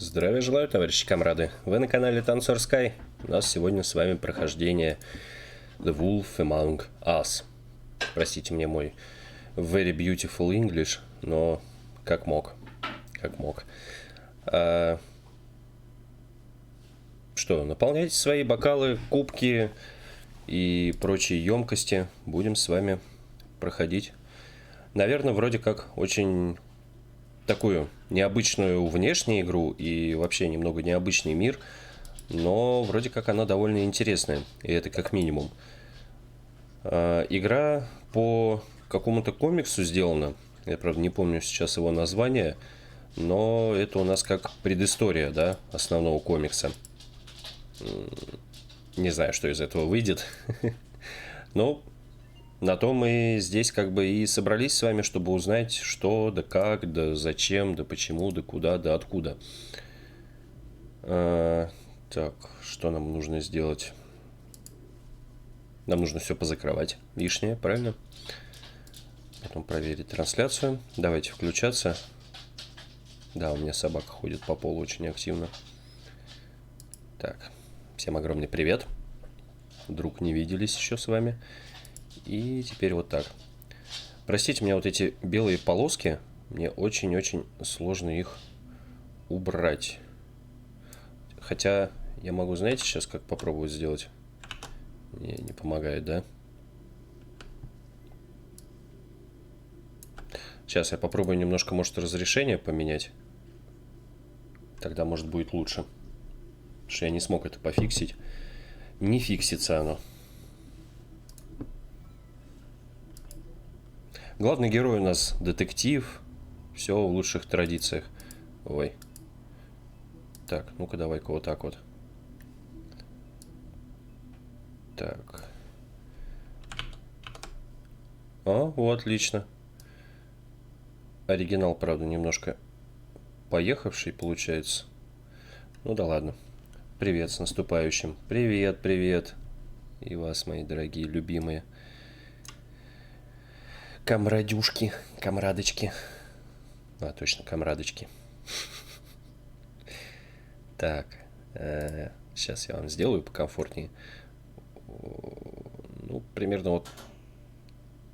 Здравия желаю, товарищи комрады. Вы на канале Танцор Sky. У нас сегодня с вами прохождение The Wolf Among Us. Простите мне мой very beautiful English, но как мог. Что, наполняйте свои бокалы, кубки и прочие емкости. Будем с вами проходить. Наверное, вроде как очень такую необычную внешнюю игру и вообще немного необычный мир, но вроде как она довольно интересная, и это как минимум. Игра по какому-то комиксу сделана, я правда не помню сейчас его название, но это у нас как предыстория, да, основного комикса. Не знаю, что из этого выйдет, но на то мы здесь как бы и собрались с вами, чтобы узнать, что, да как, да зачем, да почему, да куда, да откуда. Так, что нам нужно сделать? Нам нужно все позакрывать лишнее, правильно? Потом проверить трансляцию. Давайте включаться. Да, у меня собака ходит по полу очень активно. Так, всем огромный привет. Вдруг не виделись еще с вами. И теперь вот так. Простите меня, вот эти белые полоски, мне очень-очень сложно их убрать. Хотя я могу, знаете, сейчас как попробовать сделать? Не помогает, да? Сейчас я попробую немножко, может, разрешение поменять. Тогда, может, будет лучше. Потому что я не смог это пофиксить. Не фиксится оно. Главный герой у нас детектив. Все в лучших традициях. Ой. Так, ну-ка давай-ка вот так вот. Так. Вот, отлично. Оригинал, правда, немножко поехавший получается. Ну да ладно. Привет с наступающим. Привет, привет. И вас, мои дорогие, любимые. Камрадюшки, камрадочки. Точно, камрадочки. Так, сейчас я вам сделаю покомфортнее. Ну, примерно вот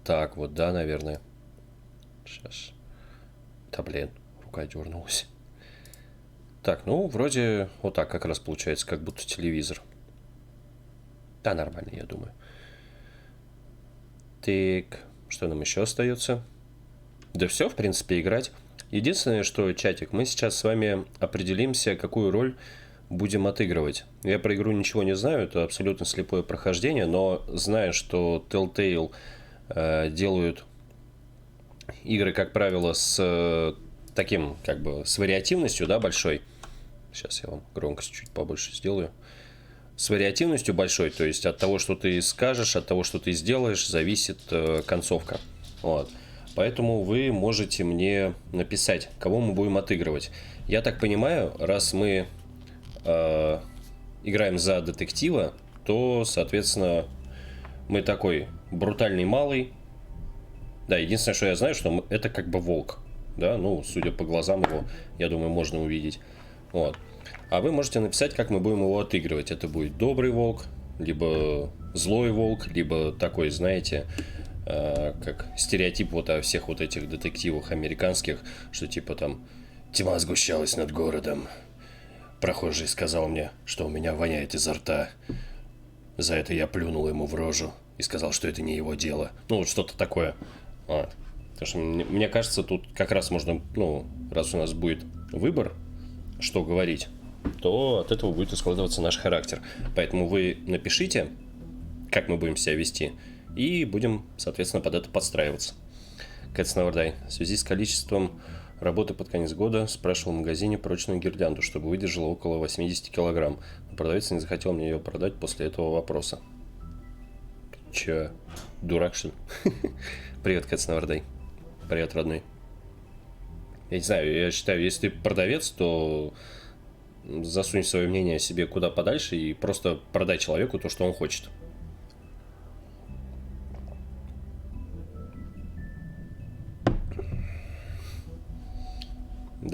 так вот, да, наверное. Сейчас. Да, блин, рука дернулась. Так, ну, вроде вот так как раз получается, как будто телевизор. Да, нормально, я думаю. Так, что нам еще остается? Да все, в принципе, играть. Единственное, что, чатик, мы сейчас с вами определимся, какую роль будем отыгрывать. Я про игру ничего не знаю, это абсолютно слепое прохождение, но знаю, что Telltale делают игры, как правило, с таким, как бы, с вариативностью, да, большой. Сейчас я вам громкость чуть побольше сделаю. С вариативностью большой, то есть от того, что ты скажешь, от того, что ты сделаешь, зависит концовка. Вот. Поэтому вы можете мне написать, кого мы будем отыгрывать. Я так понимаю, раз мы играем за детектива, то, соответственно, мы такой брутальный малый. Да, единственное, что я знаю, что это как бы волк. Да, ну, судя по глазам его, я думаю, можно увидеть. Вот. А вы можете написать, как мы будем его отыгрывать. Это будет добрый волк, либо злой волк, либо такой, знаете, как стереотип вот о всех вот этих детективах американских, что типа там тьма сгущалась над городом. Прохожий сказал мне, что у меня воняет изо рта. За это я плюнул ему в рожу и сказал, что это не его дело. Ну, вот что-то такое. Вот. Потому что мне кажется, тут как раз можно, ну, раз у нас будет выбор, что говорить, то от этого будет складываться наш характер. Поэтому вы напишите, как мы будем себя вести, и будем, соответственно, под это подстраиваться. Кэтснавардай. В связи с количеством работы под конец года спрашивал в магазине прочную гирлянду, чтобы выдержала около 80 килограмм. Но продавец не захотел мне ее продать после этого вопроса. Че, дурак, что ли? Привет, Кэтснавардай. Привет, родной. Я не знаю, я считаю, если ты продавец, то засунь свое мнение себе куда подальше и просто продай человеку то, что он хочет.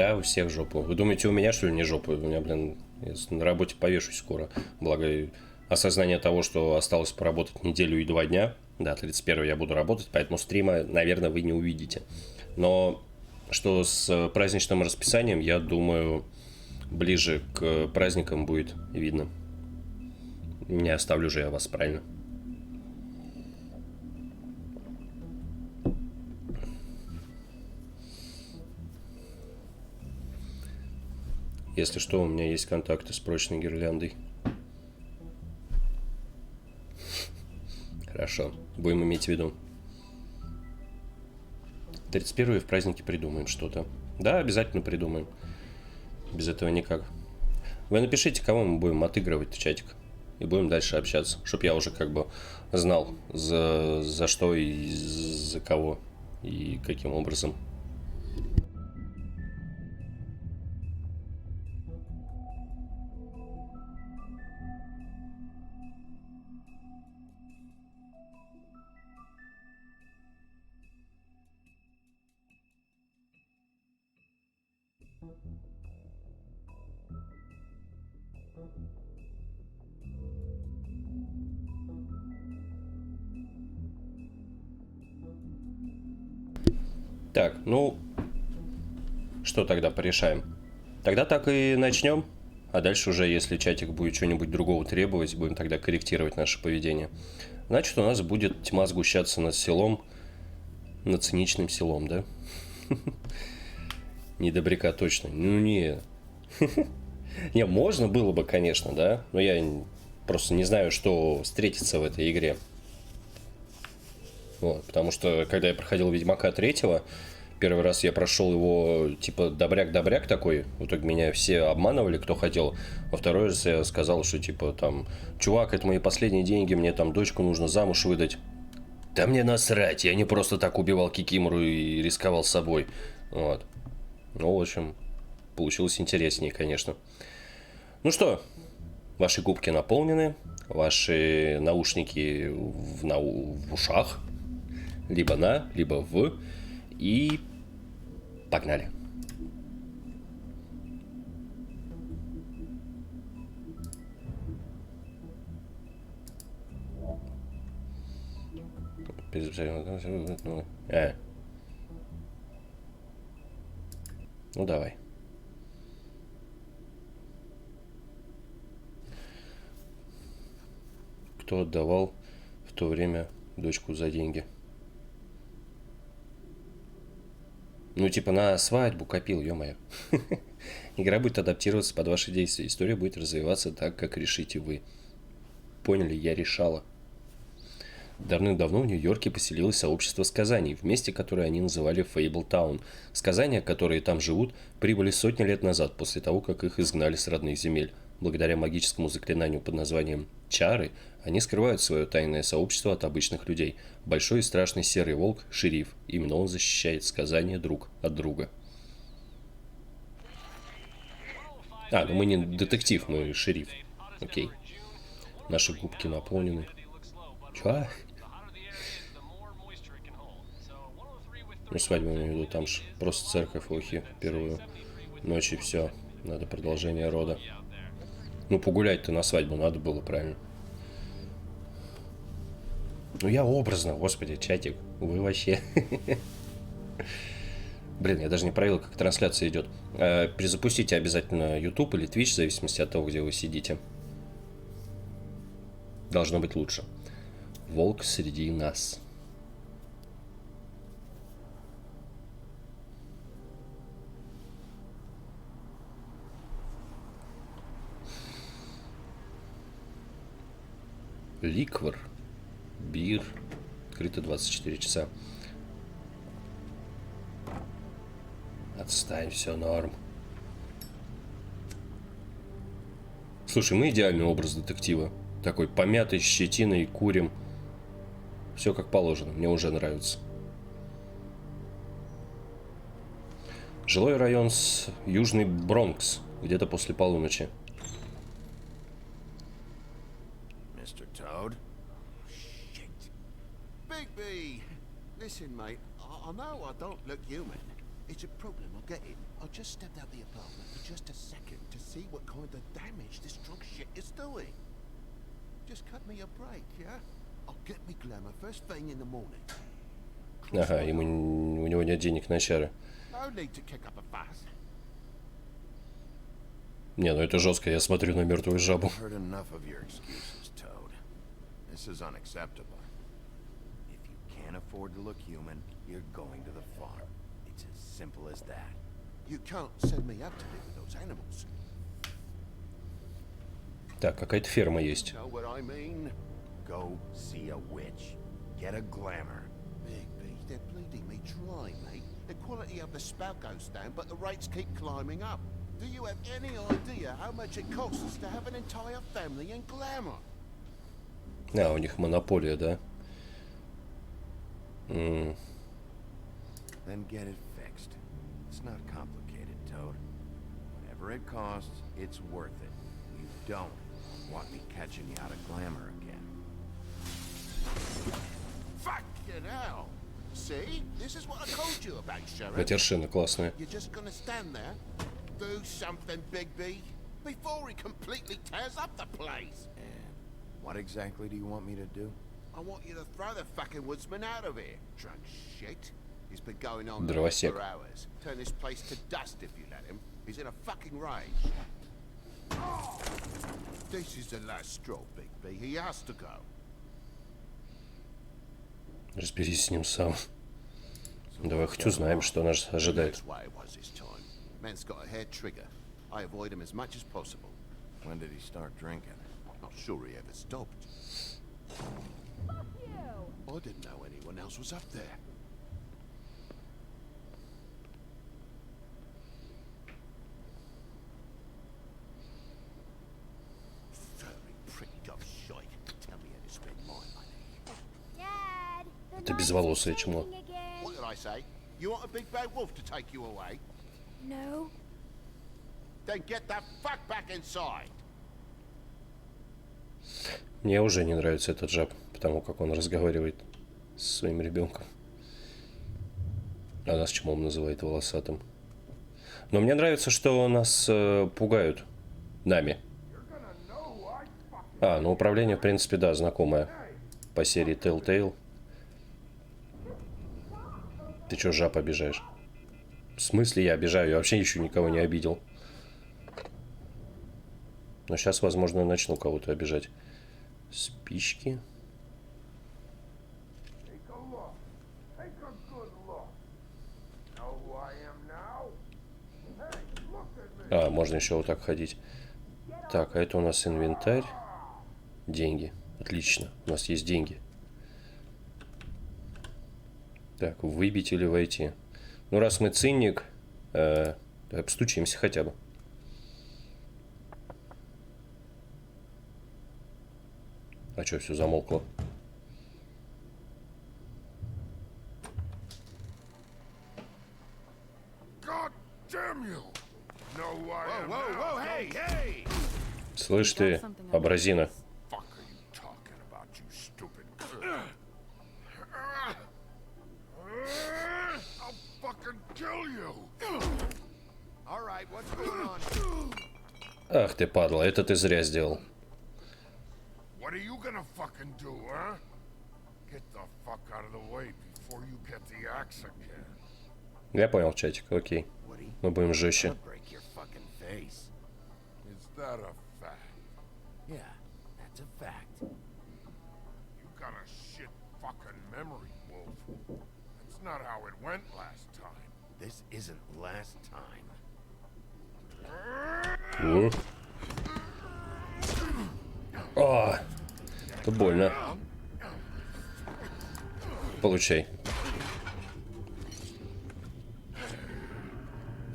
Да, у всех жопу. Вы думаете, у меня, что ли, не жопа? У меня, блин, я на работе повешусь скоро. Благо, осознание того, что осталось поработать неделю и 2 дня. Да, 31 я буду работать, поэтому стрима, наверное, вы не увидите. Но что с праздничным расписанием, я думаю, ближе к праздникам будет видно. Не оставлю же я вас, правильно? Если что, у меня есть контакты с прочной гирляндой. Хорошо, будем иметь в виду. 31 в празднике придумаем что-то. Да, обязательно придумаем. Без этого никак. Вы напишите, кого мы будем отыгрывать в чатик. И будем дальше общаться. Чтоб я уже как бы знал, за что и за кого. И каким образом. Так, ну, что тогда порешаем? Тогда так и начнем. А дальше уже, если чатик будет что-нибудь другого требовать, будем тогда корректировать наше поведение. Значит, у нас будет тьма сгущаться над селом, над циничным селом, да? Не добряка точно. Ну, не. Не, можно было бы, конечно, да? Но я просто не знаю, что встретится в этой игре. Вот, потому что, когда я проходил Ведьмака 3, первый раз я прошел его, типа, добряк-добряк такой. В итоге меня все обманывали, кто хотел. Во второй раз я сказал, что, типа, там, чувак, это мои последние деньги, мне там дочку нужно замуж выдать. Да мне насрать, я не просто так убивал Кикимору и рисковал собой. Вот. Ну, в общем, получилось интереснее, конечно. Ну что, ваши губки наполнены, ваши наушники в ушах. Либо на, либо в. И погнали. Ну давай. Кто отдавал в то время дочку за деньги? Ну, типа, на свадьбу копил, ё-моё. Игра будет адаптироваться под ваши действия. История будет развиваться так, как решите вы. Поняли, я решала. Давным-давно в Нью-Йорке поселилось сообщество сказаний, в месте, которое они называли Фейблтаун. Сказания, которые там живут, прибыли сотни лет назад, после того, как их изгнали с родных земель. Благодаря магическому заклинанию под названием «Чары», они скрывают свое тайное сообщество от обычных людей. Большой и страшный серый волк – шериф. Именно он защищает сказания друг от друга. А, ну мы не детектив, мы шериф. Окей. Наши губки наполнены. Чё? Ну, свадьбу имею в виду, там же просто церковь лохи первую ночь и все. Надо продолжение рода. Ну, погулять-то на свадьбу надо было, правильно? Ну, я образно, господи, чатик. Вы вообще... Блин, я даже не проверил, как трансляция идет. Перезапустите обязательно YouTube или Twitch, в зависимости от того, где вы сидите. Должно быть лучше. Волк среди нас. Ликвор. Бир. Открыто 24 часа. Отстань, все норм. Слушай, мы идеальный образ детектива. Такой помятый, с щетиной, курим. Все как положено, мне уже нравится. Жилой район с Южный Бронкс. Где-то после полуночи. Listen, mate, I know I don't look human. It's a problem, I get it. I just stepped out the apartment for just a second to see what kind of damage this drunk shit is doing. Just cut me a break, yeah? I'll get me glamour first thing in the morning. Ага, у него нет денег на чары. No need to kick up a fuss. Не, ну это жестко, я смотрю на мертвую жабу. Heard enough of your excuses, Toad. This is unacceptable. If you can't afford to look human, you're going to the farm. It's as simple as that. You can't send me up to live with those animals. Так, какая-то ферма есть. Know what I mean? Go see a witch. Get a glamour. Bigby, they're bleeding me dry, mate. The quality of the spout goes down, but the rates keep climbing up. Do you have any idea how much it costs to have an entire family in glamour? А, у них монополия, да? Then get it fixed. It's not complicated, Toad. Whatever it costs, it's worth it. You don't want me catching you out of glamour again. Fucking hell! See? This is what I told you about, Sheriff. Матершина классная. You're just gonna stand there, do something, Bigby, before he completely tears up the place. And what exactly do you want me to do? I want you to throw the fucking woodsman out of here. Drunk shit. He's been going on there Дровосек. for hours. Turn this place to dust if you let him. He's in a fucking rage. This is the last straw, Bigby. He has to go. Разберись с ним сам. Давай хоть узнаем, что нас ожидает. That's why it was this time. Man's got a hair trigger. I avoid him as much as possible. When did he start drinking? Not sure he ever stopped. Fuck you! I didn't know anyone else was up there. Very pricked up shite. Tell me how to spend my money. Dad, the Это knives безволосое are чмо. shaking again. What did I say? You want a big bad wolf to take you away? No. Then get the fuck back inside. Мне уже не нравится этот жаб, потому как он разговаривает со своим ребенком. А нас чмом называет волосатым. Но мне нравится, что нас пугают нами. А, ну управление, в принципе, да, знакомое. По серии Telltale. Ты чё, жаб обижаешь? В смысле я обижаю? Я вообще еще никого не обидел. Но сейчас, возможно, начну кого-то обижать. Спички. А, можно еще вот так ходить. Так, а это у нас инвентарь. Деньги. Отлично. У нас есть деньги. Так, выбить или войти. Ну, раз мы цинник, обстучимся хотя бы. А что, все замолкло? Слышь ты, абразина. Ах ты, падла, это ты зря сделал. What are you gonna fucking do, huh? Get the fuck out of the way before you get the axe again. Я понял, чатик, окей. Мы будем жестче. Break your fucking face. Is that a fact? Yeah, that's a fact. You got a shit fucking memory, Wolf. That's not how it went last time. This isn't last time. О, это больно. Получай.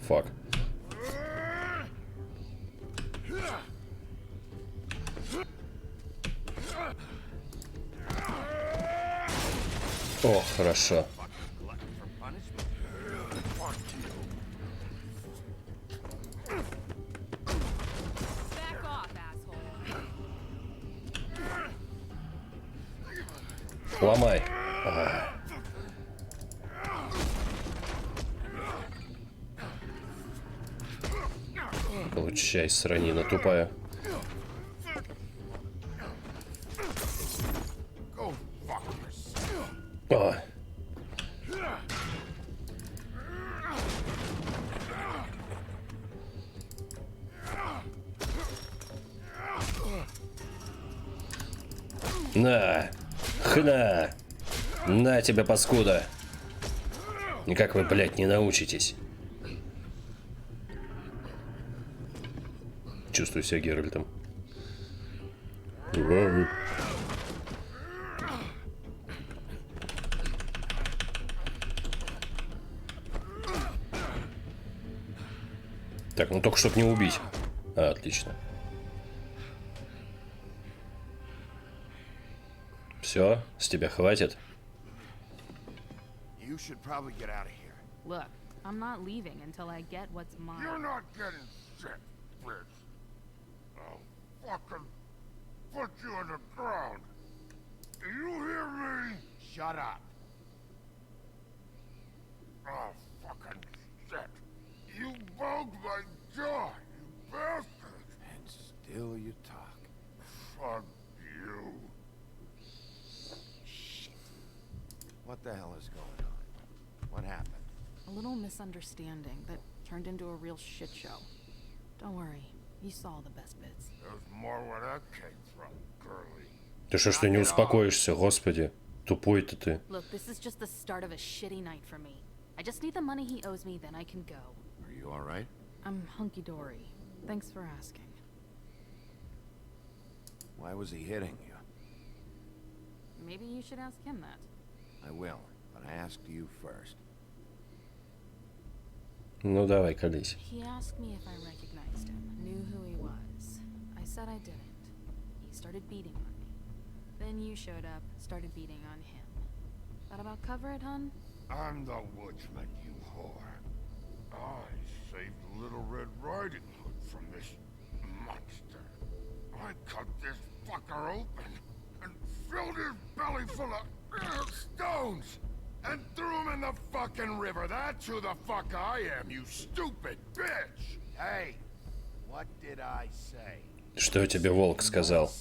Фак. О, хорошо. Ломай. Получай, сранина тупая. Go fuck yourself. О. На! Хна! На тебя, паскуда! Никак вы, блядь, не научитесь. Чувствую себя Геральтом. Так, ну только чтоб не убить. А, отлично. Все, с тебя хватит. You should probably get out of here. Look, I'm not leaving until I get what's mine. You're not getting shit, bitch. I'll fucking put you on the ground. Do you hear me? Shut up. Oh, fucking shit. You bugged my jaw, you bastard. And still you talk. Fuck you. Shit. What the hell is going on? What happened? A little misunderstanding that turned into a real shit show. Don't worry, you saw the best bits. There's more where that came from, girly. Ты что ж ты не успокоишься, господи? Тупой-то ты. Look, this is just the start of a shitty night for me. I just need the money he owes me, then I can go. Are you all right? I'm hunky-dory. Thanks for asking. Why was he hitting you? Maybe you should ask him that. I will, but I asked you first. Ну давай, колись. He asked me if I recognized him, knew who he was. I said I didn't. He started beating on me. Then you showed up, started beating on him. That about cover it, hun? I'm the woodsman, you whore. I saved Little Red Riding Hood from this monster. I cut this fucker open and filled his belly full of stones and threw him in the fucking river. That's who the fuck I am, you stupid bitch. Hey, what did I say? Что тебе волк сказал?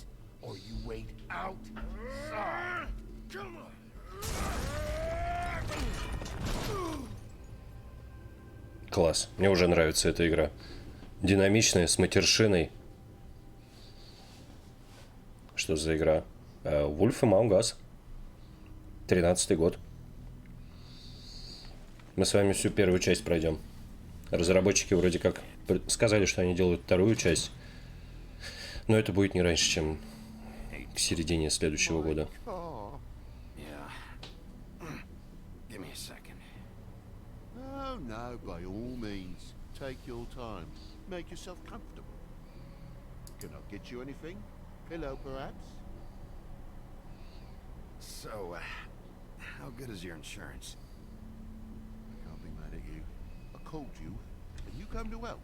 Or you wait outside. Come on. Класс. Мне уже нравится эта игра. Динамичная, с матершиной. Что за игра? Wolf Among Us. 13-й год. Мы с вами всю первую часть пройдем. Разработчики вроде как сказали, что они делают вторую часть. Но это будет не раньше, чем к середине следующего года. Oh. Yeah. Give me a second. Oh, no, by all means. Take your time. Make yourself comfortable. Can I get you anything? Pillow, perhaps? So, how good is your insurance? I can't be mad at you. I called you, and you come to help.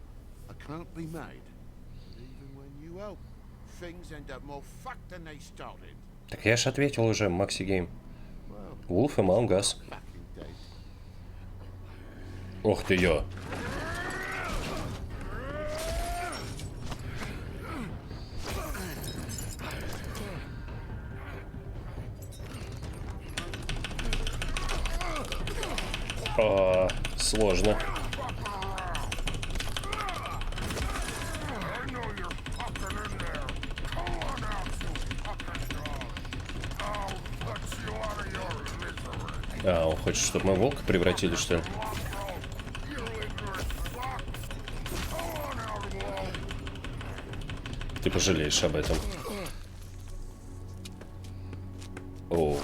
I can't be mad. But even when you help, things end up more fucked than they started. Так я ж ответил уже, Макси Гейм. Well, Wolf Among Us. fucking dead. Ох ты ё. О, сложно. I know you're fucking in there. Come on out, you fucking dog. I'll put you out of your misery. А, он хочет, чтобы мы в волка превратили, что ли? You ignorant fuck. Come on out, Wolf. Ты пожалеешь об этом. О.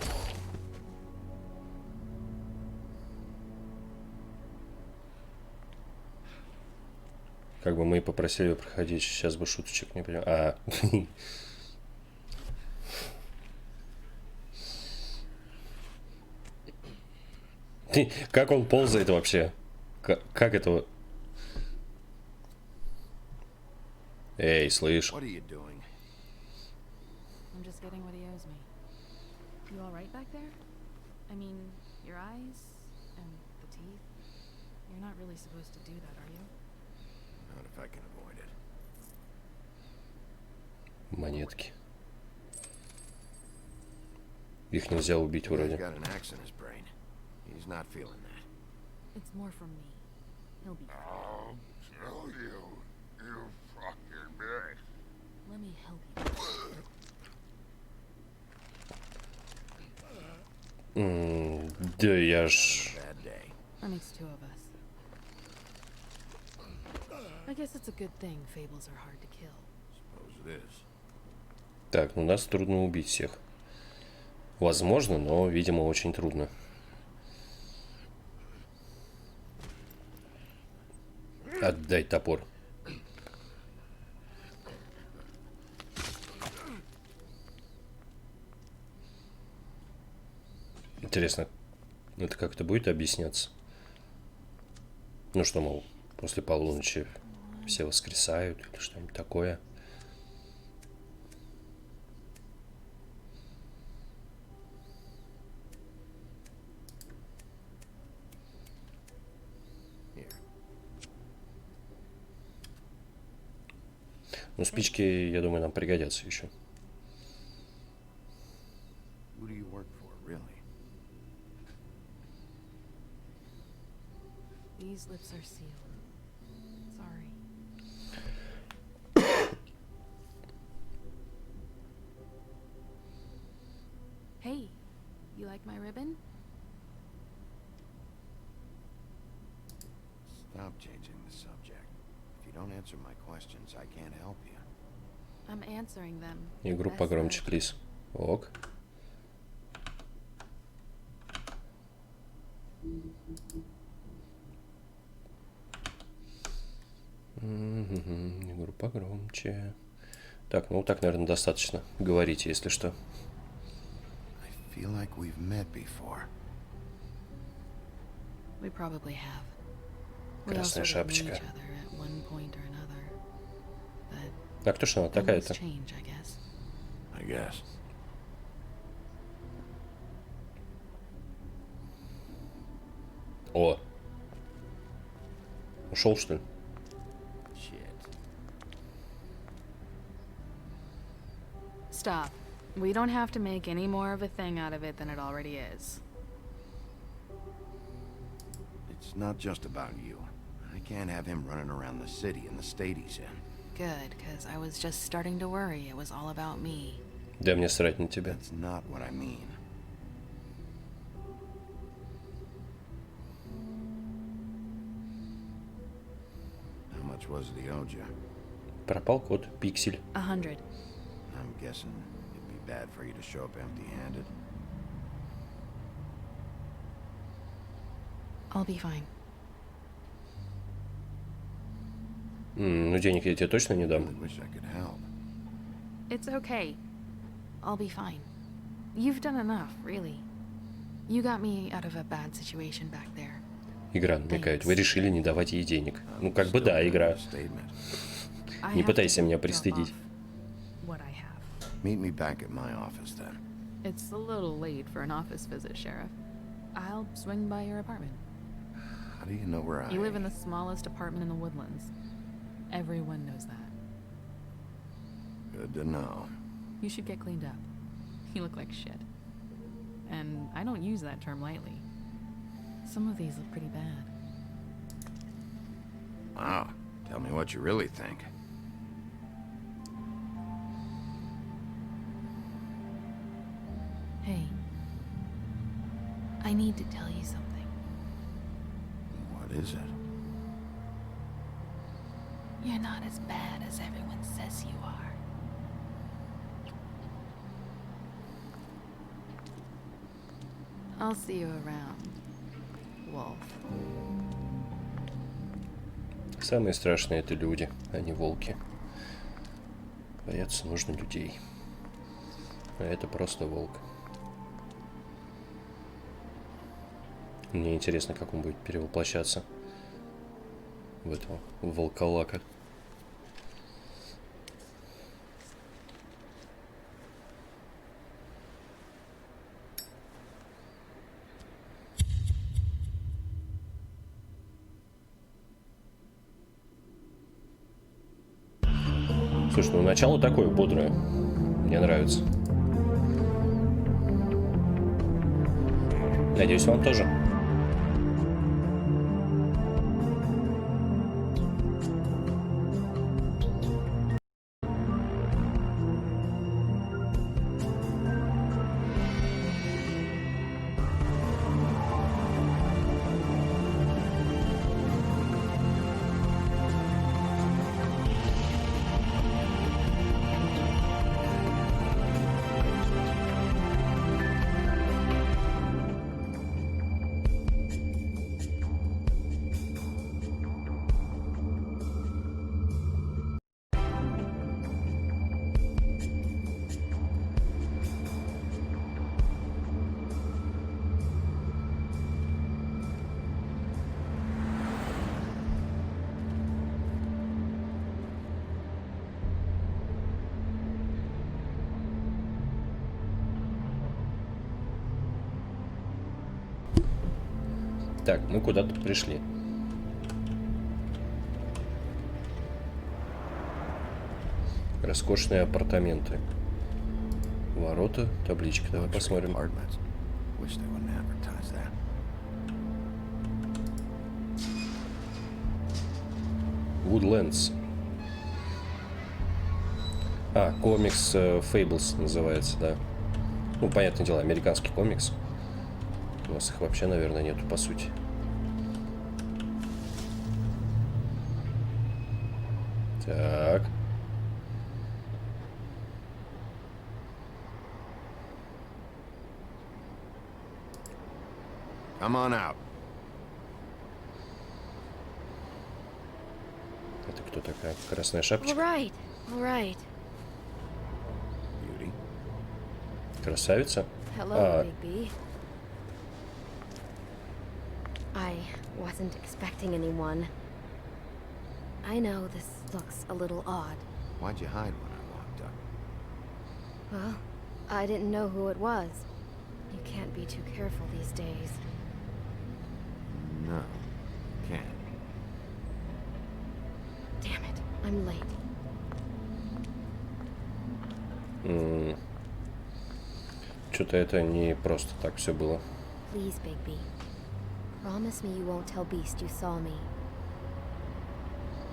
Как бы мы и попросили проходить, сейчас бы шуточек не понял. А. Как он ползает вообще? Как это? Эй, слышь. What are you doing? I'm just getting what he owes me. You all right back there? I mean, your eyes and the teeth. You're not really supposed to do that, are you? Not if I can avoid it. Монетки. Их нельзя убить He's вроде. got an axe in his brain. He's not feeling that. It's more from me. He'll be fine. I'll kill you, you fucking bitch. Let me help you. Да я ж... Bad day. That makes two of us. I guess it's a good thing fables are hard to kill. Suppose it is. Так, ну нас трудно убить всех. Возможно, но, видимо, очень трудно. Отдай топор. Интересно, это как-то будет объясняться? Ну что, мол, после полуночи все воскресают или что-нибудь такое? Here. Ну, спички, я думаю, нам пригодятся еще. Who do you work for, really? These lips are sealed. Sorry. Hey, you like my ribbon? Stop changing the subject. If you don't answer my questions, I can't help you. I'm answering them. Игру Best погромче, way. плиз. Ок. Игру погромче. Так, ну так, наверное, достаточно. Говорите, если что. I feel like we've met before. We probably have. We all Красная sort of knew шапочка. each other at one point or another. But А кто ж она things такая-то? change, I guess. I guess. О! Ушел, что ли? Shit. Stop. We don't have to make any more of a thing out of it than it already is. It's not just about you. I can't have him running around the city in the state he's in. Good, because I was just starting to worry it was all about me. Да мне срать на тебя. That's not what I mean. How much was it he owed you? Пропал кот, пиксель. 100. I'm guessing it'd be bad for you to show up empty-handed. I'll be fine. Ну, денег я тебе точно не I дам. really wish I could help. It's okay. I'll be fine. You've done enough, really. You got me out of a bad situation back there. Игра намекает. Вы решили не давать ей денег. Ну, как бы да, игра. Statement. I Не have to пытайся меня drop пристыдить. off what I have. Meet me back at my office then. It's a little late for an office visit, Sheriff. I'll swing by your apartment. How do you know where I You live in the smallest apartment in the Woodlands. Everyone knows that. Good to know. You should get cleaned up. You look like shit. And I don't use that term lightly. Some of these look pretty bad. Wow. Tell me what you really think. Hey. I need to tell you something. What is it? You're not as bad as everyone says you are. I'll see you around, Wolf. Самые страшные это люди, а не волки. Бояться нужно людей. А это просто волк. Мне интересно, как он будет перевоплощаться в этого волколака. Слушай, ну начало такое бодрое. Мне нравится. Надеюсь, вам тоже. Так, мы куда-то пришли. Роскошные апартаменты. Ворота, табличка. Давай посмотрим. Woodlands. А, комикс Фейблс называется, да. Ну, понятное дело, американский комикс. У нас их вообще, наверное, нету, по сути. Так. Come on out. Это кто такая? Красная шапочка? All right. Beauty. Красавица? Hello, А, Bigby. I wasn't expecting anyone. I know this looks a little odd. Why'd you hide when I walked up? Well, I didn't know who it was. You can't be too careful these days. No, can't. Damn it, I'm late. Что-то это не просто так все было. Please, Bigby. Promise me you won't tell Beast you saw me.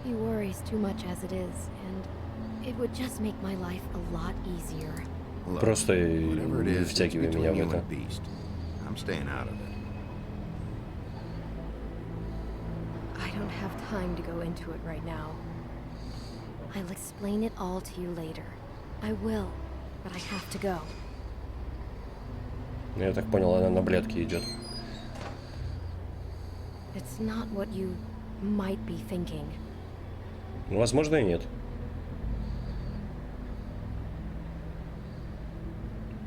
He worries too much as it is, and it would just make my life a lot easier. Look, Просто whatever it не is, it's втягивай меня between в you это. and Beast. I'm staying out of it. I don't have time to go into it right now. I'll explain it all to you later. I will, but I have to go. Я так понял, она на блядки идет. It's not what you might be thinking. Ну, возможно, и нет.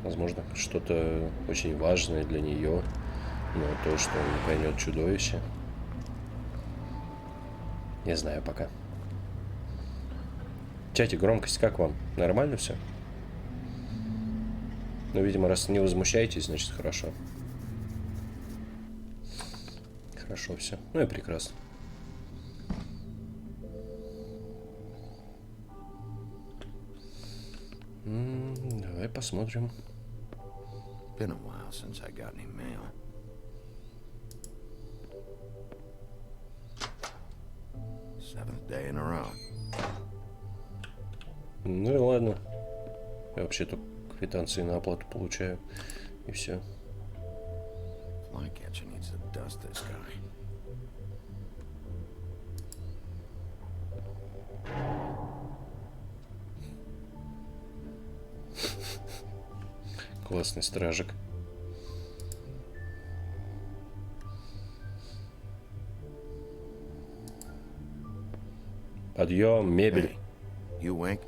Возможно, что-то очень важное для нее, но то, что не поймет чудовище. Не знаю пока. Чатик, громкость как вам? Нормально все? Ну, видимо, раз не возмущаетесь, значит хорошо. Хорошо все. Ну и прекрасно. Давай посмотрим. Been a while since I got any mail. Seventh day in a row. Ну и ладно. Я вообще-то квитанции на оплату получаю. И все. Flycatcher needs to dust this guy. Классный стражик. Подъем, мебель. Hey, you wink?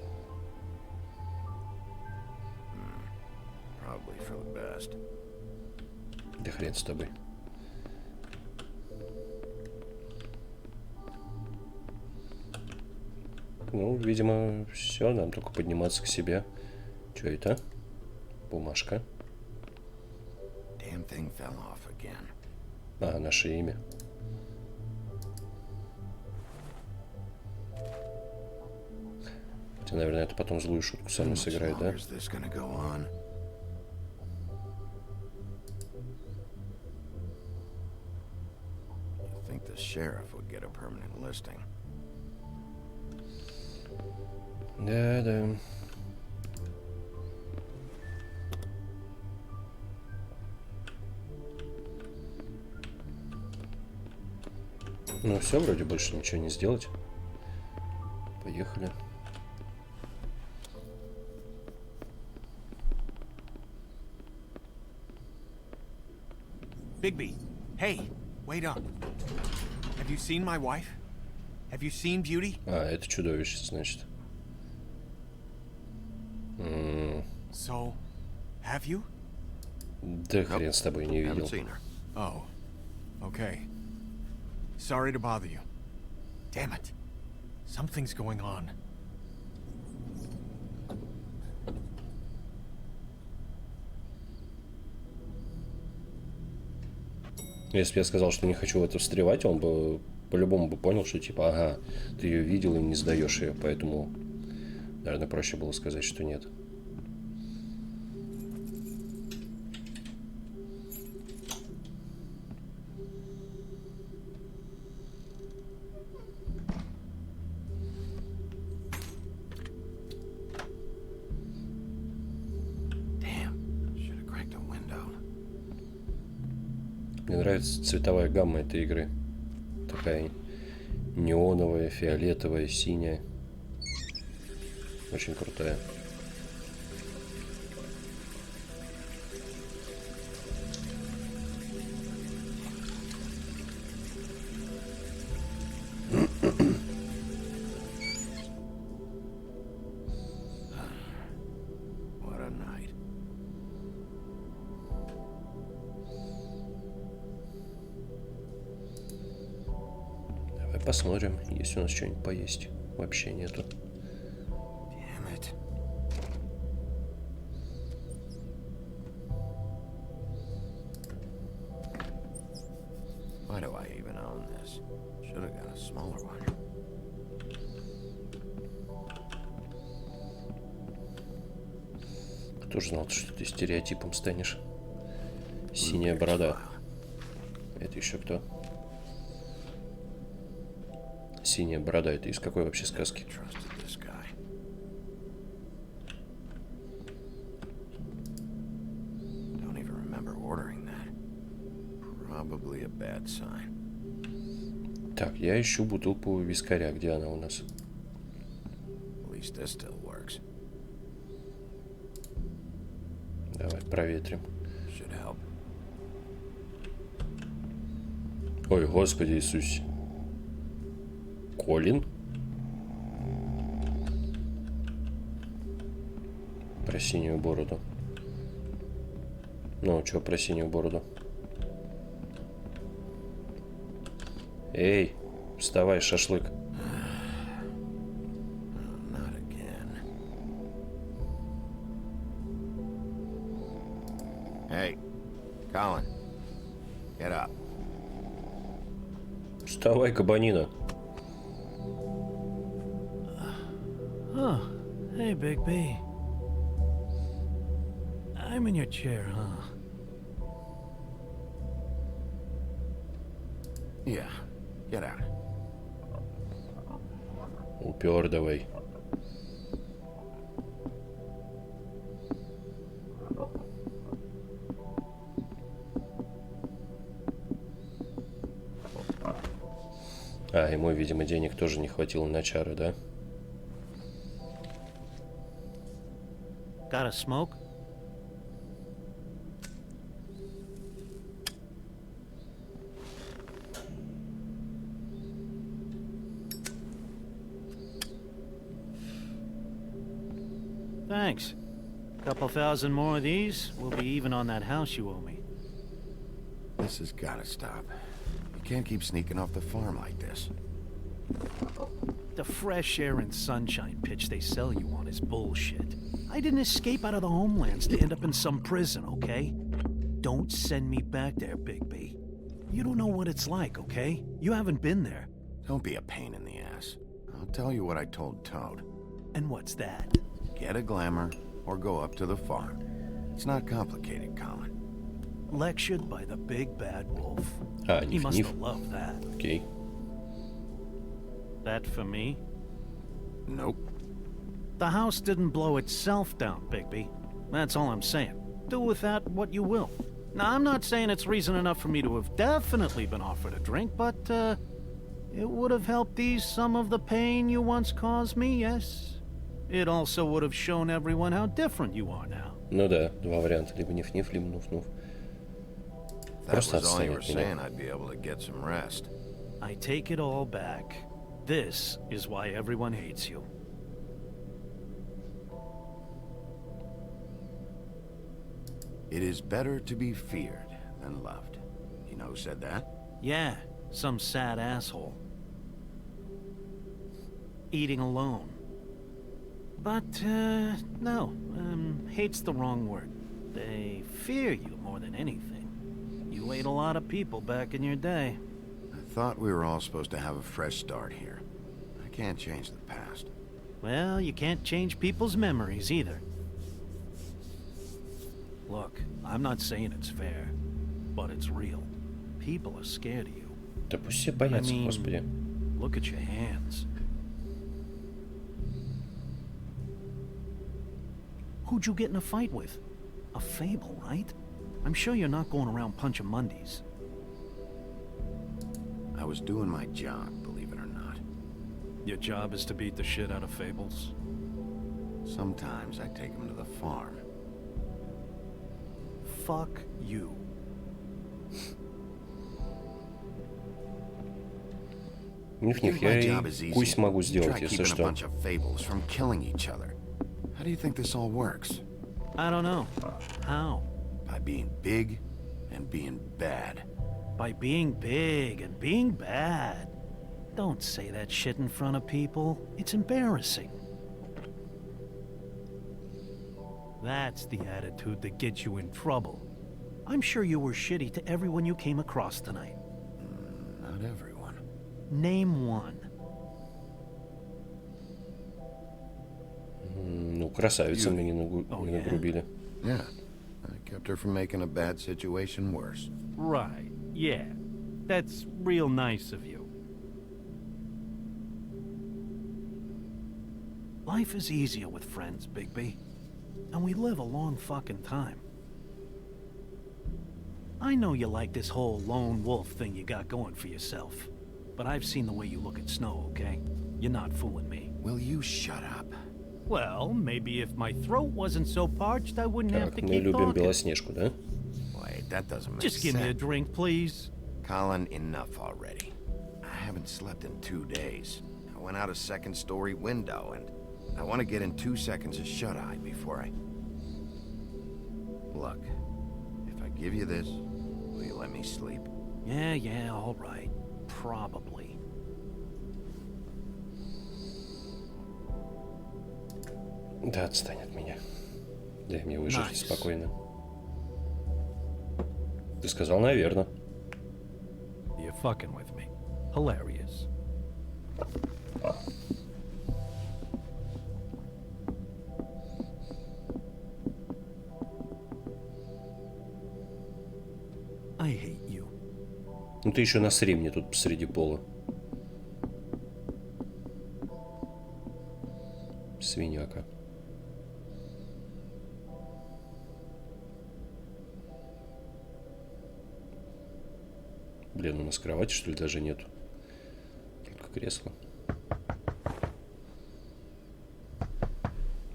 Probably for the best. Да хрен с тобой. Ну, видимо, все, нам только подниматься к себе. Что это? Бумажка. Damn thing fell off again. А, наше имя. Хотя, наверное, это потом злую шутку сами сыграет, да? Is this gonna go on? You think the sheriff would get a permanent listing? Да, да. Ну все, вроде больше ничего не сделать. Поехали. Bigby, hey, wait up. Have you seen my wife? Have you seen Beauty? А, это чудовище, значит. So, have you? Да хрен с тобой, не Haven't видел. seen her. Oh, okay. Sorry to bother you. Damn it. Something's going on. Если бы я сказал, что не хочу в это встревать, он бы по-любому бы понял, что типа, ага, ты ее видел и не сдаешь ее, поэтому, наверное, проще было сказать, что нет. Мне нравится цветовая гамма этой игры. Такая неоновая, фиолетовая, синяя. Очень крутая. What a night. Давай посмотрим, есть у нас что-нибудь поесть. Вообще нету. Damn it. Why do I even own this? Should have got a smaller one. Кто же знал, что ты стереотипом станешь? Синяя борода. Это еще кто? Синяя борода. Это из какой вообще сказки? Trusted this guy. Don't even remember ordering that. Probably a bad sign. Так, я ищу бутылку вискаря. Где она у нас? At least this still works. Давай проветрим. Should help. Ой, Господи Иисусе. Колин? Про синюю бороду. Ну, что про синюю бороду? Эй, вставай, шашлык. Not again. Hey, Colin. Get up. Вставай, кабанина. Oh, hey, Big B. I'm in your chair, huh? Yeah, get out. Упер давай. А, ему, видимо, денег тоже не хватило на чары, да? Got a smoke? Thanks. Couple thousand more of these, we'll be even on that house you owe me. This has gotta stop. You can't keep sneaking off the farm like this. The fresh air and sunshine pitch they sell you on is bullshit. I didn't escape out of the homelands to end up in some prison, okay? Don't send me back there, Big B. You don't know what it's like, okay? You haven't been there. Don't be a pain in the ass. I'll tell you what I told Toad. And what's that? Get a glamour or go up to the farm. It's not complicated, Colin. Lectured by the big bad wolf. А, He must ниф-ниф. have loved that. Окей. That for me? Nope. The house didn't blow itself down, Bigby. That's all I'm saying. Do with that what you will. Now, I'm not saying it's reason enough for me to have definitely been offered a drink, but, it would have helped ease some of the pain you once caused me, yes? It also would have shown everyone how different you are now. Ну да, два варианта. Либо ниф-ниф, либо нуф-нуф. That Просто was all you отстань were от меня. saying. I'd be able to get some rest. I take it all back. This is why everyone hates you. It is better to be feared than loved. You know who said that? Yeah, some sad asshole. Eating alone. But, no, hate's the wrong word. They fear you more than anything. You ate a lot of people back in your day. I thought we were all supposed to have a fresh start here. I can't change the past. Well, you can't change people's memories either. Look, I'm not saying it's fair, but it's real. People are scared of you. Да пусть все боятся, господи. Look at your hands. Who'd you get in a fight with? A fable, right? I'm sure you're not going around punching Mondays. I was doing my job, believe it or not. Your job is to beat the shit out of fables? Sometimes I take them to the farm. Fuck you. Ниф-ниф, Think my я job и is easy. пусть могу You сделать, try если keeping a что. bunch of fables from killing each other. How do you think this all works? I don't know. How? By being big and being bad. By being big and being bad. Don't say that shit in front of people. It's embarrassing. That's the attitude that gets you in trouble. I'm sure you were shitty to everyone you came across tonight. Not everyone. Name one. Ну, красавица мне не нагрубили. Yeah. I kept her from making a bad situation worse. Right, yeah. That's real nice of you. Life is easier with friends, Bigby. And we live a long fucking time. I know you like this whole lone wolf thing you got going for yourself. But I've seen the way you look at Snow, okay? You're not fooling me. Will you shut up? Well, maybe if my throat wasn't so parched, I wouldn't have to Так, мы keep любим talking. Белоснежку, да? Wait, that doesn't make Just sense. give me a drink, please. Colin, enough already. I haven't slept in 2 days. I went out a second-story window, and I want to get in 2 seconds of shut-eye before I... Look, if I give you this, will you let me sleep? Yeah, all right. Probably. Да, отстань от меня. Дай мне выжить Nice. спокойно. Ты сказал, наверное. You're fucking with me. Hilarious. I hate you. Ну ты еще насри мне тут посреди пола. Свиняка. Блин, у нас кровати, что ли, даже нету? Только кресло.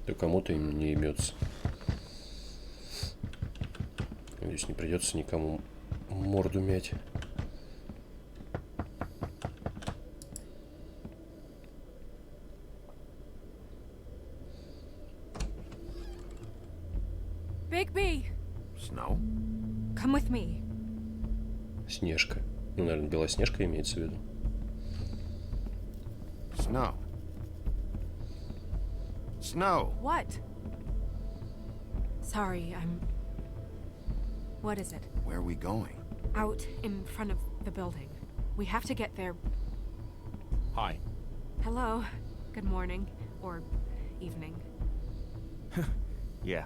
То кому-то им не имется. Надеюсь, не придется никому морду мять. Bigby, Snow? come with me. Снежка. Ну, наверное, Белоснежка имеется в виду. Snow. Snow! What? Sorry, What is it? Where are we going? Out in front of the building. We have to get there. Hi. Hello. Good morning. Or evening. Yeah.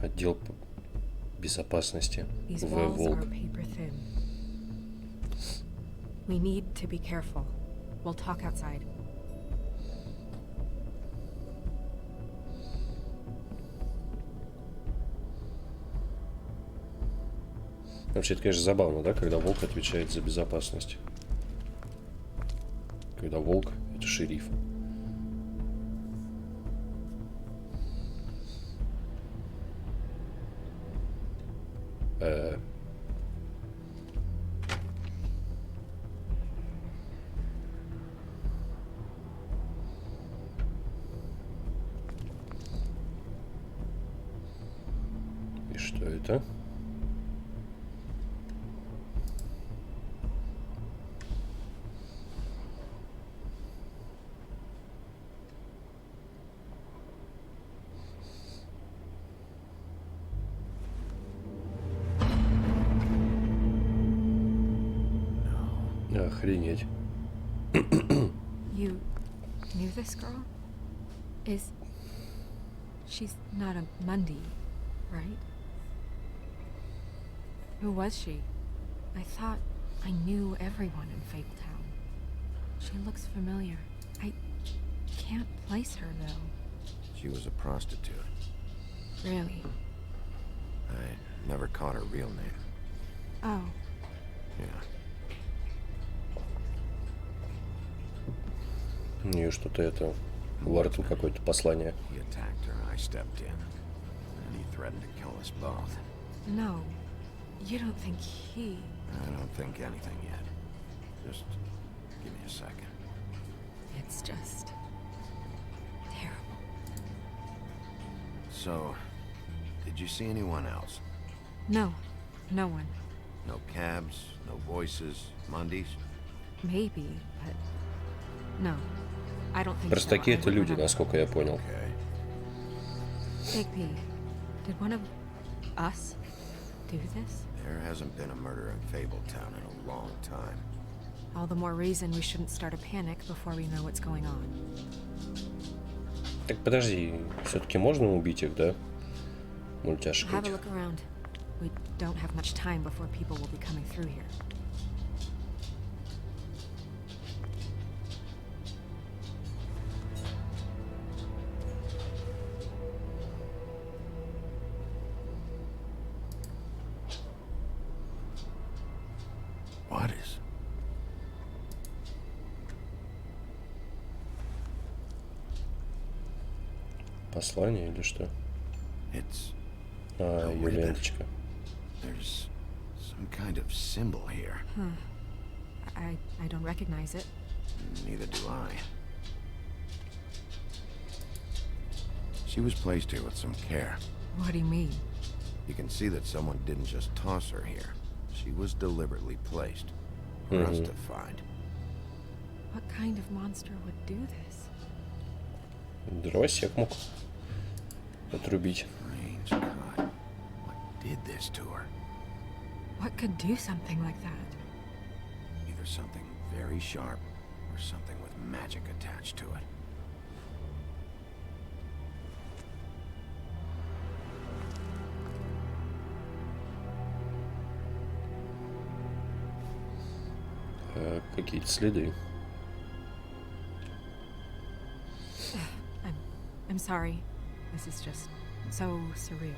Отдел безопасности. These В. walls are Волк. paper thin. We need to be careful. We'll talk outside. Вообще, это, конечно, забавно, да, когда волк отвечает за безопасность. Когда волк — это шериф. И что это? Охренеть. You knew this girl? She's not a Mundy, right? Who was she? I thought I knew everyone in Feyblthaun. She looks familiar. I can't place her, though. She was a prostitute. Really? I never caught her real name. Oh. Yeah. У нее что-то это во рту какое-то послание. He attacked her, I stepped in. And he threatened to kill us both. No. You don't think he... I don't think anything yet. Just give me a second. It's just... terrible. So, did you see anyone else? No. No one. No cabs, no voices, Mundies? Maybe, but... No. I don't think Простаки — so. это люди, насколько я понял. Okay. Big P, did one of us do this? There hasn't been a murder in Feyblthaun in a long time. All the more reason we shouldn't start a panic before we know what's going on. Так подожди, все-таки можно убить их, да? Мультяшек Have a этих. look around. We don't have much time before people will be coming through here. What is? Послание или что? It's... А, ее ленточка. There's some kind of symbol here. I don't recognize it. Neither do I. She was placed here with some care. What do you mean? You can see that someone didn't just toss her here. She was deliberately placed for us to find. What kind of monster would do this? Дровосек мог отрубить. Range cut. What did this to her? What could do something like that? Either something very sharp or something with magic attached to it. Какие-то следы. I'm sorry. This is just so surreal.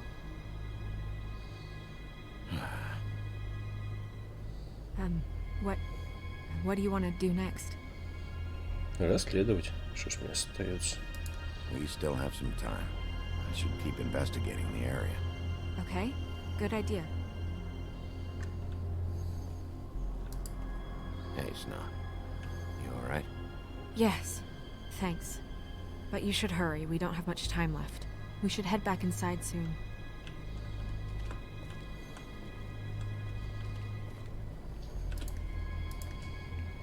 What do you want to do next? Расследовать. Что ж мне остается? We still have some time. I should keep investigating the area. Okay, good idea. Hey, Snow. You alright? Yes, thanks. But you should hurry. We don't have much time left. We should head back inside soon.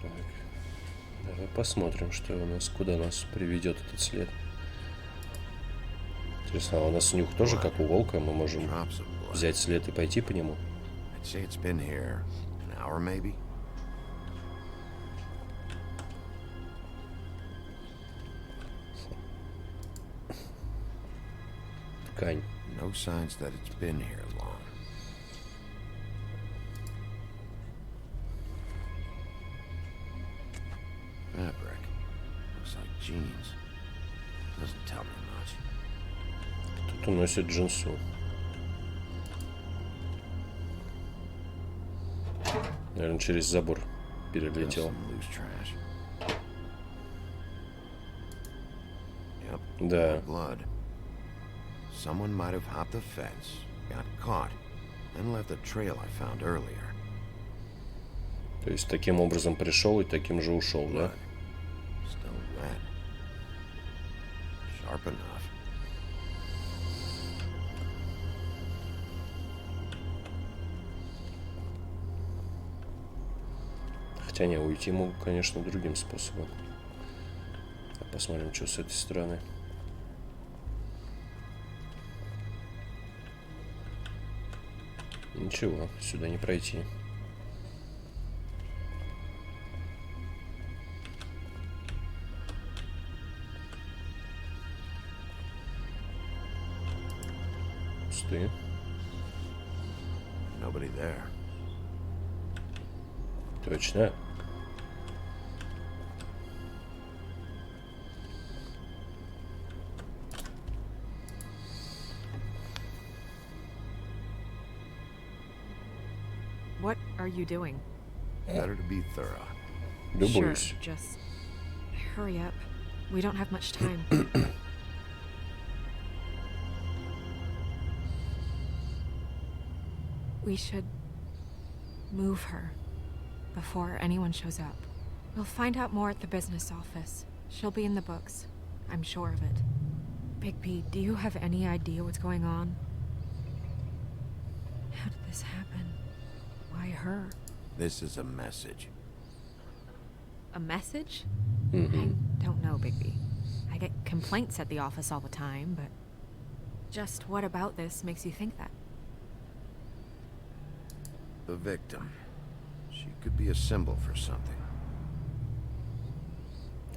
Так. Давай посмотрим, что у нас, куда нас приведет этот след. Интересно, а у нас нюх тоже как у волка, мы можем Drops of blood. взять след и пойти по нему? I'd say it's been here an hour, maybe? Ткань. No signs that it's been here long. Fabric. Looks like jeans. Doesn't tell me much. Кто-то носит джинсу. Наверное, через забор перелетел. Some loose trash. Yep. Да. Blood. Someone might have hopped the fence, got caught, and left the trail I found earlier. То есть таким образом пришел и таким же ушел, да? Still red. Sharp enough. Хотя не, уйти могу, конечно, другим способом. Посмотрим, что с этой стороны. Ничего, сюда не пройти. Пустые. Nobody there. Точно. What are you doing? Better to be thorough. Любуюсь. Sure, just hurry up. We don't have much time. We should move her before anyone shows up. We'll find out more at the business office. She'll be in the books. I'm sure of it. Bigby, do you have any idea what's going on? How did this happen? Why her? This is a message. A message? Mm-hmm. I don't know, Bigby. I get complaints at the office all the time, but just what about this makes you think that? The victim. She could be a symbol for something.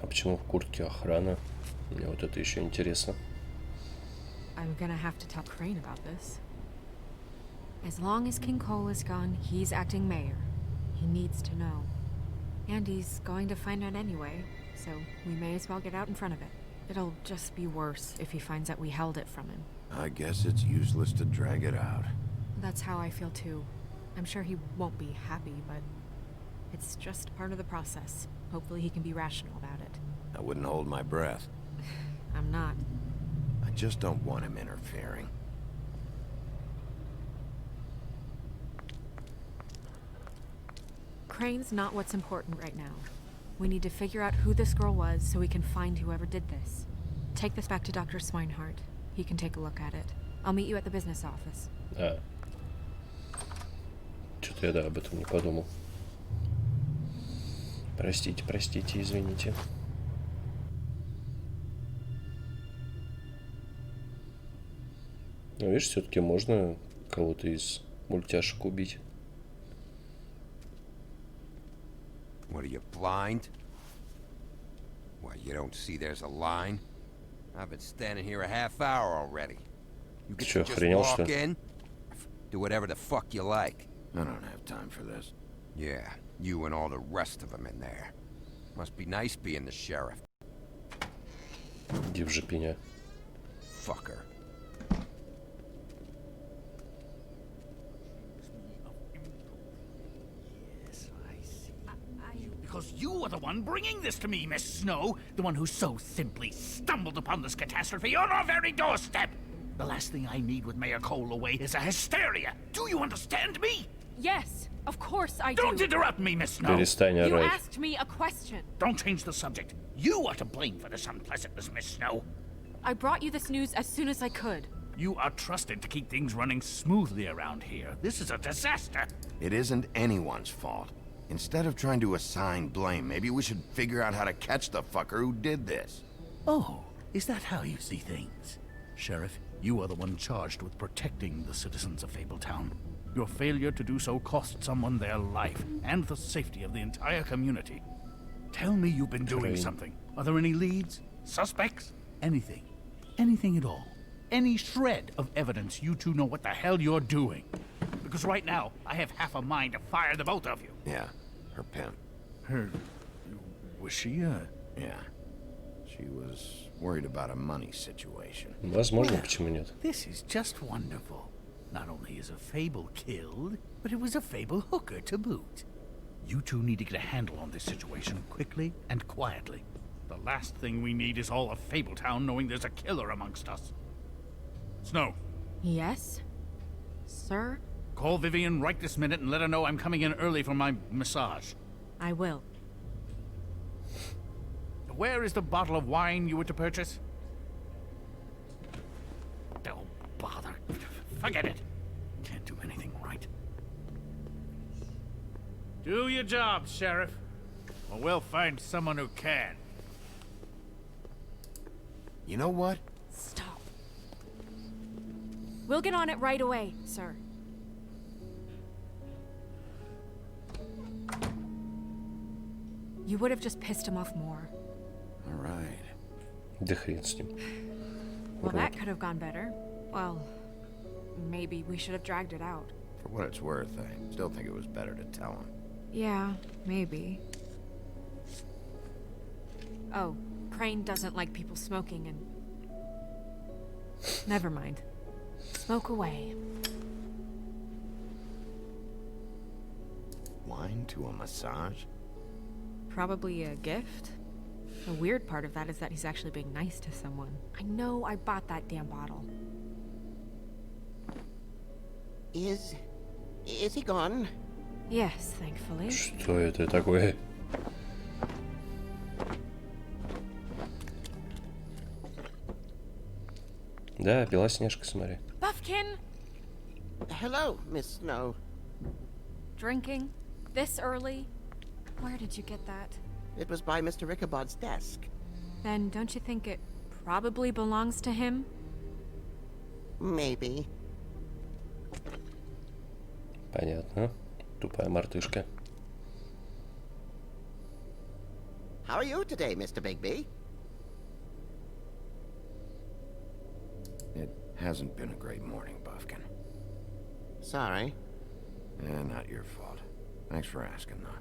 А почему в куртке охрана? Мне вот это еще интересно. I'm gonna have to tell Crane about this. As long as King Cole is gone, he's acting mayor. He needs to know. And he's going to find out anyway, so we may as well get out in front of it. It'll just be worse if he finds out we held it from him. I guess it's useless to drag it out. That's how I feel too. I'm sure he won't be happy, but it's just part of the process. Hopefully he can be rational about it. I wouldn't hold my breath. I'm not. I just don't want him interfering. Crane's not what's important right now. We need to figure out who this girl was so we can find whoever did this. Take this back to Dr. Swinehart. He can take a look at it. I'll meet you at the business office. Что-то я, да, об этом не подумал. Простите, простите, извините. Ну, видишь, все-таки можно кого-то из мультяшек убить. What are you, blind? What, you don't see there's a line? I've been standing here a half hour already. You get Чё, to just охренел, что walk ли? in, do whatever the fuck you like. I don't have time for this. Yeah, you and all the rest of them in there. Must be nice being the sheriff. Иди в жопиня. Fucker. Because you are the one bringing this to me, Miss Snow. The one who so simply stumbled upon this catastrophe on our very doorstep. The last thing I need with Mayor Cole away is a hysteria. Do you understand me? Yes, of course I do. Don't interrupt me, Miss Snow. Перестань You орать. asked me a question. Don't change the subject. You are to blame for this unpleasantness, Miss Snow. I brought you this news as soon as I could. You are trusted to keep things running smoothly around here. This is a disaster. It isn't anyone's fault. Instead of trying to assign blame, maybe we should figure out how to catch the fucker who did this. Oh, is that how you see things? Sheriff, you are the one charged with protecting the citizens of Feybltauun. Your failure to do so cost someone their life and the safety of the entire community. Tell me you've been doing something. Are there any leads? Suspects? Anything. Anything at all. any shred of evidence you two know what the hell you're doing. Because right now, I have half a mind to fire the both of you. Yeah, her pimp. Her... was she, Yeah. She was worried about a money situation. Возможно, почему нет? This is just wonderful. Not only is a fable killed, but it was a fable hooker to boot. You two need to get a handle on this situation quickly and quietly. The last thing we need is all of Feybltauun knowing there's a killer amongst us. Snow, Yes? Sir? call Vivian right this minute and let her know I'm coming in early for my massage. I will. Where is the bottle of wine you were to purchase? Don't bother. Forget it. Can't do anything right. Do your job, Sheriff. Or we'll find someone who can. You know what? Stop. We'll get on it right away, sir. You would have just pissed him off more. All right. Да хрен с ним. Well, that could have gone better. Well, maybe we should have dragged it out. For what it's worth, I still think it was better to tell him. Yeah, maybe. Oh, Crane doesn't like people smoking and... Never mind. Smoke away. Wine to a massage? Probably a gift. The weird part of that is that he's actually being nice to someone. I know I bought that damn bottle. Is he gone? Yes, thankfully. Что это такое? Да, Белоснежка, смотри. Buffkin! Hello, Miss Snow. Drinking? This early? Where did you get that? It was by Mr. Ichabod's desk. Then don't you think it probably belongs to him? Maybe. Понятно. Тупая мартышка. How are you today, Mr. Bigby? It hasn't been a great morning, Buffkin. Sorry. Not your fault. Thanks for asking, though.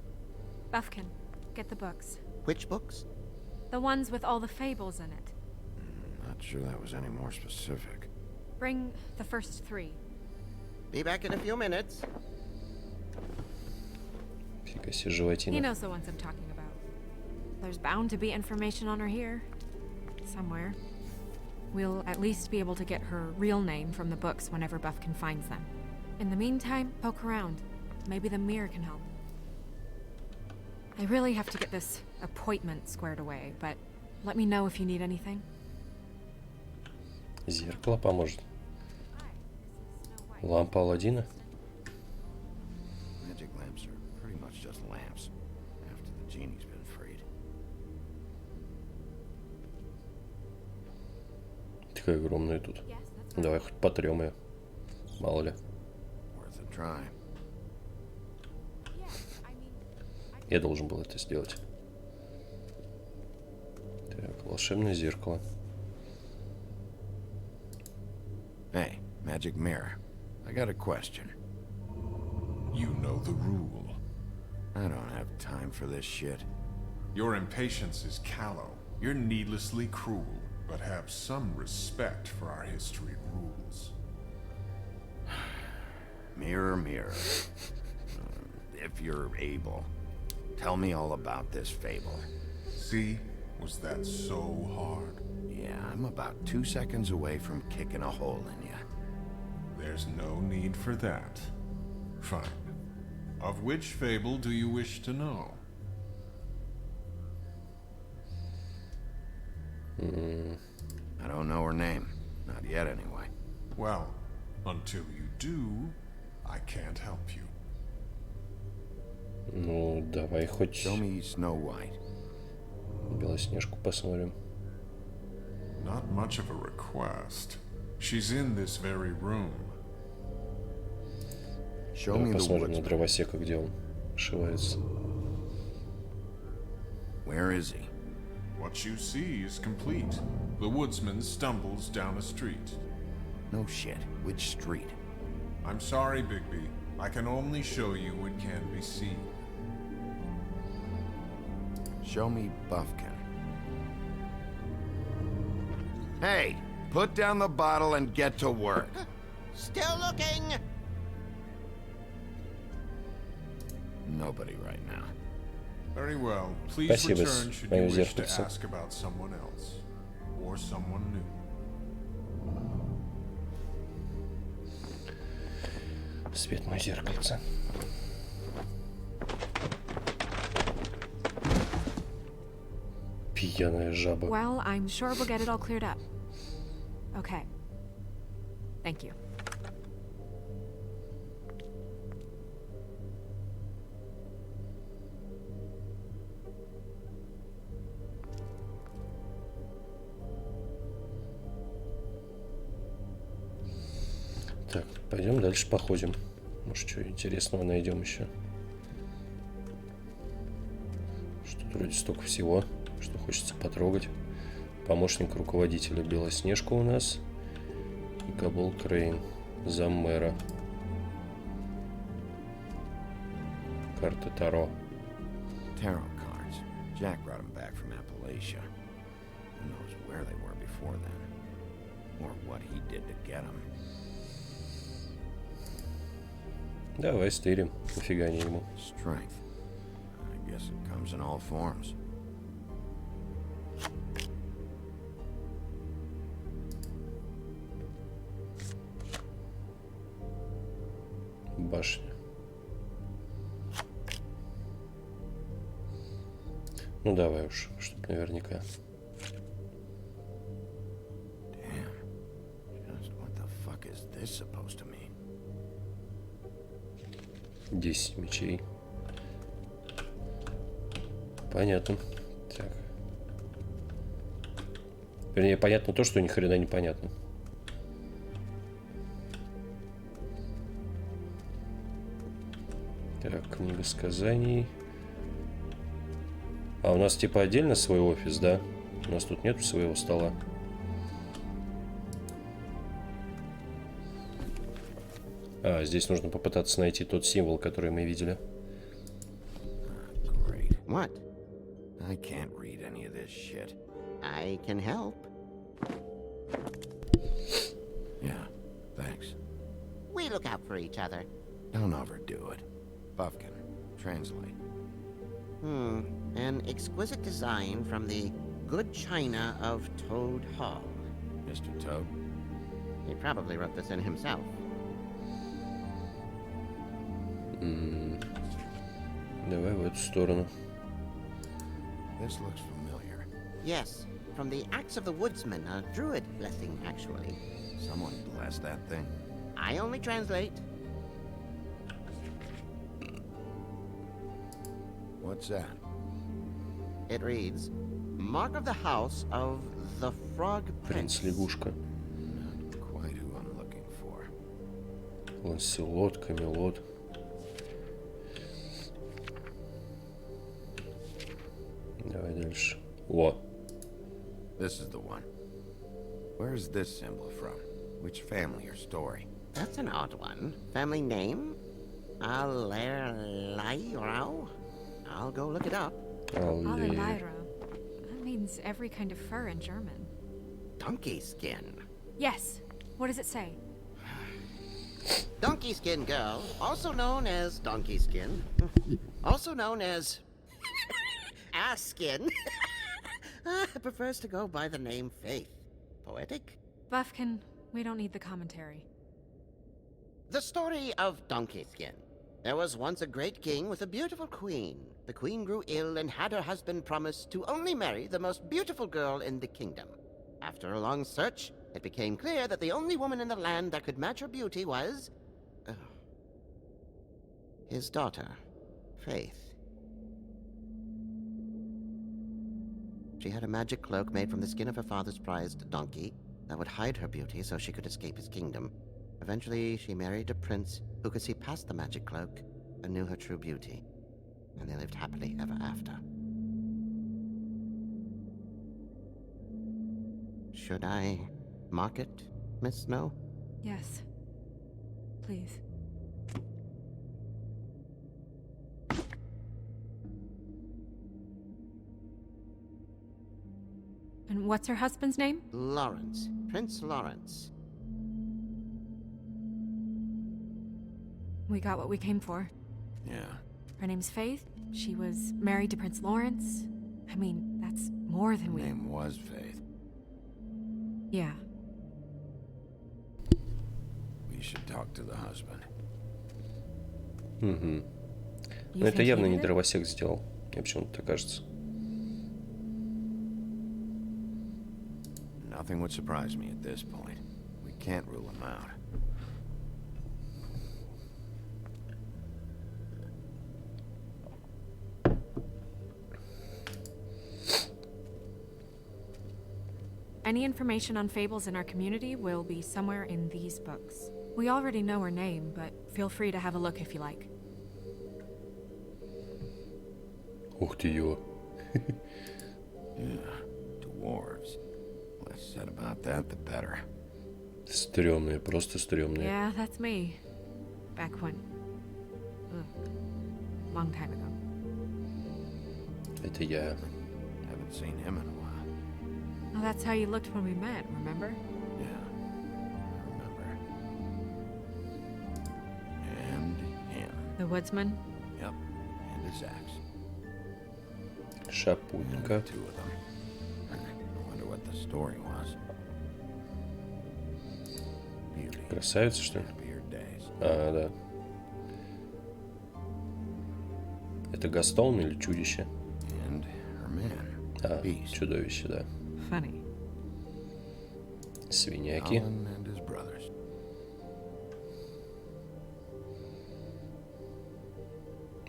Buffkin, get the books. Which books? The ones with all the fables in it. Not sure that was any more specific. Bring the first 3. Be back in a few minutes. Фига себе, He животина. knows the ones I'm talking about. There's bound to be information on her here. Somewhere. We'll at least be able to get her real name from the books whenever Buffkin finds them. In the meantime, poke around. Maybe the mirror can help. I really have to get this appointment squared away, but let me know if you need anything. Зеркало поможет. Лампа Аладдина. Magic lamps are pretty much just lamps after the genie's been freed. Такая огромная тут. Давай хоть потрем ее. Мало ли. Worth a try. Я должен был это сделать. Так, волшебное зеркало. Hey, magic mirror. I got a question. You know the rule. I don't have time for this shit. Your impatience is callow. You're needlessly cruel, but have some respect for our history rules. Mirror, mirror. If you're able, tell me all about this fable. See? Was that so hard? Yeah, I'm about 2 seconds away from kicking a hole in you. There's no need for that. Fine. Of which fable do you wish to know? I don't know her name. Not yet, anyway. Well, until you do, I can't help you. Ну, давай хоть Show me Snow White. Белоснежку посмотрим. Not much of a request. She's in this very room. Show Давай me the посмотрим на woodsman. дровосека, где он шивается. Where is he? What you see is complete. The woodsman stumbles down a street. No shit. Which street? I'm sorry, Bigby. I can only show you what can be seen. Show me Buffkin. Hey! Put down the bottle and get to work. Still looking! Nobody right now. Very well. Please Спасибо, return should you мое wish to зеркальце. ask about someone else. Or someone new. Свет, мое зеркальце. Пьяная жаба. Well, I'm sure we'll get it all cleared up. Okay. Thank you. Так, пойдем дальше походим. Может, что интересного найдем еще. Что-то вроде столько всего, что хочется потрогать. Помощник руководителя Белоснежка у нас. И Кабул Крейн, заммэра. Карта Таро. Tarot cards. Jack brought them back from Appalachia. Who knows where they were before then? Or what he did to get them. Давай стырим. Нафига не ему. Strength. I guess it comes in all forms. Башня. Ну давай уж, чтоб наверняка. Damn. Just what the fuck is this supposed to mean? 10 мечей. Понятно. Так. Вернее, понятно то, что ни хрена не понятно. Так, книга сказаний. А у нас типа отдельно свой офис, да? У нас тут нет своего стола. А, здесь нужно попытаться найти тот символ, который мы видели. Great. What? I can't read any of this shit. I can help. Yeah, thanks. We look out for each other. Don't overdo it. Buffkin, translate. An exquisite design from the good china of Toad Hall. Mr. Toad? He probably wrote this in himself. Давай в эту сторону. This looks familiar. Yes, from the Axe of the Woodsman, a druid blessing, actually. Someone blessed that thing. I only translate. What's that? It reads, Mark of the House of the Frog Prince. Принц-лягушка. Not quite who I'm looking for. Ланселот, Камелот. Давай дальше. О! This is the one. Where's this symbol from? Which family or story? That's an odd one. Family name? Alerlairau? I'll go look it up. Alelairo. That means every kind of fur in German. Donkey skin. Yes. What does it say? Donkey skin girl, also known as donkey skin, also known as ass skin, prefers to go by the name Faith. Poetic? Buffkin, we don't need the commentary. The story of Donkey Skin. There was once a great king with a beautiful queen. The queen grew ill and had her husband promise to only marry the most beautiful girl in the kingdom. After a long search, it became clear that the only woman in the land that could match her beauty was... his daughter, Faith. She had a magic cloak made from the skin of her father's prized donkey that would hide her beauty so she could escape his kingdom. Eventually, she married a prince who could see past the magic cloak and knew her true beauty. And they lived happily ever after. Should I mark it, Miss Snow? Yes. Please. And what's her husband's name? Lawrence. Prince Lawrence. We got what we came for. Yeah. Her name's Faith. She was married to Prince Lawrence. I mean, that's more than we... Her name was Faith. Yeah. We should talk to the husband. Угу. Но это явно не дровосек сделал. Мне почему-то так кажется. Nothing would surprise me at this point. We can't rule him out. Any information on fables in our community will be somewhere in these books. We already know her name, but feel free to have a look if you like. Ух ты его. Yeah, dwarves. Less said about that, the better. Стрёмные, просто стрёмные. Yeah, that's me. Back when... long time ago. Это я. Haven't seen him in a while. Well, that's how you looked when we met, remember? Yeah, I remember. And him. The woodsman? Yep, and his axe. Шапутка. Two of them. I wonder what the story was. Beauty. Красавица, что ли? Happier days. А, да. Это Гастон или чудище? And her man. А, Beast. чудовище, да. Funny. Свиняки. Alan and his brothers.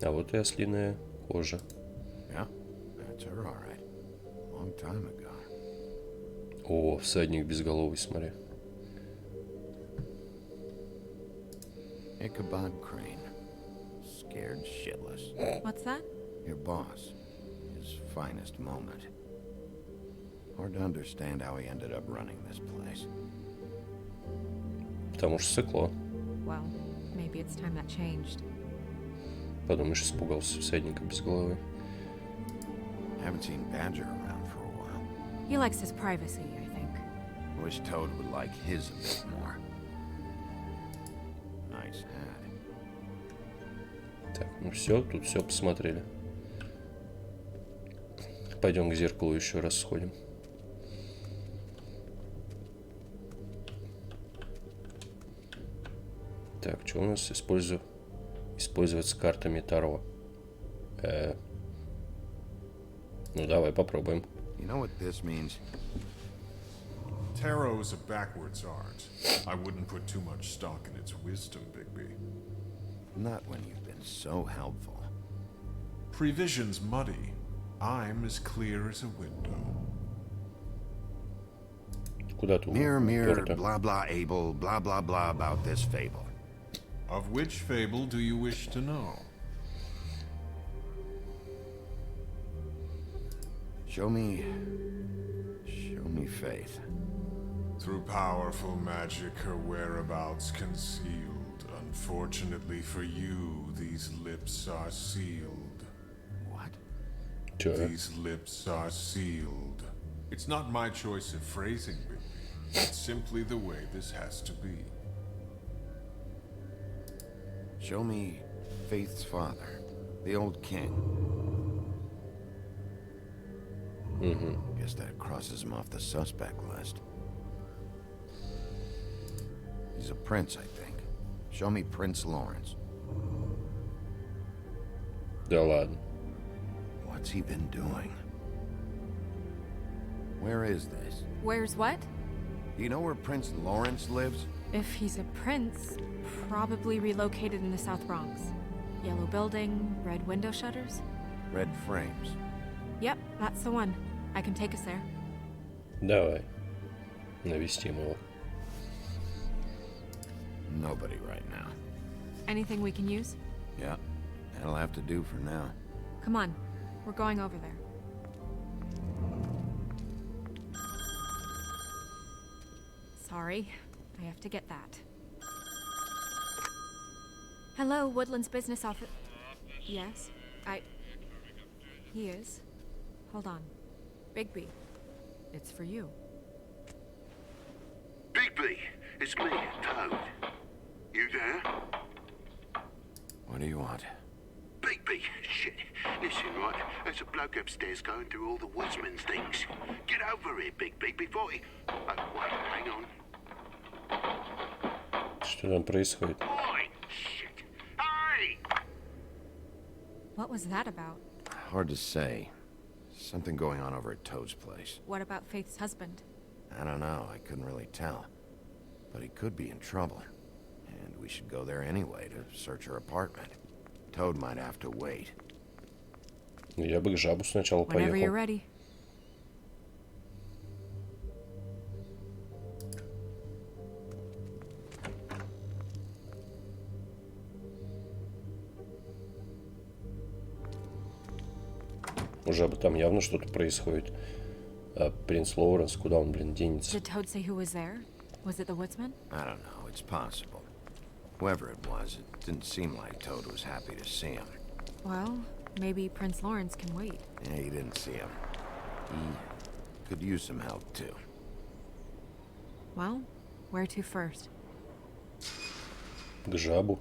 А вот и ослиная кожа. Yeah, that's her, all right. Long time ago. О, всадник безголовый, смотри. Ichabod Crane. Scared shitless. What's that? Your boss. His finest moment. Hard to understand how he ended up running this place. Потому что сыкло. Well, maybe it's time that changed. Подумаешь, испугался всадника без головы. Haven't seen Badger around for a while. He likes his privacy, I think. Wish Toad would like his a bit more. Nice hat. Так, ну все, тут все посмотрели. Пойдем к зеркалу еще раз сходим. Так, что у нас? Использовать с картами Таро. Ну, давай попробуем. You know what this means? Tarot is a backwards art. I wouldn't put too much stock in its wisdom, Bigby. Not when you've been so helpful. Prevision's muddy. I'm as clear as a window. Куда ты Mirror, mirror, упёрта? blah blah able, blah blah blah about this fable. Of which fable do you wish to know? Show me faith. Through powerful magic, her whereabouts concealed. Unfortunately for you, these lips are sealed. What? Чё? These lips are sealed. It's not my choice of phrasing, Bigby. It's simply the way this has to be. Show me Faith's father, the old king. Guess that crosses him off the suspect list. He's a prince, I think. Show me Prince Lawrence. Да ладно. What's he been doing? Where is this? Where's what? Do you know where Prince Lawrence lives? If he's a prince, probably relocated in the South Bronx. Yellow building, red window shutters. Red frames. Yep, that's the one. I can take us there. Давай. Навестим его. Nobody right now. Anything we can use? Yeah, that'll have to do for now. Come on, we're going over there. Sorry, I have to get that. Hello, Woodland's business office. Yes, He is. Hold on. Bigby, it's for you. Bigby, it's me, Toad. You there? What do you want? Bigby, shit. Listen, right, there's a bloke upstairs going through all the woodsman's things. Get over here, Bigby, before he... Oh, wait, hang on. Что там происходит? Oi, shit. Hey! What was that about? Hard to say. Something going on over at Toad's place. What about Faith's husband? I don't know, I couldn't really tell. But he could be in trouble. And we should go there anyway to search her apartment. Toad might have to wait. Я бы к жабу сначала Whenever you're поехал. ready. У жабы там явно что-то происходит. А принц Лоуренс, куда он, блин, денется? Did Toad say who was there? Was it the woodsman? I don't know, it's possible. Whoever it was, it didn't seem like Toad was happy to see him. Well, maybe Prince Lawrence can wait. Yeah, he didn't see him. He could use some help, too. Well, where to first? К жабу.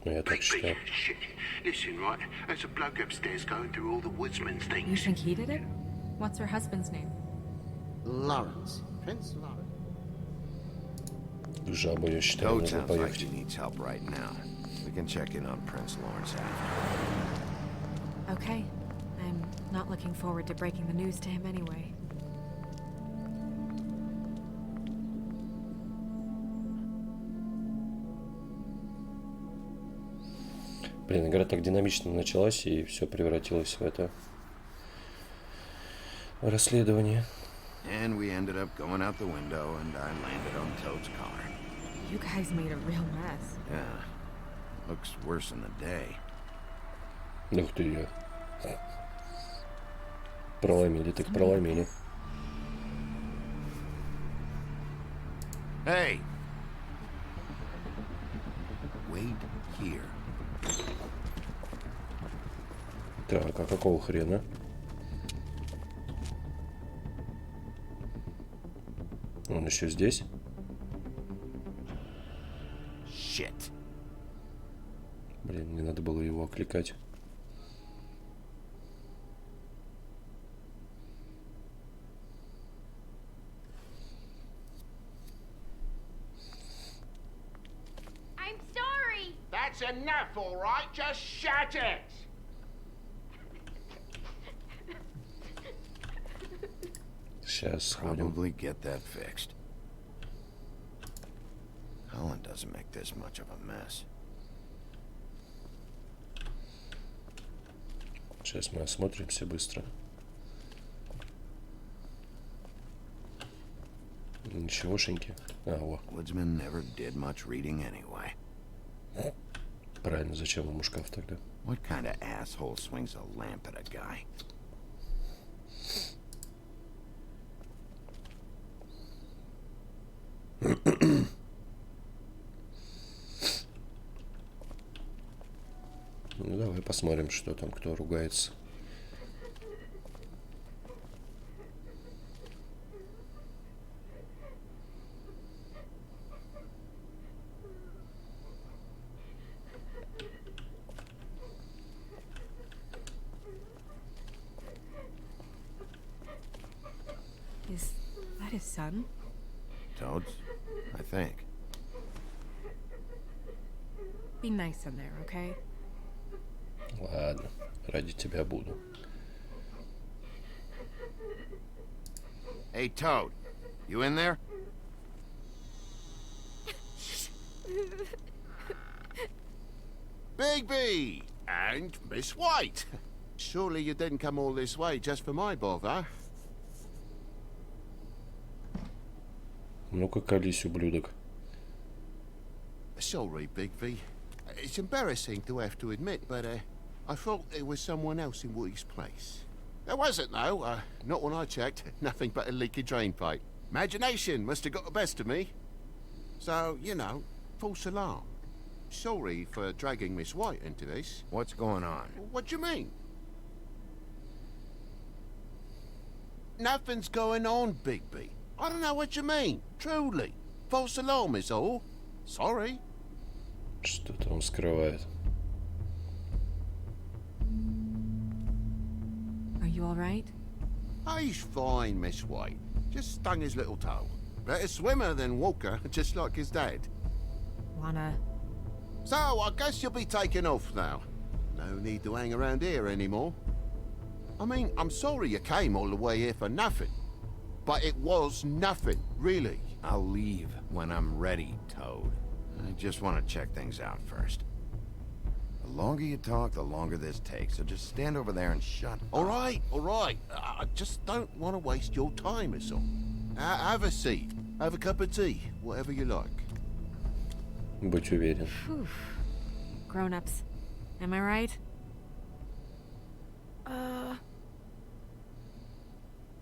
Ну, я так Bigby, считаю. shit. Listen, right, there's a bloke upstairs going through all the woodsman's You things. think he did it? What's her husband's name? Lawrence. Prince Lawrence. К жабу, я считаю, Toad нужно sounds like поехать. he needs help right now. We can check in on Prince Lawrence after. Okay. I'm not looking forward to breaking the news to him anyway. Блин, игра так динамично началась, и все превратилось в это расследование. And we ended up going out the window, and I landed on Toad's car. You guys made a real mess. Yeah. Looks worse in the day. Ух ты, я. Проломили, так проломили. Hey! Wait here. Так, а какого хрена? Он еще здесь? Shit. Блин, не надо было его окликать. I'm sorry. That's enough, all right? Just shut it! Сейчас сходим. Probably get that fixed. Colin doesn't make this much of a mess. Сейчас мы осмотримся быстро. Ничегошеньки. А, во. Woodsman never did much reading anyway. Правильно, зачем ему шкаф тогда? What kind of asshole swings a lamp at a guy? Ну давай посмотрим, что там, кто ругается. Is that his son? Toad's? I think. Be nice in there, okay? Ладно, ради тебя буду. Hey, Toad. You in there? Bigby! And Miss White! Surely you didn't come all this way just for my bother? Ну-ка, колись, ублюдок. Sorry, Bigby. It's embarrassing to have to admit, but I thought there was someone else in Woody's place. There wasn't, though. Not when I checked. Nothing but a leaky drain pipe. Imagination must have got the best of me. So, you know, false alarm. Sorry for dragging Miss White into this. What's going on? What do you mean? Nothing's going on, Bigby. I don't know what you mean. Truly. False alarm is all. Sorry. Что-то он скрывает. Are you all right? He's fine, Miss White. Just stung his little toe. Better swimmer than walker, just like his dad. Wanna... So, I guess you'll be taking off now. No need to hang around here anymore. I mean, I'm sorry you came all the way here for nothing. But it was nothing, really. I'll leave when I'm ready, Toad. I just want to check things out first. The longer you talk, the longer this takes, so just stand over there and shut up. All right. I just don't want to waste your time, is all. Have a seat. Have a cup of tea. Whatever you like. Будь уверен. Grown-ups. Am I right?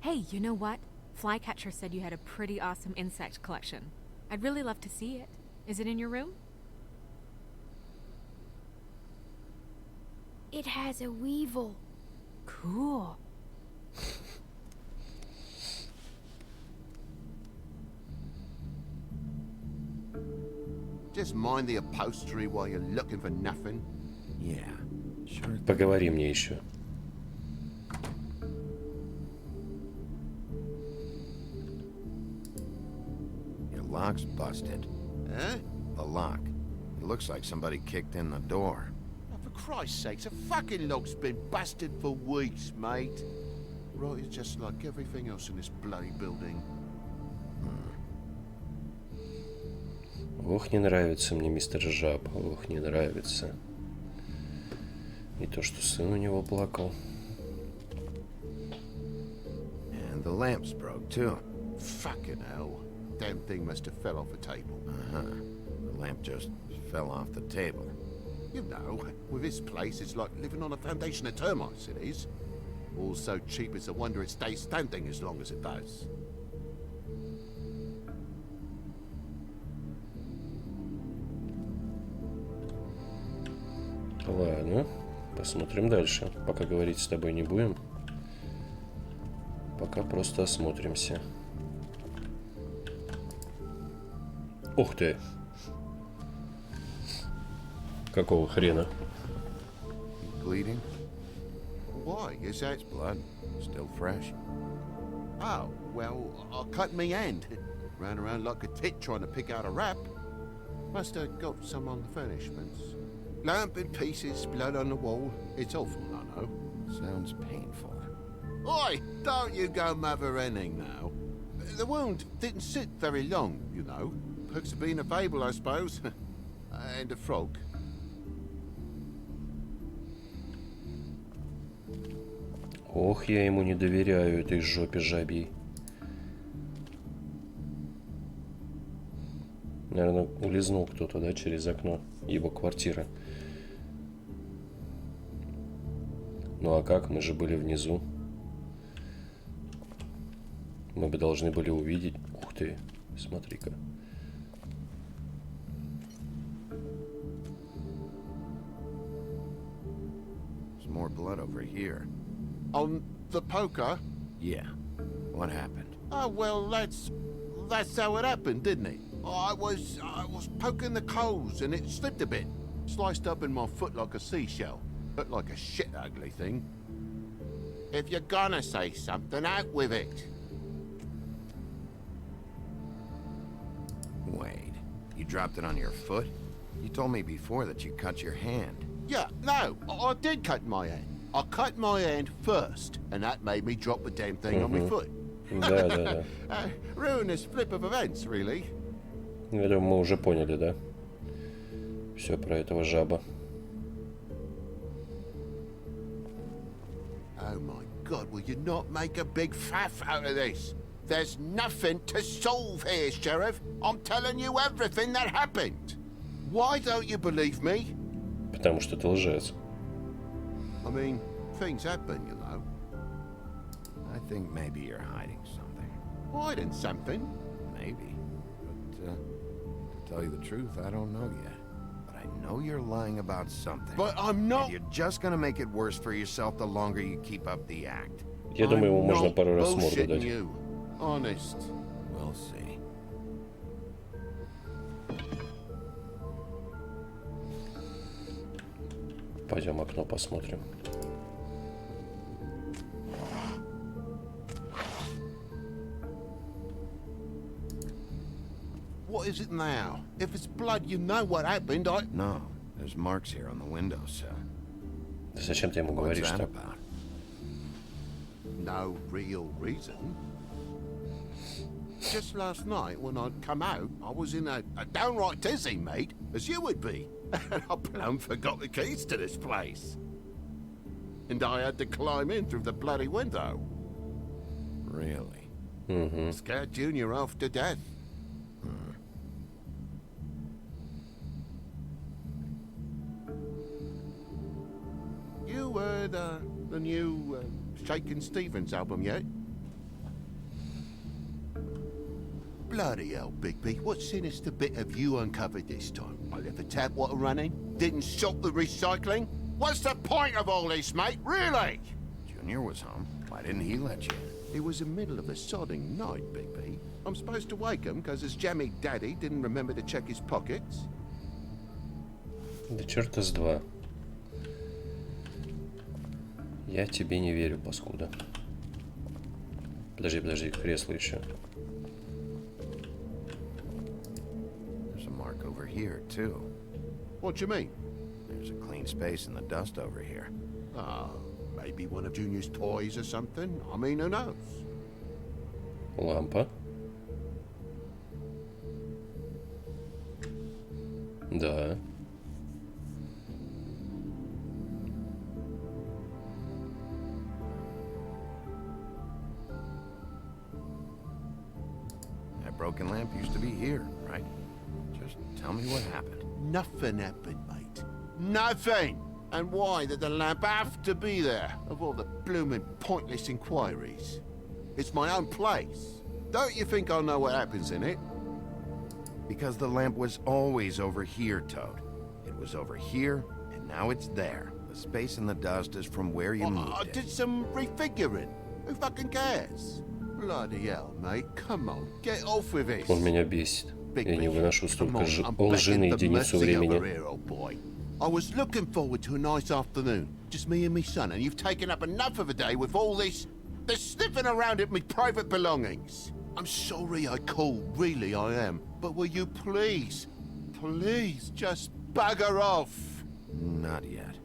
Hey, you know what? Flycatcher said you had a pretty awesome insect collection. I'd really love to see it. Is it in your room? It has a weevil. Cool. Just mind the upholstery while you're looking for nothing. Yeah, sure. Поговори мне еще. Your lock's busted. Eh? The lock. It looks like somebody kicked in the door. Oh, for Christ's sakes, the fucking lock's been busted for weeks, mate. Right, it's just like everything else in this bloody building. Ох, не нравится мне мистер Жаб. Ох, не нравится. И то, что сын у него плакал. And the lamp's broke, too. Fucking hell. Damn thing must have fell off the table. Uh-huh. The lamp just fell off the table. You know, with this place, it's like living on a foundation of termites, it is. All so cheap, it's a wonder it stays standing as long as it does. Ладно, посмотрим дальше. Пока говорить с тобой не будем. Пока просто осмотримся. Ух ты! Какого хрена? Bleeding? Why? Is that Blood? Still fresh? Oh, well, I cut me hand. Ran around like a tit trying to pick out a wrap. Must have got some on the furnishments. Lamp in pieces, blood on the wall. It's awful, I know. Sounds painful. Oi, don't you go mother-henning now. The wound didn't sit very long, you know. Perks of being a fable, I suppose. And a frog. Ох, я ему не доверяю, этой жопе жабьей. Наверное, улизнул кто-то, да, через окно его квартиры. Ну а как? Мы же были внизу. Мы бы должны были увидеть. Ух ты, смотри-ка. There's more blood over here. On the poker? Yeah. What happened? Oh, well, that's how it happened, didn't it? I was poking the coals and it slipped a bit. Sliced up in my foot like a seashell. Looked like a shit ugly thing. If you're gonna say something, out with it. Wait. You dropped it on your foot? You told me before that you cut your hand. Yeah, no, I did cut my hand. I cut my hand first, and that made me drop the damn thing on my foot. Да. Ruinous flip of events, really. Я думаю, мы уже поняли, да? Все про этого жаба. Oh my God, will you not make a big faff out of this? There's nothing to solve here, Sheriff. I'm telling you everything that happened. Why don't you believe me? Потому что ты лжец. I mean, things happen, you know. I think maybe you're hiding something. Hiding something? Maybe. But, tell you the truth, I don't know yet. But I know you're lying about something. But I'm not. And you're just gonna make it worse for yourself the longer you keep up the act. Я думаю, ему I'm можно not пару раз морду bullshitting дать. you. Honest. We'll see. Пойдем окно посмотрим. What is it now? If it's blood, you know what happened. No, there's marks here on the windowsill. Да зачем ты ему What's говоришь that так? about? No real reason. Just last night, when I'd come out, I was in a downright dizzy, mate, as you would be. And I plumb forgot the keys to this place. And I had to climb in through the bloody window. Really? Угу. Scared Junior off to death. You heard the new Shakin' Stevens album yet? Bloody hell, Bigby, what sinister bit have you uncovered this time? I left the tap water running, didn't stop the recycling? What's the point of all this, mate, really? Junior was home. Why didn't he let you in? It was the middle of a sodding night, Bigby. I'm supposed to wake him because his jammy daddy didn't remember to check his pockets. Да черта с два. Я тебе не верю, паскуда. Подожди, кресло еще. There's a mark over here, too. What do you mean? There's a clean space in the dust over here. Maybe one of Junior's toys or something. I mean, who knows? Лампа. Да. That broken lamp used to be here, right? Just tell me what happened. Nothing happened, mate. Nothing! And why did the lamp have to be there, of all the blooming pointless inquiries? It's my own place. Don't you think I'll know what happens in it? Because the lamp was always over here, Toad. It was over here, and now it's there. The space in the dust is from where you moved I it. did some refiguring. Who fucking cares? Bloody hell, mate. Come on, get off with this. Он меня бесит. Я не выношу столько I'm лжи на back in the единицу messy over времени. here, old boy. I was looking forward to a nice afternoon. Just me and me son, and you've taken up enough of a day with all this sniffing around at me private belongings. I'm sorry I called, really I am. But will you please just bugger off? Not yet.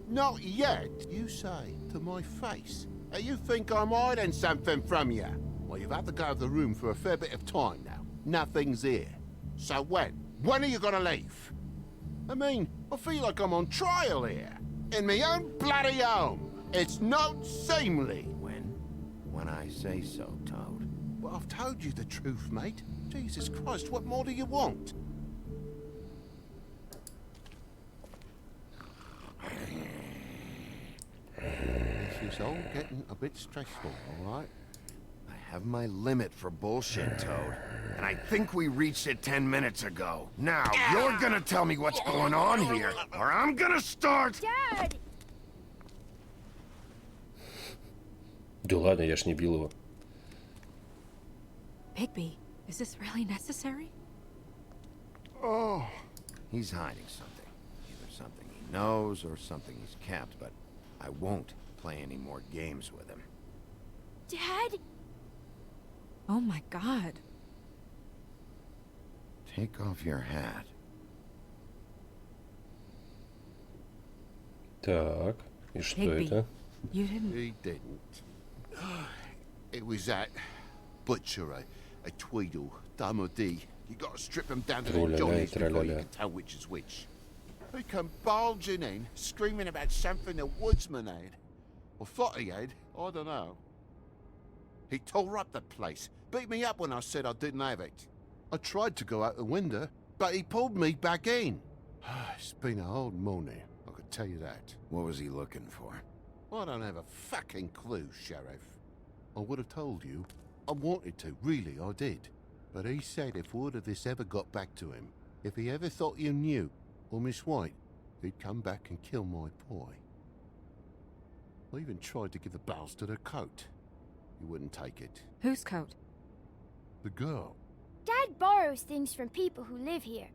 Not yet, you say, to my face. You think I'm hiding something from you? Well, you've had to go out of the room for a fair bit of time now. Nothing's here. So when? When are you gonna leave? I mean, I feel like I'm on trial here. In my own bloody home. It's not seemly. When I say so, Toad. Well, I've told you the truth, mate. Jesus Christ, what more do you want? This is all getting a bit stressful, all right? I have my limit for bullshit, Toad. And I think we reached it 10 minutes ago. Now, you're gonna tell me what's going on here, or I'm gonna start... Dad! Да ладно, я ж не бил его. Bigby, is this really necessary? Oh. He's hiding something. Either something he knows or something he's kept, but I won't play any more games with him. Dad? Oh my god. Take off your hat. Так, и что Bigby, это? you didn't... He didn't. It was that butcher, a Tweedle, Dumody. You got to strip them down to their Tra-la-la, johnnies before you tra-la-la. can tell which is which. They come bulging in, screaming about something the woodsman had. Or thought he had, I don't know. He tore up the place, beat me up when I said I didn't have it. I tried to go out the window, but he pulled me back in. It's been a hard morning, I could tell you that. What was he looking for? I don't have a fucking clue, Sheriff. I would have told you. I wanted to, really, I did. But he said if word of this ever got back to him, If he ever thought you knew, or Miss White, he'd come back and kill my boy. I even tried to give the bastard a coat. He wouldn't take it. Whose coat? The girl. Dad borrows things from people who live here.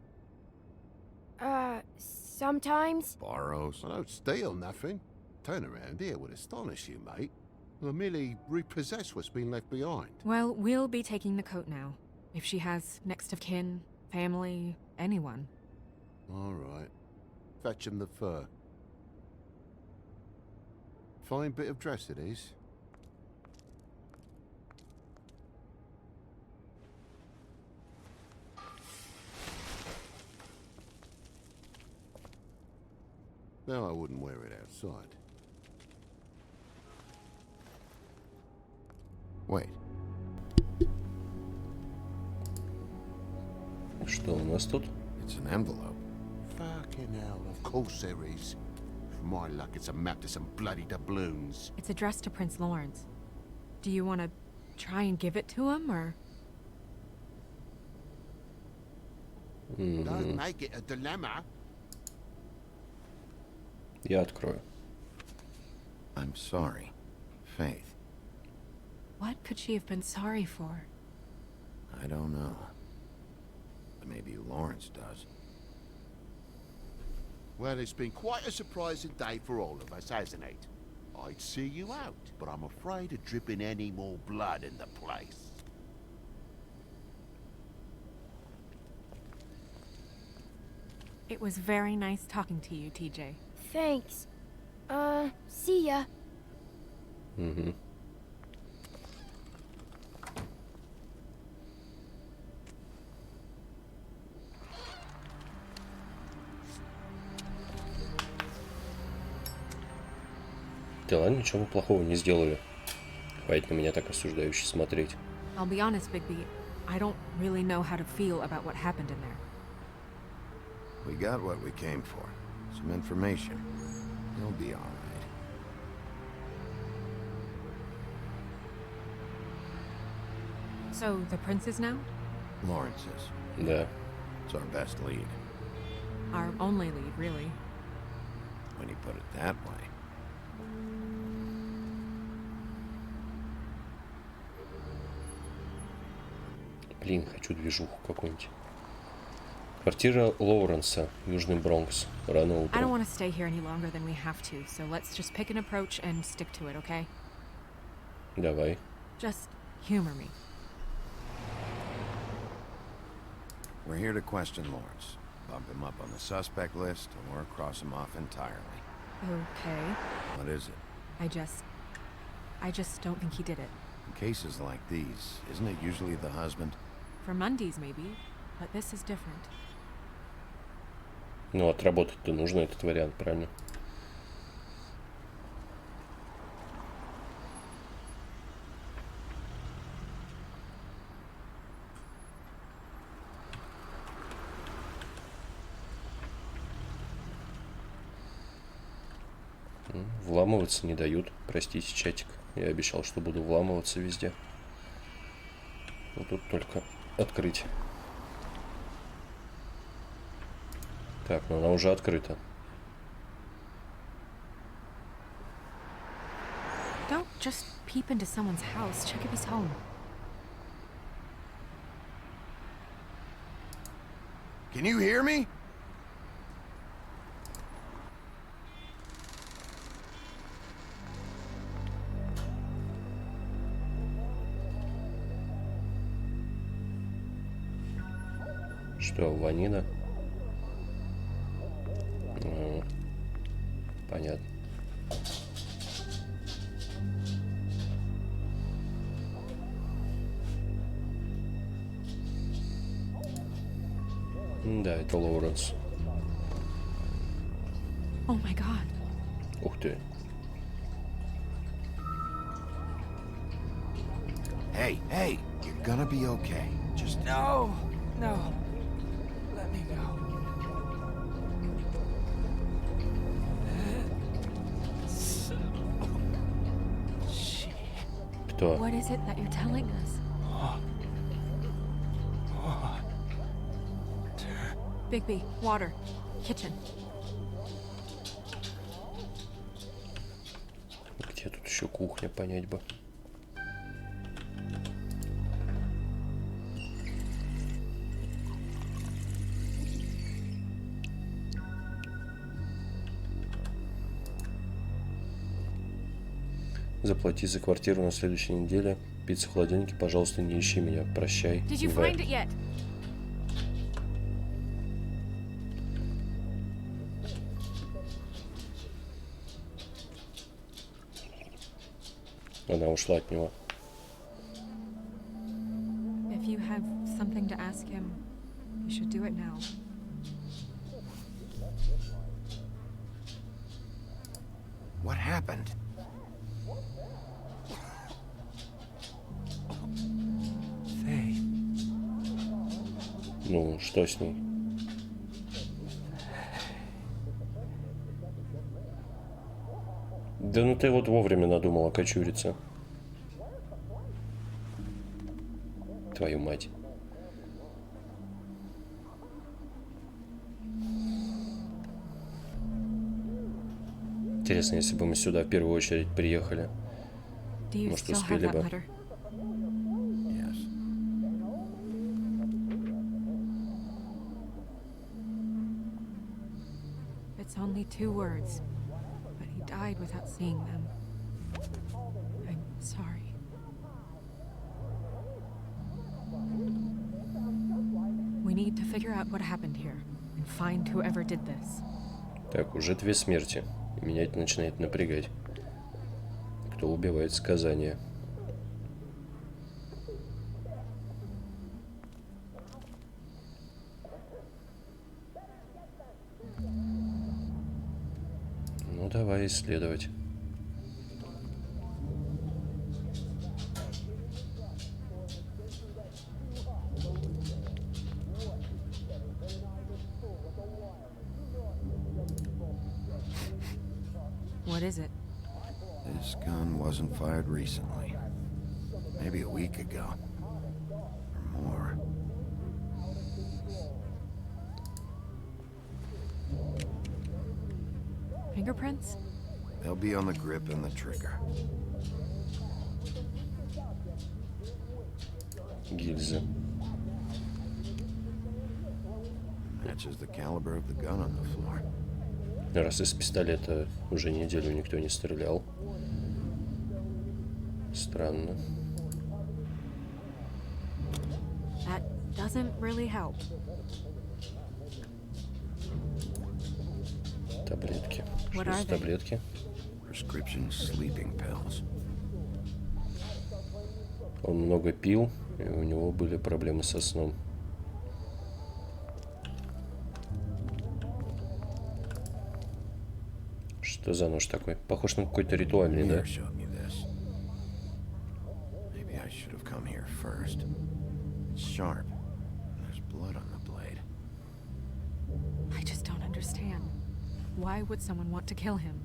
Sometimes. Borrows? I don't steal nothing. Turn around here would astonish you, mate. I merely repossess what's been left behind. Well, we'll be taking the coat now. If she has next of kin, family, anyone. All right. Fetch him the fur. Fine bit of dress it is. No, I wouldn't wear it outside. Wait. Что у нас тут? It's an envelope. Fucking hell, of course there is. For my luck, it's a map to some bloody doubloons. It's addressed to Prince Lawrence. Do you want to try and give it to him, or...? Don't make it a dilemma. Я открою. I'm sorry, Faith. What could she have been sorry for? I don't know. But maybe Lawrence does. Well, it's been quite a surprising day for all of us, hasn't it? I'd see you out, but I'm afraid of dripping any more blood in the place. It was very nice talking to you, TJ. Thanks. See ya. Угу. Да ладно, ничего мы плохого не сделали. Хватит на меня так осуждающе смотреть. I'll be honest, Bigby, I don't really know how to feel about what happened in there. We got what we came for. Some information. You'll be all right. So, the prince is now? Lawrence is. Да. It's our best lead. Our only lead, really. When you put it that way. Блин, хочу движуху какую-нибудь. Квартира Лоуренса, Южный Бронкс. Рано I don't утром. want to stay here any longer than we have to, so let's just pick an approach and stick to it, okay? Давай. Just humor me. We're here to question Lawrence. Bump him up on the suspect list or cross him off entirely. Okay. What is it? I just don't think he did it. In cases like these, isn't it usually the husband? For Mundy's, maybe, but this is different. Ну, отработать-то нужно этот вариант, правильно? Вламываться не дают. Простите, чатик. Я обещал, что буду вламываться везде. Вот тут только открыть. Так, ну она уже открыта. Don't just peep into someone's house. Check if he's home. Can you hear me? Что, ванина? Понятно. Да, это Лоуренс. Oh my god. Ух ты. Hey, hey, you're gonna be okay. Just No, no. Let me go. Кто? What is it that you're telling us? Bigby, water. Kitchen. Где тут еще кухня, понять бы. Заплати за квартиру на следующей неделе. Пицца в холодильнике, пожалуйста, не ищи меня. Прощай. Did you find it yet? Она ушла от него. If you have something to ask him, you should do it now. What happened? Faye. Ну, что с ней? Да ну ты вот вовремя надумала кочуриться. Твою мать. Интересно, если бы мы сюда в первую очередь приехали. Может, успели бы. Yes. It's only 2 words, but he died without seeing them. I'm sorry. We need to figure out what happened here and find whoever did this. Так, уже 2 смерти. И меня это начинает напрягать. Кто убивает Сказания? Ну, давай исследовать. What is it? This gun wasn't fired recently. Maybe a week ago. Or more. Fingerprints? They'll be on the grip and the trigger. Гильзы. Matches the caliber of the gun on the floor. Раз из пистолета уже неделю никто не стрелял. Странно. That doesn't really help. Таблетки. What Что are за they? таблетки? Prescription sleeping pills. Он много пил, и у него были проблемы со сном. Что за нож такой? Похож на какой-то ритуальный, да? Amir showed me this. Maybe I should have come here first. It's sharp. There's blood on the blade. I just don't understand. Why would someone want to kill him?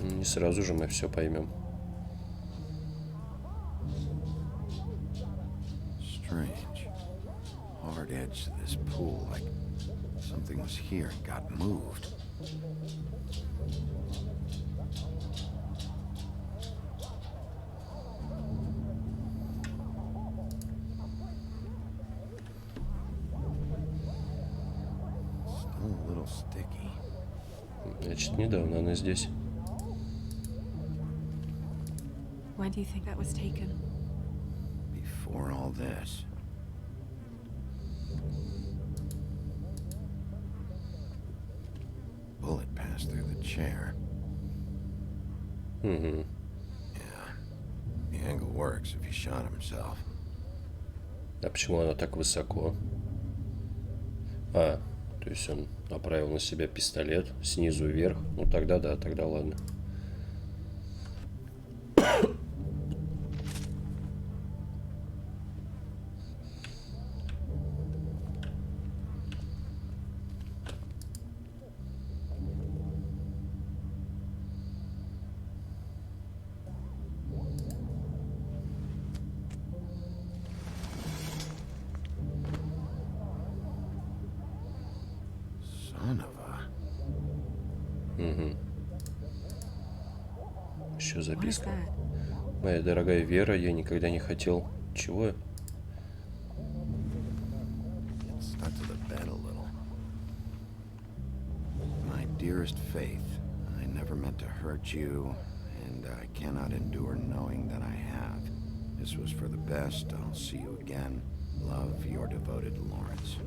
Не сразу же мы все поймем. Strange. Hard edge to this pool, like something was here and got moved. Still a little sticky. Значит, недавно она здесь. When do you think that was taken? Before all this. Bullet passed through the chair. Угу. Yeah. The angle works if he shot himself. А почему она так высоко? А, то есть он направил на себя пистолет снизу вверх. Ну тогда да, тогда ладно. Son of a... Угу. Еще записка. Моя дорогая Вера, я никогда не хотел... Чего? Stuck to the bed a little. My dearest Faith, I never meant to hurt you, and I cannot endure knowing that I have. This was for the best. I'll see you again. Love, your devoted Lawrence.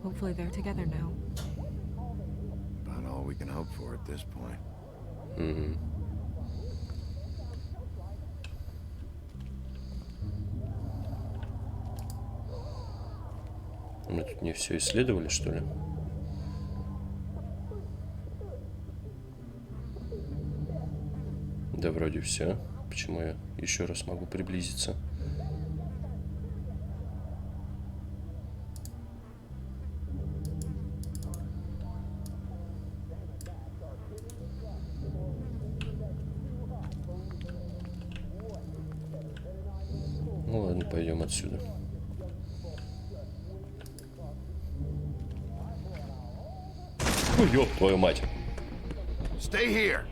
Hopefully they're together now. About all we can hope for at this point. Угу. Мы тут не все исследовали, что ли? Да, вроде все. Почему я еще раз могу приблизиться? Ну ладно, пойдем отсюда. Ой, ёб твою мать.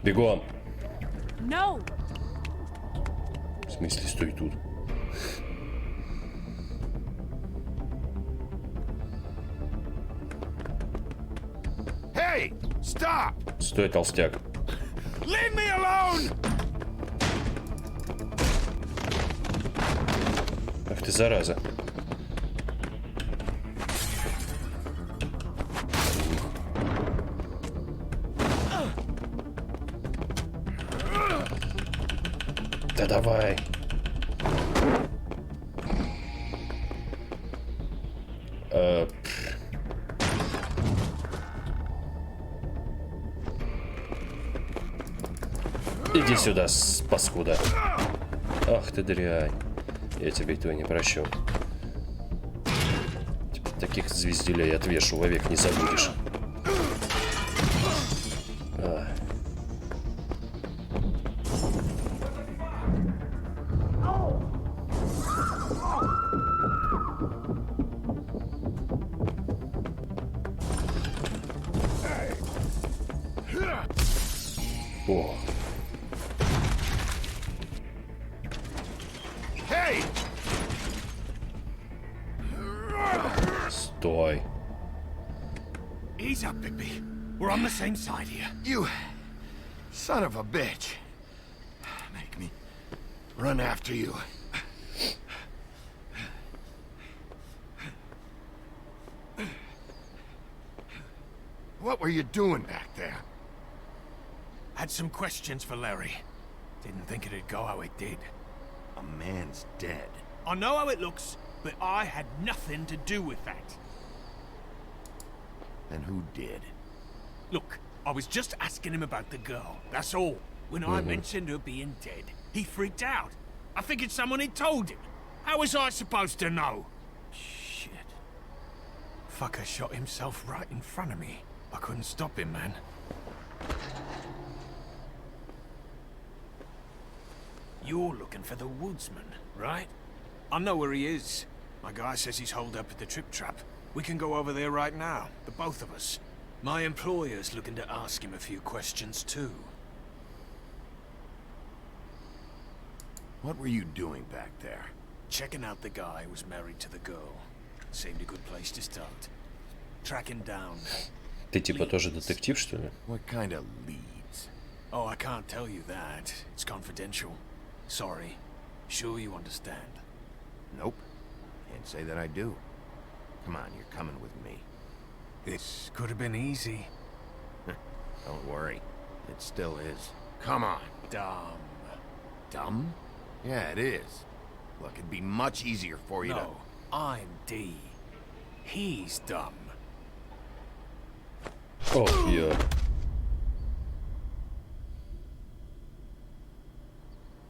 Бегом. No. В смысле, стой тут? Hey, stop! Стой, толстяк. Leave me alone! Ах ты, зараза. Да давай. Иди сюда, паскуда. Ах ты дрянь. Я тебе этого не прощу. Таких звездюлей отвешу, вовек не забудешь. О. Стой. Ease up, Bigby. We're on the same side here. You son of a bitch. Make me run after you. What were you doing back there? Had some questions for Larry. Didn't think it'd go how it did. A man's dead. I know how it looks, but I had nothing to do with that. Then who did? Look, I was just asking him about the girl, that's all. When I mentioned her being dead, he freaked out. I figured someone had told him. How was I supposed to know? Shit. Fucker shot himself right in front of me. I couldn't stop him, man. You're looking for the woodsman, right? I know where he is. My guy says he's holed up at the Trip Trap. We can go over there right now, the both of us. My employer's looking to ask him a few questions too. What were you doing back there? Checking out the guy who was married to the girl. Seemed a good place to start. Tracking down. Ты типа тоже детектив, что ли? What kind of leads? Oh, I can't tell you that. It's confidential. Sorry. Sure you understand? Nope. Can't say that I do. Come on, you're coming with me. This could have been easy. Don't worry. It still is. Come on. Dumb. Dumb? Yeah, it is. Look, it'd be much easier for you to... No, I'm D. He's dumb. Oh, yeah.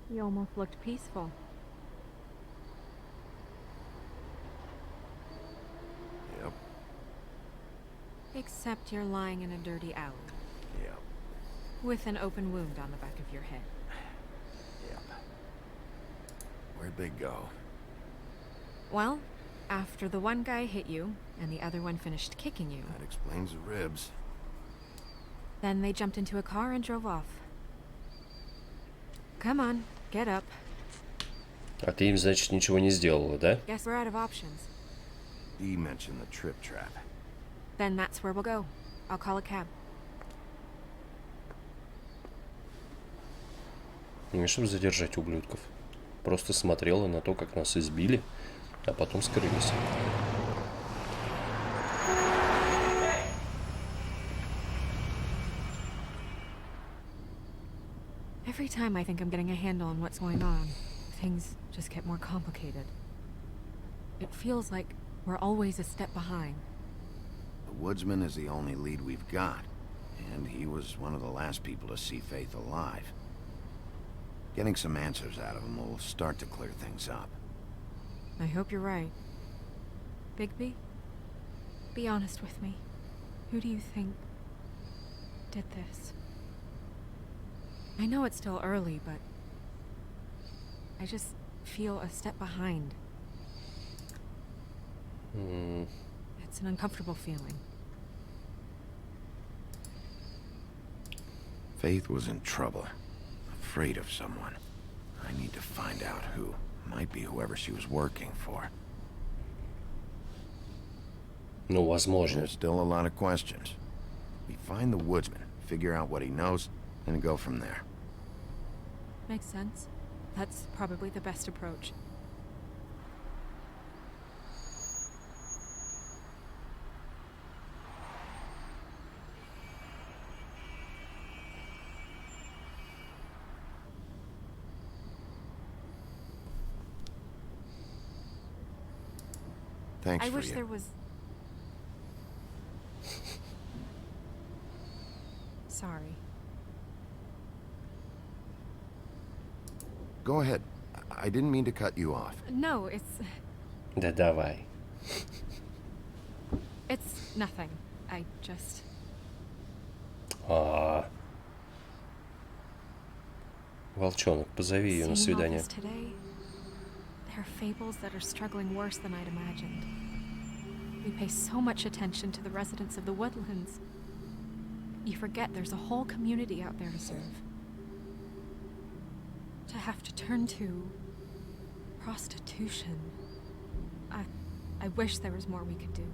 You almost looked peaceful. Yep. Except you're lying in a dirty alley. Yep. With an open wound on the back of your head. Yep. Where'd they go? Well, after the one guy hit you, and the other one finished kicking you, That explains the ribs. then they jumped into a car and drove off. Come on, get up. А ты им, значит, ничего не сделала, да? Guess we're out of options. Dee mentioned the trip trap. Then that's where we'll go. I'll call a cab. Не чтобы задержать ублюдков. Просто смотрела на то, как нас избили, а потом скрылись. Every time I think I'm getting a handle on what's going on, things just get more complicated. It feels like we're always a step behind. The woodsman is the only lead we've got, and he was one of the last people to see Faith alive. Getting some answers out of him will start to clear things up. I hope you're right. Bigby, be honest with me. Who do you think did this? I know it's still early, but I just feel a step behind. It's an uncomfortable feeling. Faith was in trouble. Afraid of someone. I need to find out who. Might be whoever she was working for. Ну, возможно. There's still a lot of questions. We find the woodsman, figure out what he knows, and go from there. Makes sense. That's probably the best approach. Thanks I for wish you. there was... Sorry. Go ahead. I didn't mean to cut you off. No, it's... Да давай. It's nothing. I just... Волчонок, позови ее на Seeing all свидание. this today, there are fables that are struggling worse than I'd imagined. We pay so much attention to the residents of the woodlands. You forget there's a whole community out there to serve. To have to turn to prostitution. I wish there was more we could do.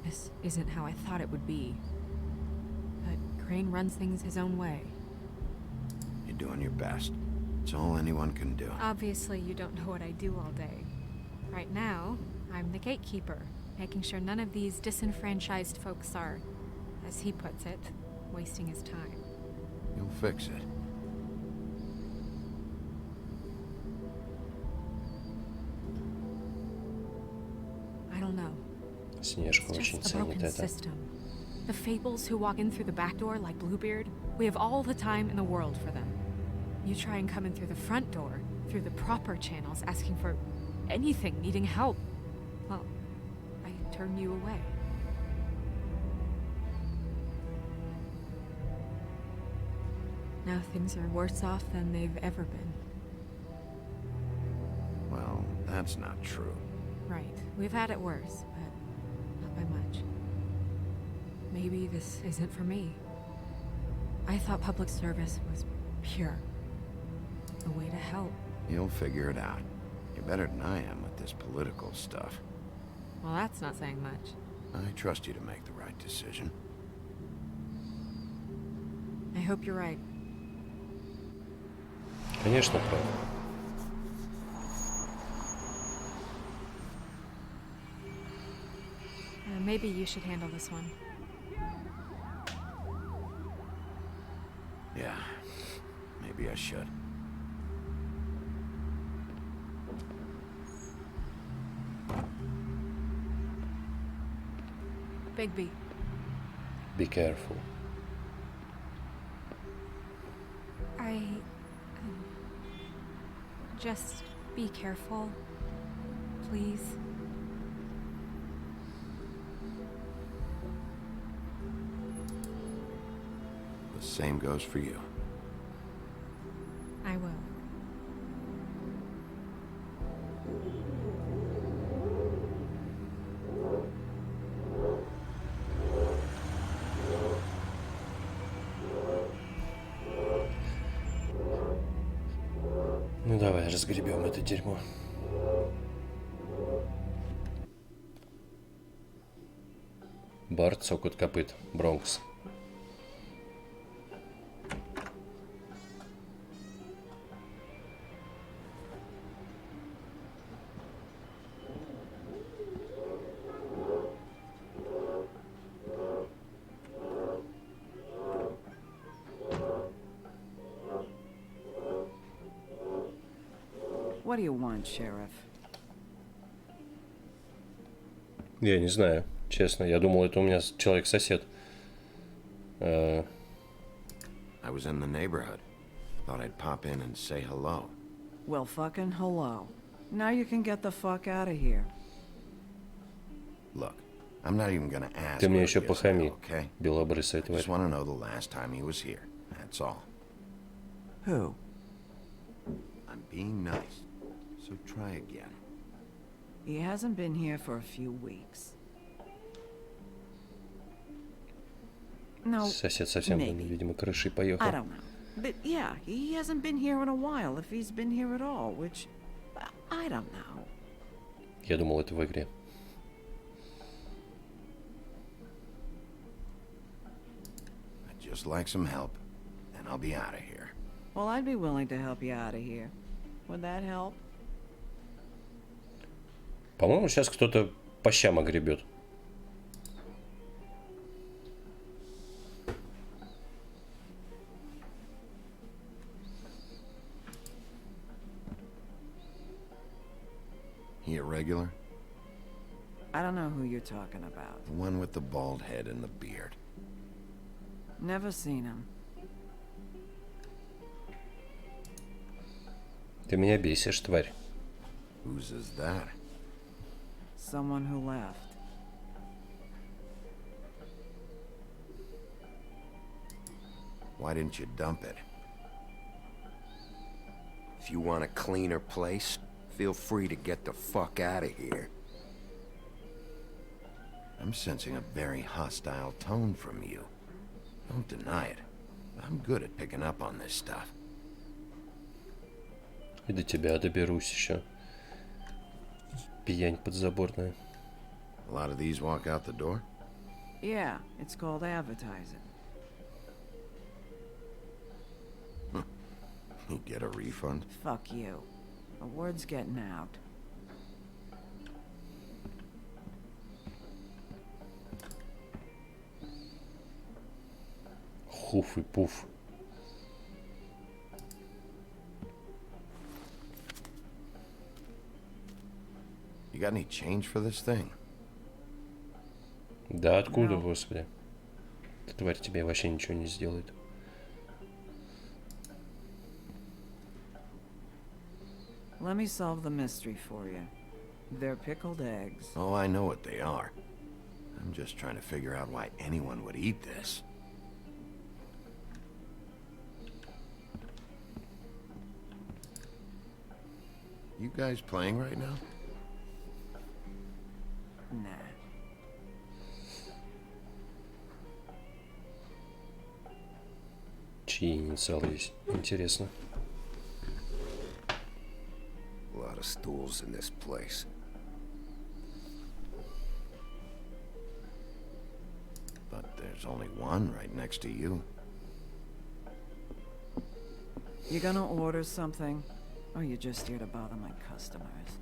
This isn't how I thought it would be. But Crane runs things his own way. You're doing your best. It's all anyone can do. Obviously, you don't know what I do all day. Right now, I'm the gatekeeper, making sure none of these disenfranchised folks are, as he puts it, wasting his time. You'll fix it. I don't know. Снежка It's очень just a ценит broken это. system. The fables who walk in through the back door like Bluebeard, we have all the time in the world for them. You try and come in through the front door, through the proper channels, asking for anything, needing help. Well, I turn you away. Now things are worse off than they've ever been. Well, that's not true. Right. We've had it worse, but not by much. Maybe this isn't for me. I thought public service was pure. A way to help. You'll figure it out. You're better than I am with this political stuff. Well, that's not saying much. I trust you to make the right decision. I hope you're right. Конечно, прав. Maybe you should handle this one. Yeah, maybe I should. Bigby. Be careful. Just be careful, please. The same goes for you. I will. Ну давай, разгребем это дерьмо. Бар, цокот копыт, Бронкс. What do you want, Sheriff? Я не знаю, честно. Я думал, это у меня человек-сосед. I was in the neighborhood. Thought I'd pop in and say hello. Well, fucking hello. Now you can get the fuck out of here. Look, I'm not even gonna ask. Ты мне what еще it is похами, now, okay? белобрысая I тварь. just want to know the last time he was here. That's all. Who? I'm being nice. So try again. He hasn't been here for a few weeks. No, Сосед совсем, видимо, крышей поехал. I don't know. But yeah, he hasn't been here in a while, if he's been here at all, which... I don't know. Я думал, это в игре. I'd just like some help, and I'll be out of here. Well, I'd be willing to help you out of here. Would that help? По-моему, сейчас кто-то по щам огребет. He a regular? I don't know who you're talking about. The one with the bald head and the beard. Never seen him. Ты меня бесишь, тварь. Whose is that? Someone who left. Why didn't you dump it? If you want a cleaner place, feel free to get the fuck out of here. I'm sensing a very hostile tone from you. Don't deny it. I'm good at picking up on this stuff. И до тебя доберусь еще. Пьянь подзаборная. A lot of these walk out the door? Yeah, it's called advertising. You get a refund? Fuck you. The word's getting out. Хуф и пуф. You got any change for this thing? Да откуда, господи? Эта тварь тебе вообще ничего не сделает. Let me solve the mystery for you. They're pickled eggs. Oh, I know what they are. I'm just trying to figure out why anyone would eat this. You guys playing right now? Nah. Чьи инициалы есть? Интересно. A lot of stools in this place. But there's only one right next to you. You gonna order something? Or you just here to bother my customers?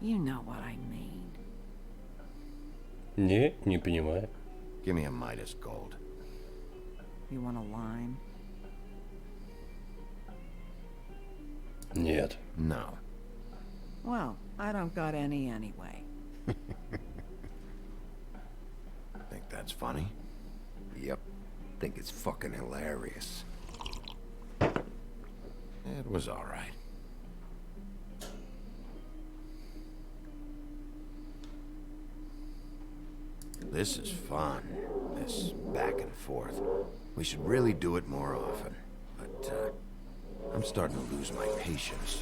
You know what I mean. Не понимаю. Give me a Midas gold. You want a lime? Нет. No. Well, I don't got any anyway. Think that's funny? Yep. Think it's fucking hilarious. It was all right. This is fun. This back and forth. We should really do it more often. But, I'm starting to lose my patience.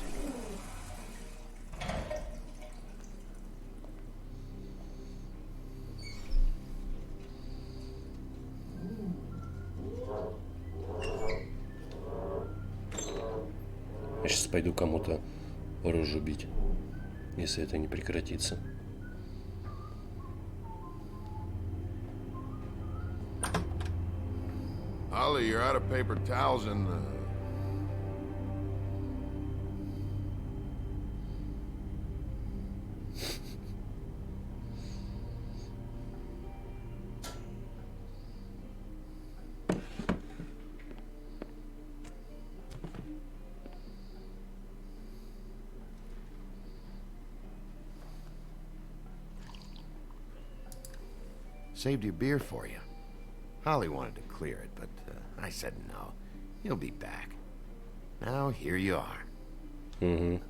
Я сейчас пойду кому-то рожу бить, если это не прекратится. Holly, you're out of paper towels and Saved your beer for you. Holly wanted to clear it, but I said no. He'll be back. Now here you are. Mm-hmm.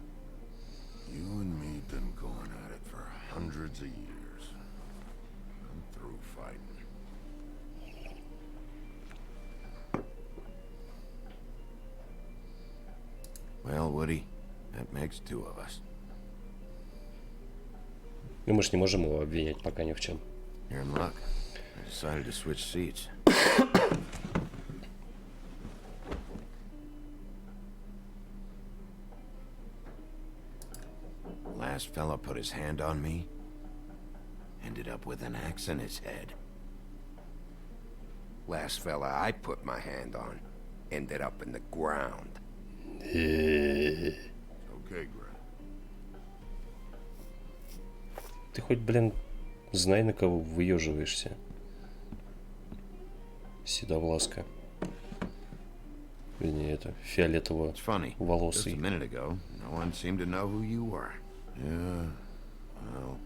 you and me been going at it for hundreds of years. I'm through fighting. Well, Woody, that makes two of us. Ну мы ж не можем его обвинять пока ни в чем. You're in luck. I decided to switch seats. Last fella put his hand on me, ended up with an axe in his head. Last fella I put my hand on, ended up in the ground. Okay, Grant. Ты хоть, блин, знай, на кого выеживаешься. Седовласка. Вернее, это фиолетово-волосый. Just a minute ago, no one seemed to know who you were. Yeah, well,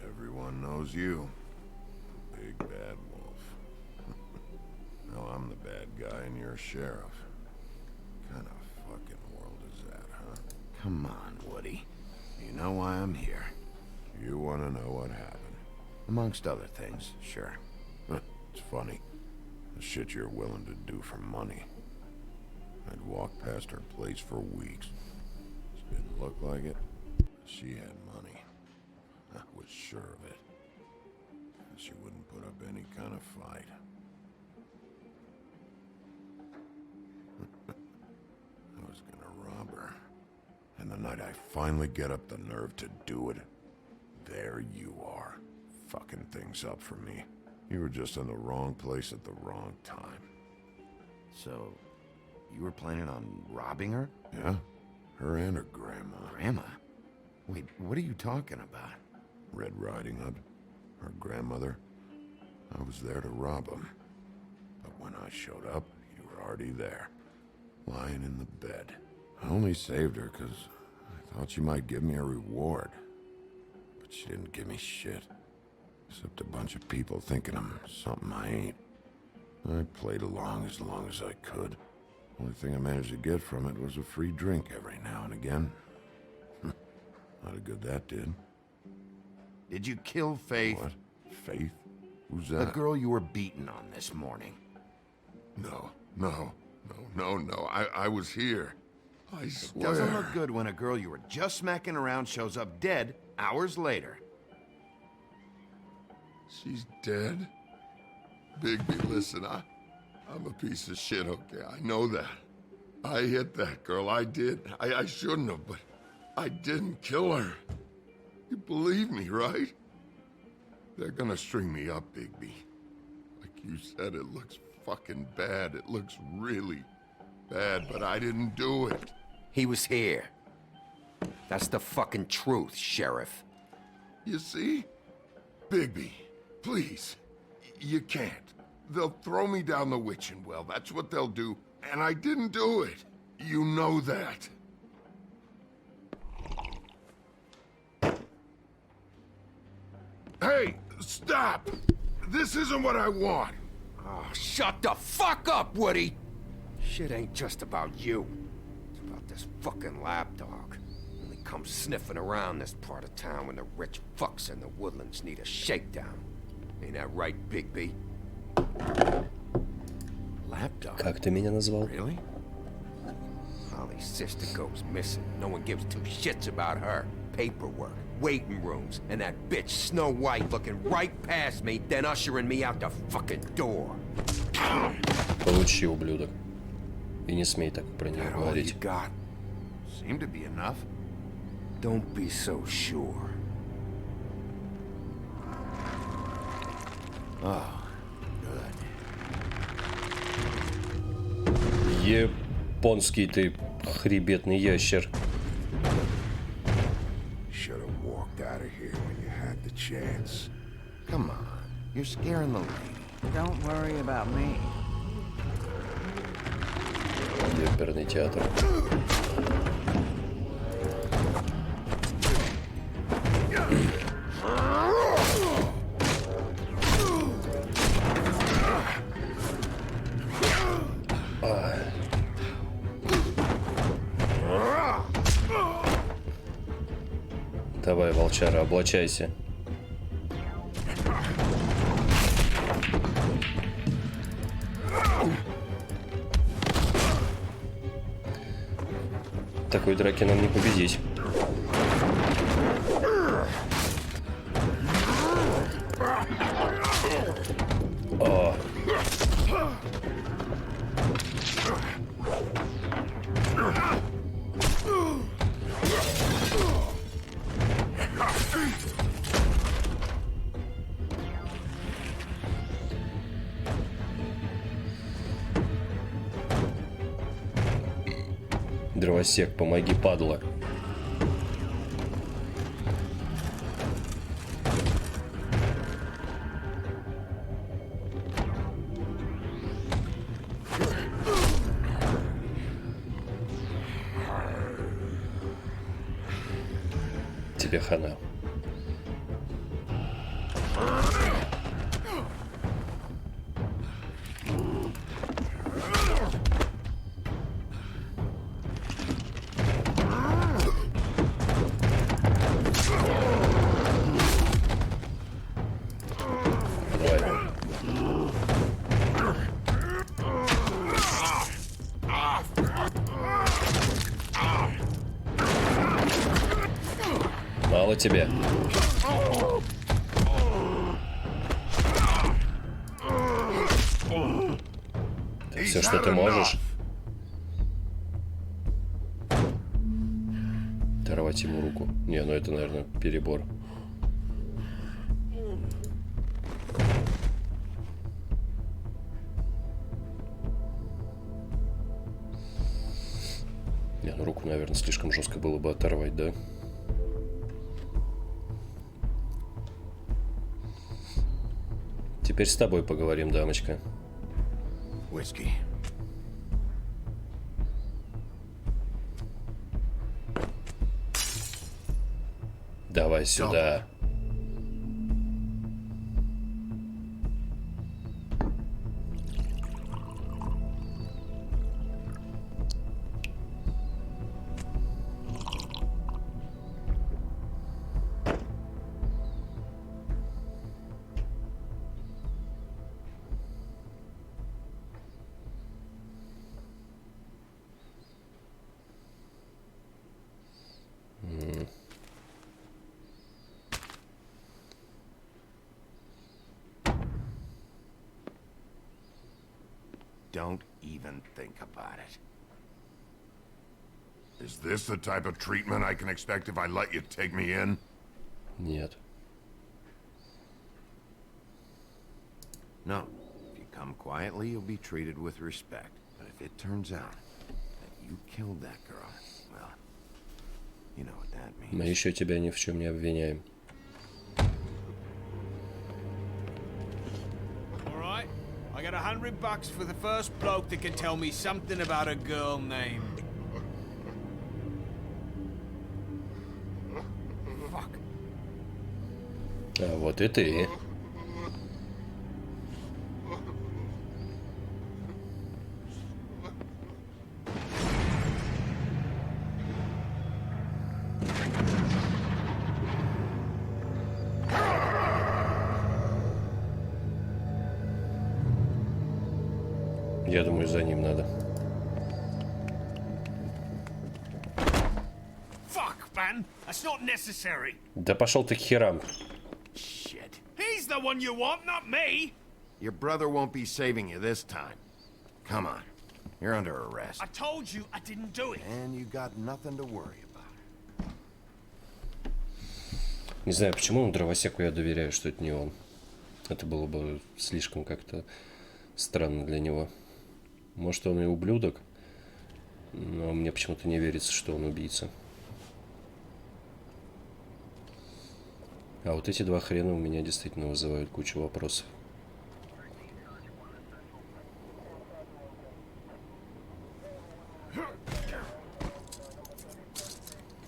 everyone knows you. Big bad wolf. Now I'm the bad guy and you're a sheriff. What kind of fucking world is that, huh? Come on, Woody. You know why I'm here. You want to know what happened? Amongst other things, sure. It's funny. The shit you're willing to do for money. I'd walk past her place for weeks. She didn't look like it. She had money. I was sure of it. She wouldn't put up any kind of fight. I was gonna rob her. And the night I finally get up the nerve to do it, there you are, fucking things up for me. You were just in the wrong place at the wrong time. So, you were planning on robbing her? Yeah, her and her grandma. Grandma? Wait, what are you talking about? Red Riding Hood, her grandmother. I was there to rob them. But when I showed up, you were already there, lying in the bed. I only saved her because I thought she might give me a reward. But she didn't give me shit. Except a bunch of people thinking I'm something I ain't. I played along as I could. Only thing I managed to get from it was a free drink every now and again. Not a good that did. Did you kill Faith? What? Faith? Who's that? The girl you were beating on this morning. No. I was here. I swear. It doesn't look good when a girl you were just smacking around shows up dead hours later. She's dead? Bigby, listen, I'm a piece of shit, okay? I know that. I hit that girl, I did. I shouldn't have, but I didn't kill her. You believe me, right? They're gonna string me up, Bigby. Like you said, it looks fucking bad. It looks really bad, but I didn't do it. He was here. That's the fucking truth, Sheriff. You see? Bigby, please. You can't. They'll throw me down the witching well. That's what they'll do. And I didn't do it. You know that. Hey, stop! This isn't what I want. Oh, shut the fuck up, Woody! Shit ain't just about you. It's about this fucking lapdog. Only comes sniffing around this part of town when the rich fucks in the woodlands need a shakedown. Ain't that right, Bigby? Lapdog? Как ты меня назвал? Really? Holly's sister goes missing. No one gives two shits about her. Paperwork, waiting rooms, and that bitch Snow White looking right past me, then ushering me out the fucking door. Получи, ублюдок. И не смей так про нее говорить. Seemed to be enough. Don't be so sure. Oh, good. Японский ты хребетный ящер. Should have walked out of here when you had the chance. Come on, you're scaring the lady. Don't worry about me. Оперный театр. Давай, волчара, облачайся. Такой драки нам не победить. О. Дровосек, помоги, падла. Тебе хана. Мало тебе. Это все, что ты можешь? Оторвать ему руку. Не, ну это, наверное, перебор. Не, ну руку, наверное, слишком жестко было бы оторвать, да? Теперь с тобой поговорим, дамочка. Whiskey. Давай сюда. Don't even think about it. Is this the type of treatment I can expect if I let you take me in? Нет. No. If you come quietly, you'll be treated with respect. But if it turns out that you killed that girl, well, you know what that means. Мы еще тебя ни в чем не обвиняем. I got $100 for the first bloke that can tell me something about a girl named... Fuck. А вот и ты. Я думаю, за ним надо. Fuck, man. That's not necessary. Да пошел ты к херам. Shit. He's the one you want, not me. Your brother won't be saving you this time. Come on. You're under arrest. I told you I didn't do it. And you got nothing to worry about. Не знаю, почему дровосеку я доверяю, что это не он. Это было бы слишком как-то странно для него. Может, он и ублюдок, но мне почему-то не верится, что он убийца. А вот эти два хрена у меня действительно вызывают кучу вопросов.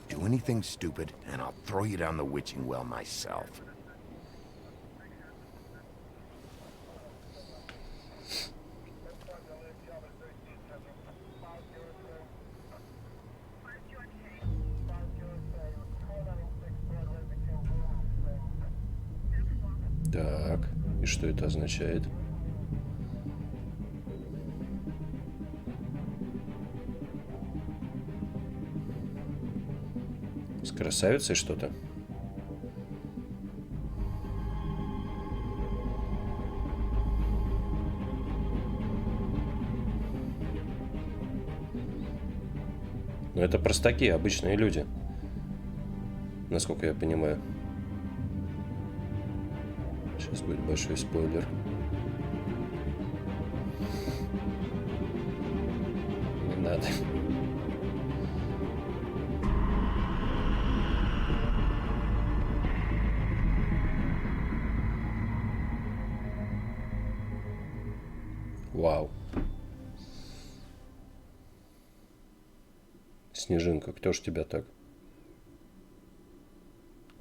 Do anything stupid, and I'll throw you down the witching well myself. Так, и что это означает? С красавицей что-то? Но это простаки, обычные люди, насколько я понимаю. Сейчас будет большой спойлер. Не надо. Вау. Снежинка, кто ж тебя так?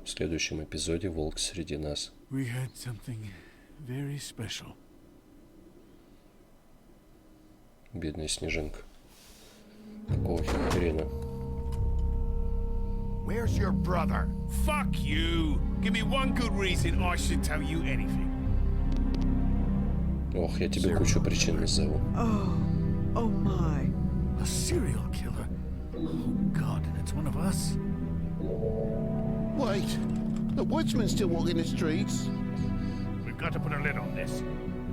В следующем эпизоде волк среди нас. We had something very special. Бедная снежинка. Какого хрена? Where's your brother? Fuck you! Give me one good reason I should tell you anything. Ох, я тебе кучу причин назову. Oh my. A serial killer. Oh God, and it's one of us. Wait, the woodsman's still walking the streets. We've got to put a lid on this.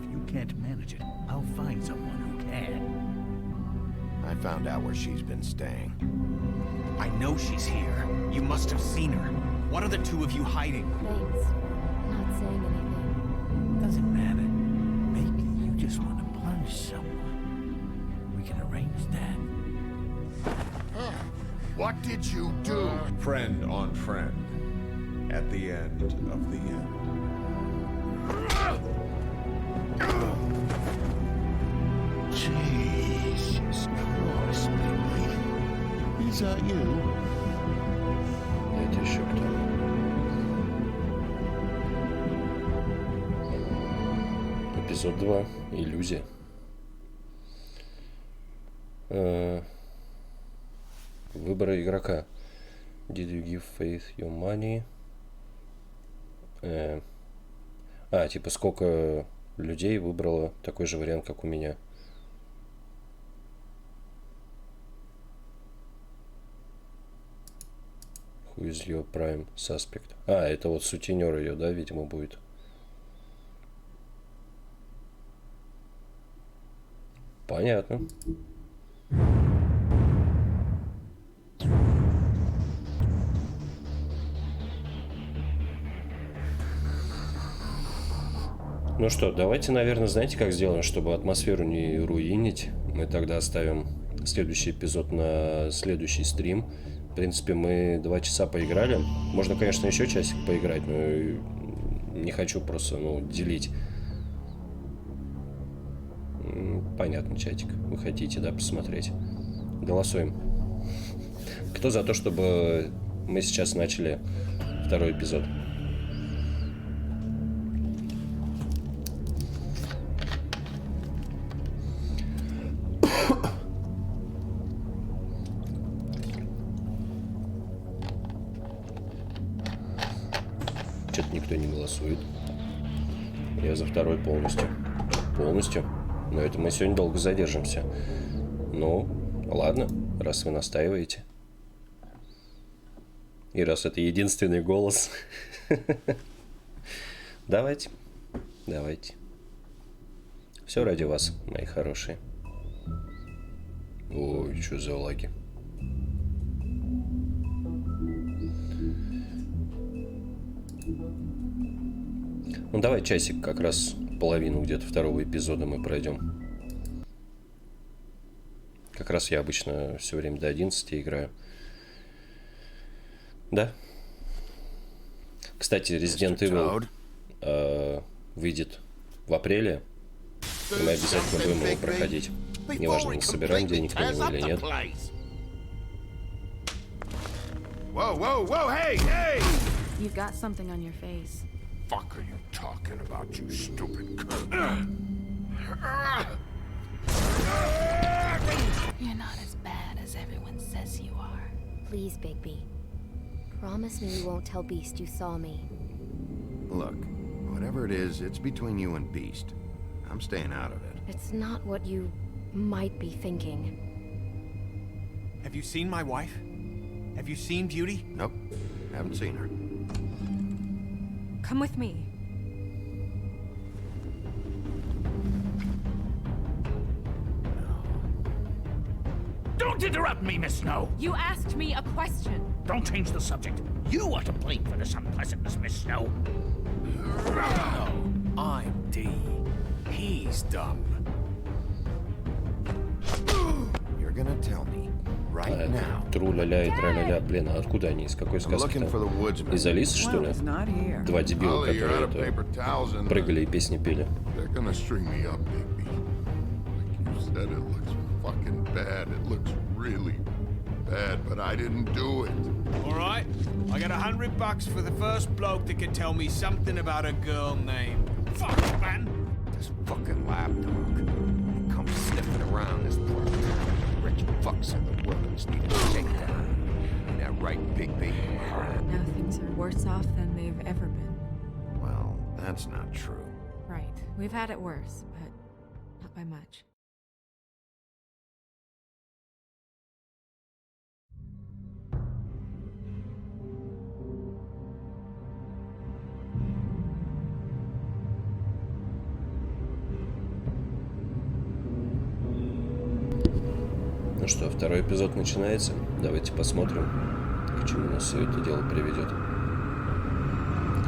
If you can't manage it, I'll find someone who can. I found out where she's been staying. I know she's here. You must have seen her. What are the two of you hiding? Thanks. Not saying anything. Doesn't matter. Maybe you just want to punish someone. We can arrange that. What did you do? Friend on friend. At the end of the end. Jesus Christ, baby. Is that you? Это еще кто? Эпизод 2. Иллюзия. Выборы игрока. Did you give Faith your money? Типа сколько людей выбрало такой же вариант, как у меня. Who is your prime suspect? Это вот сутенер ее, да, видимо, будет. Понятно. Ну что, давайте, наверное, знаете, как сделаем, чтобы атмосферу не руинить. Мы тогда оставим следующий эпизод на следующий стрим. В принципе, мы 2 часа поиграли. Можно, конечно, еще часик поиграть, но не хочу просто, делить. Понятно, чатик. Вы хотите, да, посмотреть? Голосуем. Кто за то, чтобы мы сейчас начали второй эпизод? Что-то никто не голосует. Я за второй полностью. Полностью? Но это мы сегодня долго задержимся. Ну, ладно, раз вы настаиваете. И раз это единственный голос. Давайте. Давайте. Все ради вас, мои хорошие. Ой, что за лаги. Ну давай часик, как раз половину где-то второго эпизода мы пройдем. Как раз я обычно все время до 11 играю. Да. Кстати, Resident Evil выйдет в апреле. И мы обязательно будем его проходить. Неважно, мы собираем денег на него или нет. Whoa, whoa, whoa, hey, hey! You've got something on your face. Fuck are you talking about, you stupid cunt? You're not as bad as everyone says you are. Please, Bigby. Promise me you won't tell Beast you saw me. Look, whatever it is, it's between you and Beast. I'm staying out of it. It's not what you might be thinking. Have you seen my wife? Have you seen Beauty? Nope, haven't seen her. Come with me. Don't interrupt me, Miss Snow! You asked me a question. Don't change the subject. You are to blame for this unpleasantness, Miss Snow. No, I'm D. He's dumb. You're gonna tell me right now. Тру-ля-ля и тра-ля-ля. Блин, а откуда они? Из какой сказки-то? Из Алисы, что ли? Два дебила, которые это прыгали и песни пели. They're gonna string me up, Bigby. Like you said, it looks fucking bad. It looks really bad, but I didn't do it. All right, I got $100 for the first bloke that can tell me something about a girl named. Fuck, man. This fucking lapdog. He comes sniffing around this part of town. Rich fucks in the world just need to take down. Ain't that right, Bigby? Now things are worse off than they've ever been. Well, that's not true. Right. We've had it worse, but not by much. Ну что, второй эпизод начинается. Давайте посмотрим, к чему нас все это дело приведет.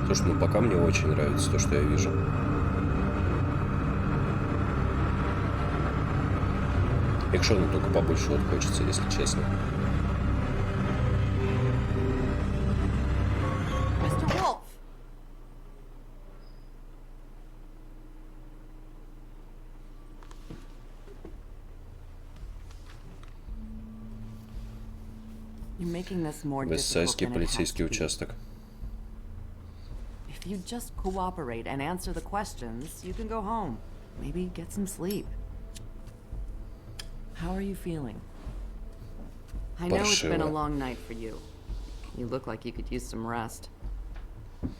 То, что пока мне очень нравится, то, что я вижу. Экшона только побольше вот хочется, если честно. Вестсайдский полицейский участок. If you just cooperate and answer the questions, you can go home. Maybe get some sleep. How are you feeling? I know it's been a long night for you. You look like you could use some rest. I'm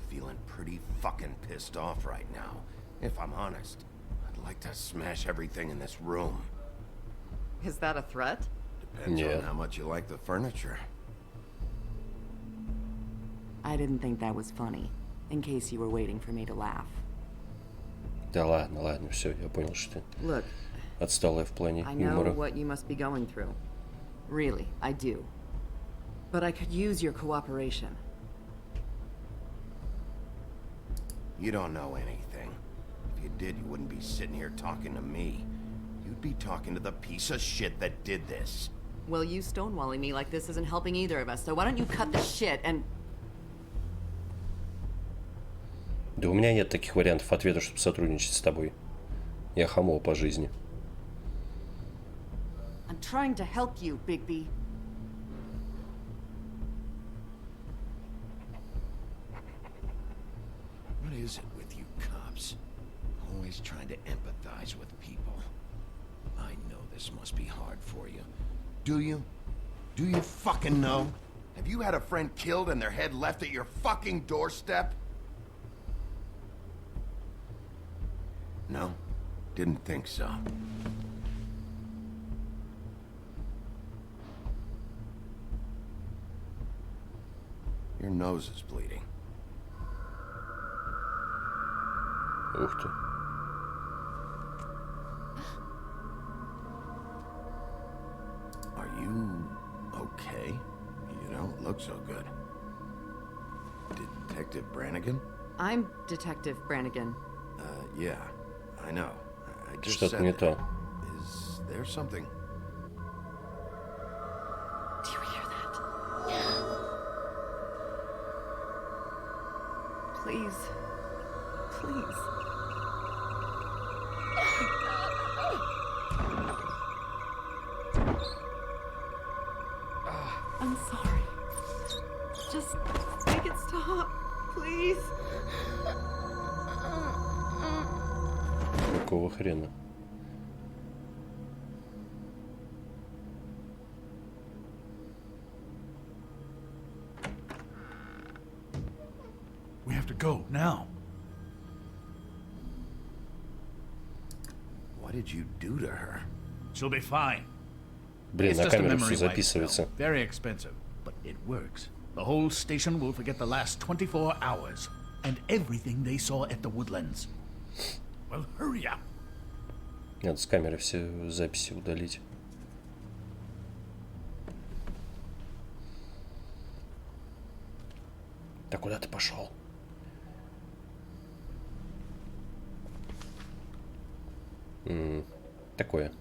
feeling pretty fucking pissed off right now. If I'm honest, I'd like to smash everything in this room. Is that a threat? Depends on how much you like the furniture. I didn't think that was funny, in case you were waiting for me to laugh. Да ладно, ладно, все, я понял, что ты Look, отсталая в плане юмора. I know what you must be going through. Really, I do. But I could use your cooperation. You don't know anything. If you did, you wouldn't be sitting here talking to me. You'd be talking to the piece of shit that did this. Well, you stonewalling me like this isn't helping either of us, so why don't you cut the shit and... Да у меня нет таких вариантов ответа, чтобы сотрудничать с тобой. Я хамол по жизни. I'm trying to help you, Bigby. What is it with you cops? Always trying to empathize with people. I know this must be hard for you. Do you? Do you fucking know? Have you had a friend killed and their head left at your fucking doorstep? No? Didn't think so. Your nose is bleeding. Ух ты. look so good. Detective Brannigan? I'm Detective Brannigan. Yeah, I know. I just Что-то said не that. то. Is there something? Do you hear that? Please. Please. I'm sorry. Just make it stop, please. Какого хрена? We have to go now. What did you do to her? She'll be fine. Блин, It's на just a камеру memory все wipe записывается. spell. Very expensive, but it works. The whole station will forget the last 24 hours and everything they saw at the Woodlands. Well, hurry up. Надо с камеры все записи удалить. Да куда ты пошел? Такое.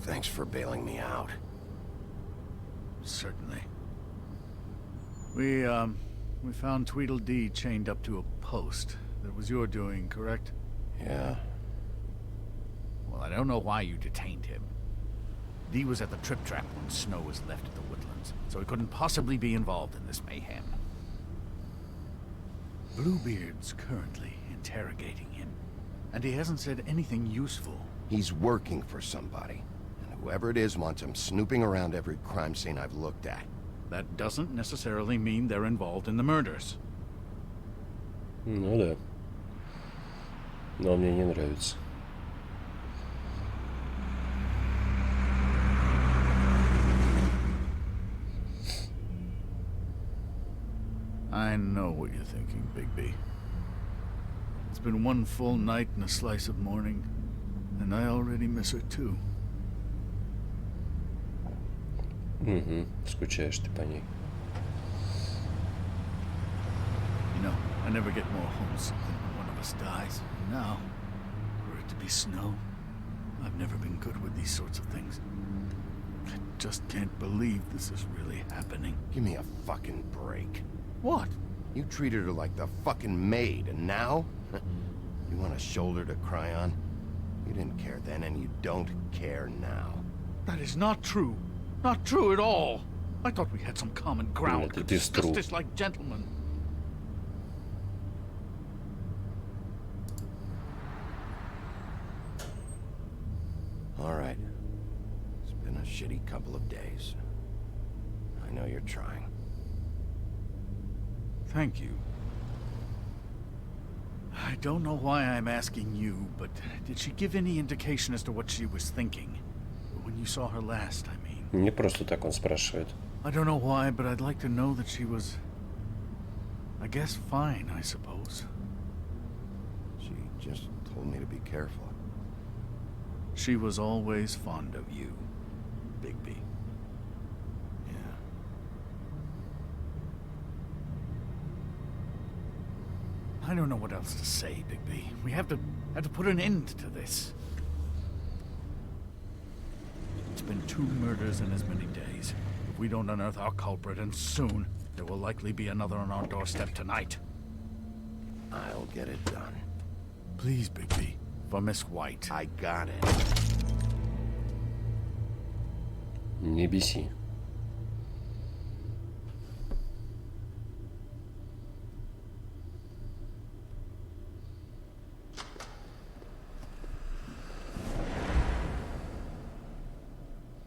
Thanks for bailing me out. Certainly. We found Tweedledee chained up to a post. That was your doing, correct? Yeah. Well, I don't know why you detained him. Dee was at the Trip Trap when Snow was left at the Woodlands, so he couldn't possibly be involved in this mayhem. Bluebeard's currently interrogating him, and he hasn't said anything useful. He's working for somebody. And whoever it is wants him snooping around every crime scene I've looked at. That doesn't necessarily mean they're involved in the murders. Ну да. Но мне не нравится. I know what you're thinking, Bigby. It's been one full night and a slice of morning, and I already miss her too. Угу. Скучаешь ты по ней. You know, I never get more homesick than when one of us dies. And now, for it to be Snow, I've never been good with these sorts of things. I just can't believe this is really happening. Give me a fucking break. What? You treated her like the fucking maid, and now? You want a shoulder to cry on? You didn't care then, and you don't care now. That is not true. Not true at all. I thought we had some common ground. Could discuss this like gentlemen. All right. It's been a shitty couple of days. I know you're trying. Thank you. I don't know why I'm asking you, but did she give any indication as to what she was thinking? When you saw her last, I mean. Не просто так он спрашивает. I don't know why, but I'd like to know that she was, I guess, fine, I suppose. She just told me to be careful. She was always fond of you, Bigby. Yeah. I don't know what else to say, Bigby. We have to put an end to this. It's been 2 murders in as many days. If we don't unearth our culprit, and soon, there will likely be another on our doorstep tonight. I'll get it done. Please, Bigby. For Miss White. I got it. Не беси.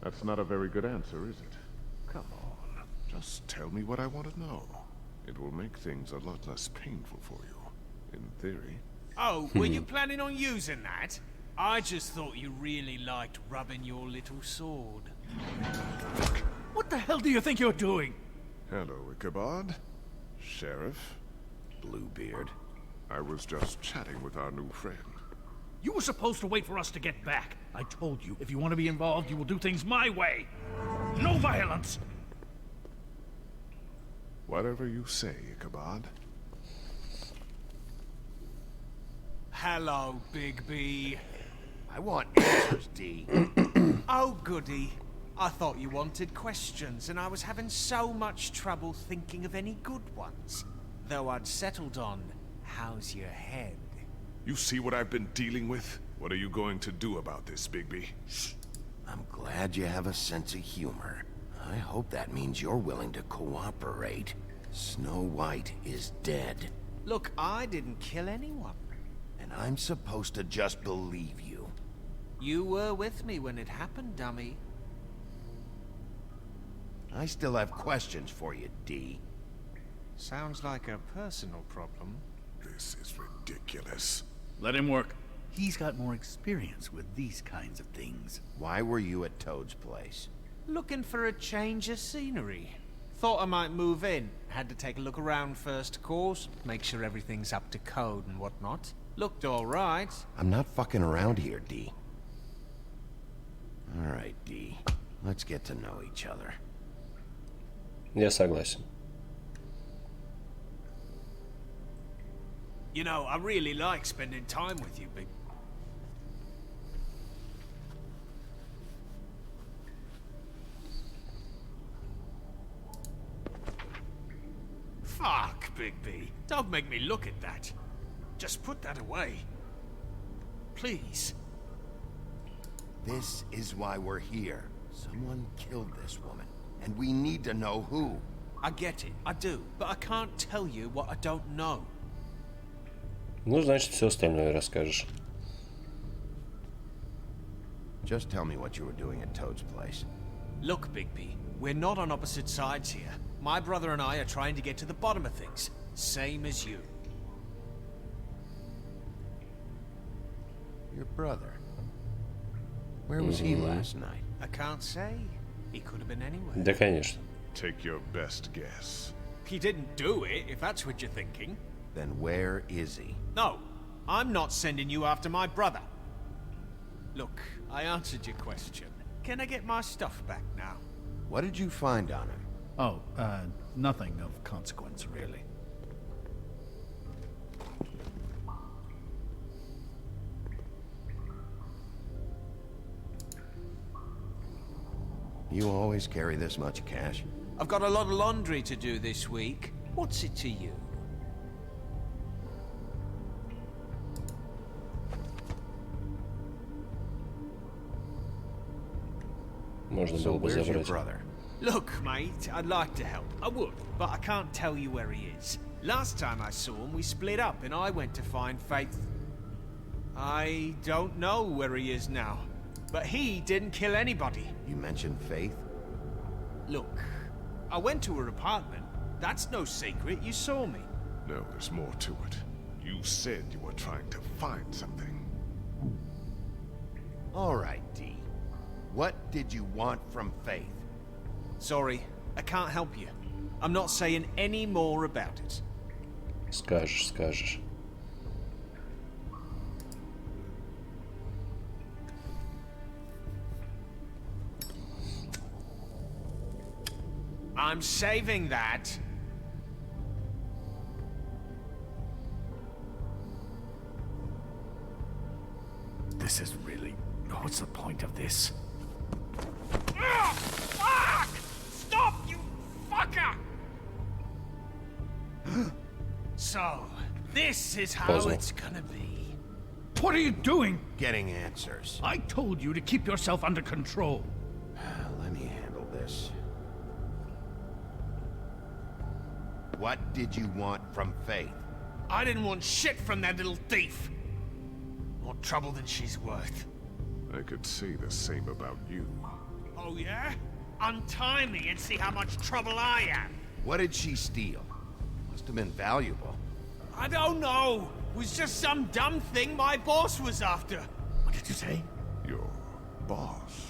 That's not a very good answer, is it? Come on, just tell me what I want to know. It will make things a lot less painful for you, in theory. Oh, were you planning on using that? I just thought you really liked rubbing your little sword. What the hell do you think you're doing? Hello, Ichabod. Sheriff. Bluebeard. I was just chatting with our new friend. You were supposed to wait for us to get back. I told you, if you want to be involved, you will do things my way. No violence! Whatever you say, Ichabod. Hello, Big B. I want answers, D. Oh, goody. I thought you wanted questions, and I was having so much trouble thinking of any good ones. Though I'd settled on, how's your head? You see what I've been dealing with? What are you going to do about this, Bigby? I'm glad you have a sense of humor. I hope that means you're willing to cooperate. Snow White is dead. Look, I didn't kill anyone. And I'm supposed to just believe you. You were with me when it happened, dummy. I still have questions for you, D. Sounds like a personal problem. This is ridiculous. Let him work. He's got more experience with these kinds of things. Why were you at Toad's place? Looking for a change of scenery. Thought I might move in. Had to take a look around first, of course. Make sure everything's up to code and whatnot. Looked all right. I'm not fucking around here, D. All right, D. Let's get to know each other. Я согласен. You know, I really like spending time with you, Big. Fuck, Bigby. Don't make me look at that. Just put that away. Please. This is why we're here. Someone killed this woman, and we need to know who. I get it, I do, but I can't tell you what I don't know. Ну, значит, все остальное расскажешь. Just tell me what you were doing at Toad's place. Look, Bigby, we're not on opposite sides here. My brother and I are trying to get to the bottom of things. Same as you. Your brother? Where was he last night? I can't say. He could have been anywhere. Да, конечно. Take your best guess. He didn't do it, if that's what you're thinking. Then where is he? No, I'm not sending you after my brother. Look, I answered your question. Can I get my stuff back now? What did you find on him? Oh, nothing of consequence, really. You always carry this much cash? I've got a lot of laundry to do this week. What's it to you? Можно So было бы where's your забрать. brother? Look, mate, I'd like to help. I would, but I can't tell you where he is. Last time I saw him, we split up and I went to find Faith. I don't know where he is now, but he didn't kill anybody. You mentioned Faith? Look, I went to her apartment. That's no secret, you saw me. No, there's more to it. You said you were trying to find something. All right, D. What did you want from Faith? Sorry, I can't help you. I'm not saying any more about it. Скажешь, скажешь. I'm saving that. This is really... What's the point of this? Ugh, fuck! Stop, you fucker! So, this is how Puzzle. it's gonna be. What are you doing? Getting answers. I told you to keep yourself under control. Let me handle this. What did you want from Faith? I didn't want shit from that little thief. More trouble than she's worth. I could say the same about you. Oh yeah? Untie me and see how much trouble I am. What did she steal? Must have been valuable. I don't know. It was just some dumb thing my boss was after. What did you say? Your boss.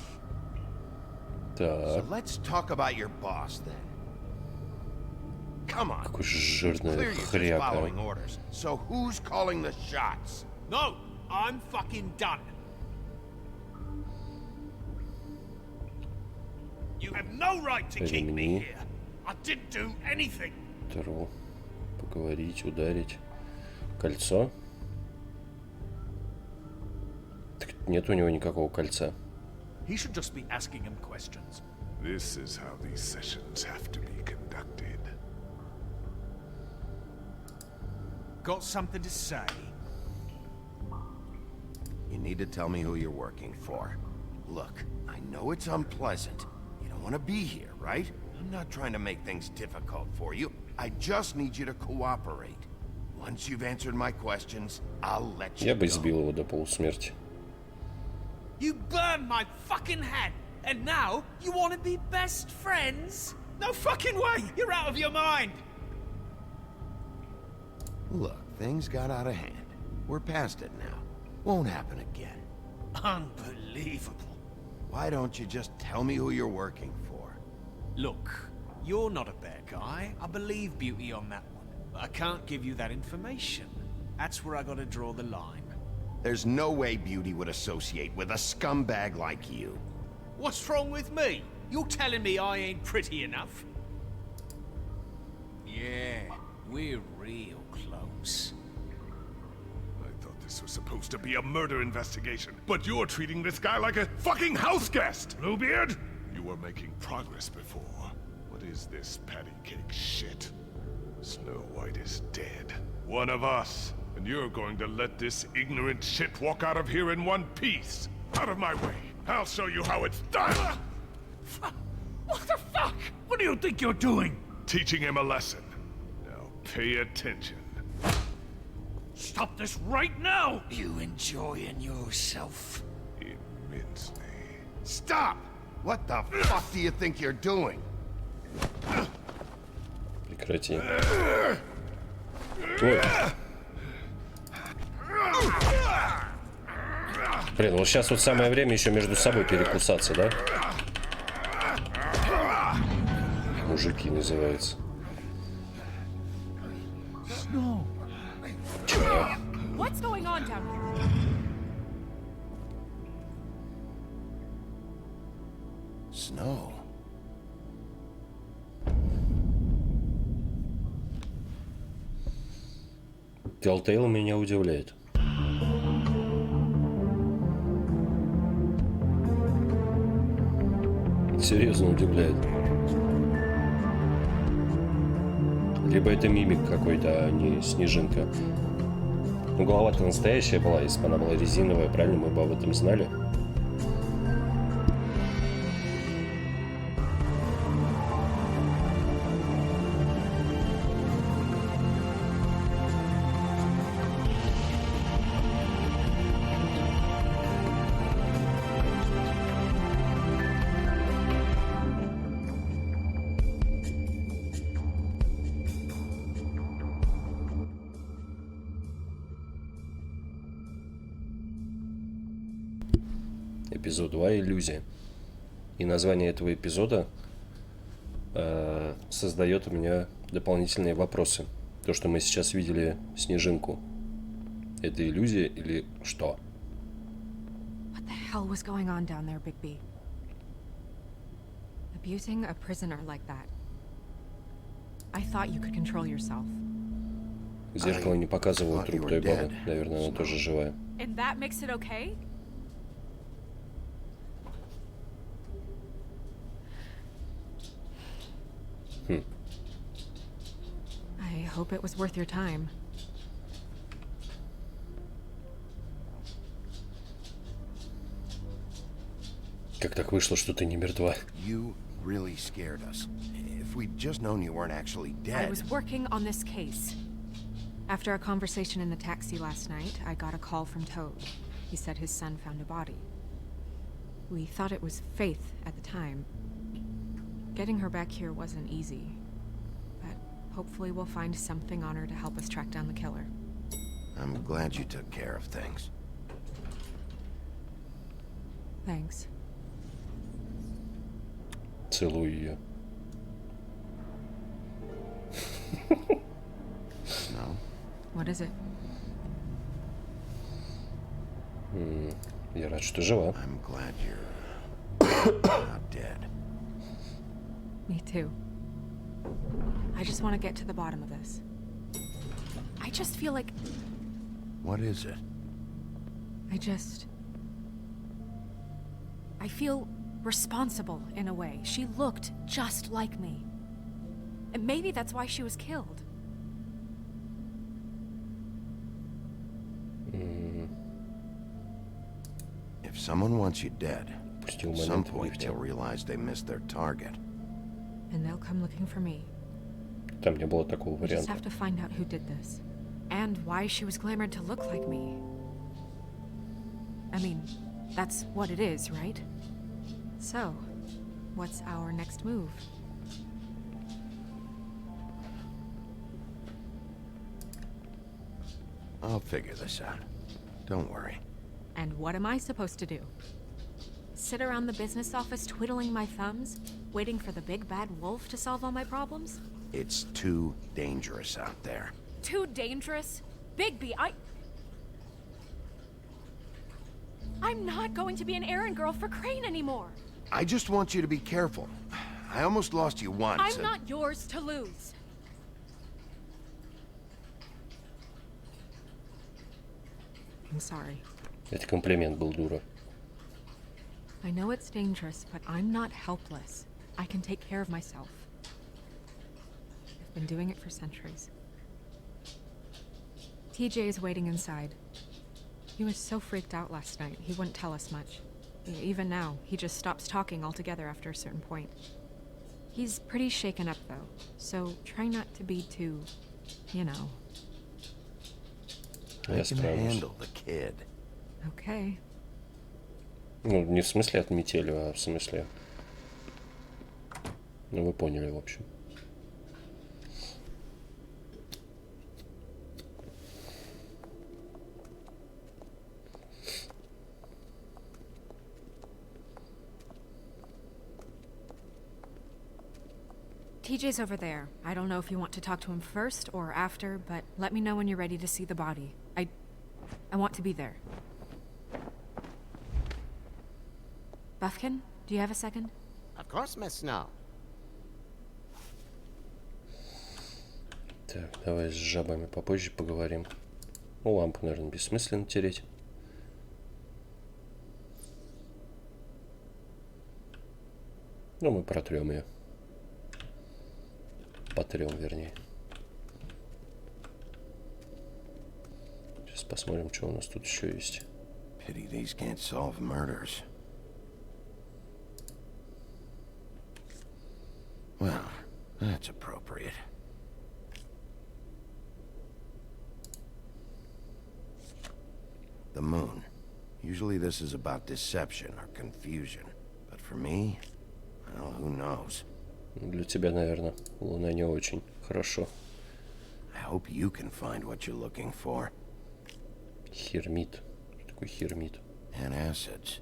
So let's talk about your boss then. Come on. Какой жирный Clear you're just хряк. following orders. So who's calling the shots? No, I'm fucking done. You have no right to keep me here. I didn't do anything. Тру. Поговорить, ударить. Кольцо? Так нет у него никакого кольца. He should just be asking him questions. This is how these sessions have to be conducted. Got something to say? You need to tell me who you're working for. Look, I know it's unpleasant. You don't want to be here, right? I'm not trying to make things difficult for you. I just need you to cooperate. Once you've answered my questions, I'll let you Я бы go. избил его до полусмерти. You burned my fucking hand, and now you want to be best friends? No fucking way! You're out of your mind! Look, things got out of hand. We're past it now. Won't happen again. Unbelievable. Why don't you just tell me who you're working for? Look, you're not a bad guy. I believe Beauty on that one. But I can't give you that information. That's where I gotta draw the line. There's no way Beauty would associate with a scumbag like you. What's wrong with me? You're telling me I ain't pretty enough? Yeah, we're real close. I thought this was supposed to be a murder investigation, but you're treating this guy like a fucking house guest, Bluebeard! You were making progress before. What is this patty cake shit? Snow White is dead. One of us. And you're going to let this ignorant shit walk out of here in one piece. Out of my way. I'll show you how it's done. What the fuck? What do you think you're doing? Teaching him a lesson. Now pay attention. Stop this right now! You enjoying yourself? Immensely. Stop! What the fuck do you think you're doing? Прекрати. Ой. Блин, вот сейчас вот самое время еще между собой перекусаться, да? Мужики называется. What's going on down here? Snow. Telltale меня удивляет. Серьезно удивляет. Либо это мимик какой-то, а не снежинка. Ну, голова-то настоящая была, если бы она была резиновая, правильно, мы бы об этом знали. Эпизод 2 «Иллюзия». И название этого эпизода создает у меня дополнительные вопросы. То, что мы сейчас видели снежинку. Это иллюзия или что? What the hell was going on down there, Bigby? Abusing a prisoner like that. I thought you could control yourself. Зеркало не показывало труп той бабы. Наверное, она тоже живая. And that makes it okay? I hope it was worth your time. Как так вышло, что ты не мертва? You really scared us. If we'd just known you weren't actually dead. I was working on this case. After a conversation in the taxi last night, I got a call from Toad. He said his son found a body. We thought it was Faith at the time. Getting her back here wasn't easy. But hopefully we'll find something on her to help us track down the killer. I'm glad you took care of things. Thanks. Целую ее. No? What is it? Я рад, что жива. I'm glad you're not dead. Me too. I just want to get to the bottom of this. I just feel like... What is it? I feel responsible in a way. She looked just like me. And maybe that's why she was killed. If someone wants you dead, at some point they'll realize they missed their target. And they'll come looking for me. Там не было такого We just варианта. have to find out who did this. And why she was glamored to look like me. I mean, that's what it is, right? So, what's our next move? I'll figure this out. Don't worry. And what am I supposed to do? Sit around the business office twiddling my thumbs, waiting for the big bad wolf to solve all my problems? It's too dangerous out there. Too dangerous? Bigby, I'm not going to be an errand girl for Crane anymore. I just want you to be careful. I almost lost you once. I'm not yours to lose. I'm sorry. Это комплимент был, дура. I know it's dangerous, but I'm not helpless. I can take care of myself. I've been doing it for centuries. TJ is waiting inside. He was so freaked out last night, he wouldn't tell us much. Even now, he just stops talking altogether after a certain point. He's pretty shaken up, though, so try not to be too, you know. I can handle the kid. Okay. Ну, не в смысле от метели, а в смысле... Ну, вы поняли, в общем. TJ's over there. I don't know if you want to talk to him first or after, but let me know when you're ready to see the body. I want to be there. Buffkin, do you have a second? Of course, Miss Snow. Так, давай с жабами попозже поговорим. Ну, лампу, наверное, бессмысленно тереть. Ну, мы протрем ее. Потрем, вернее. Сейчас посмотрим, что у нас тут еще есть. Pity these can't solve murders. Well, that's appropriate. The moon. Usually this is about deception or confusion. But for me, well, who knows? Для тебя, наверное, луна не очень хорошо. I hope you can find what you're looking for. Хермит. Что такое хермит? Antacids.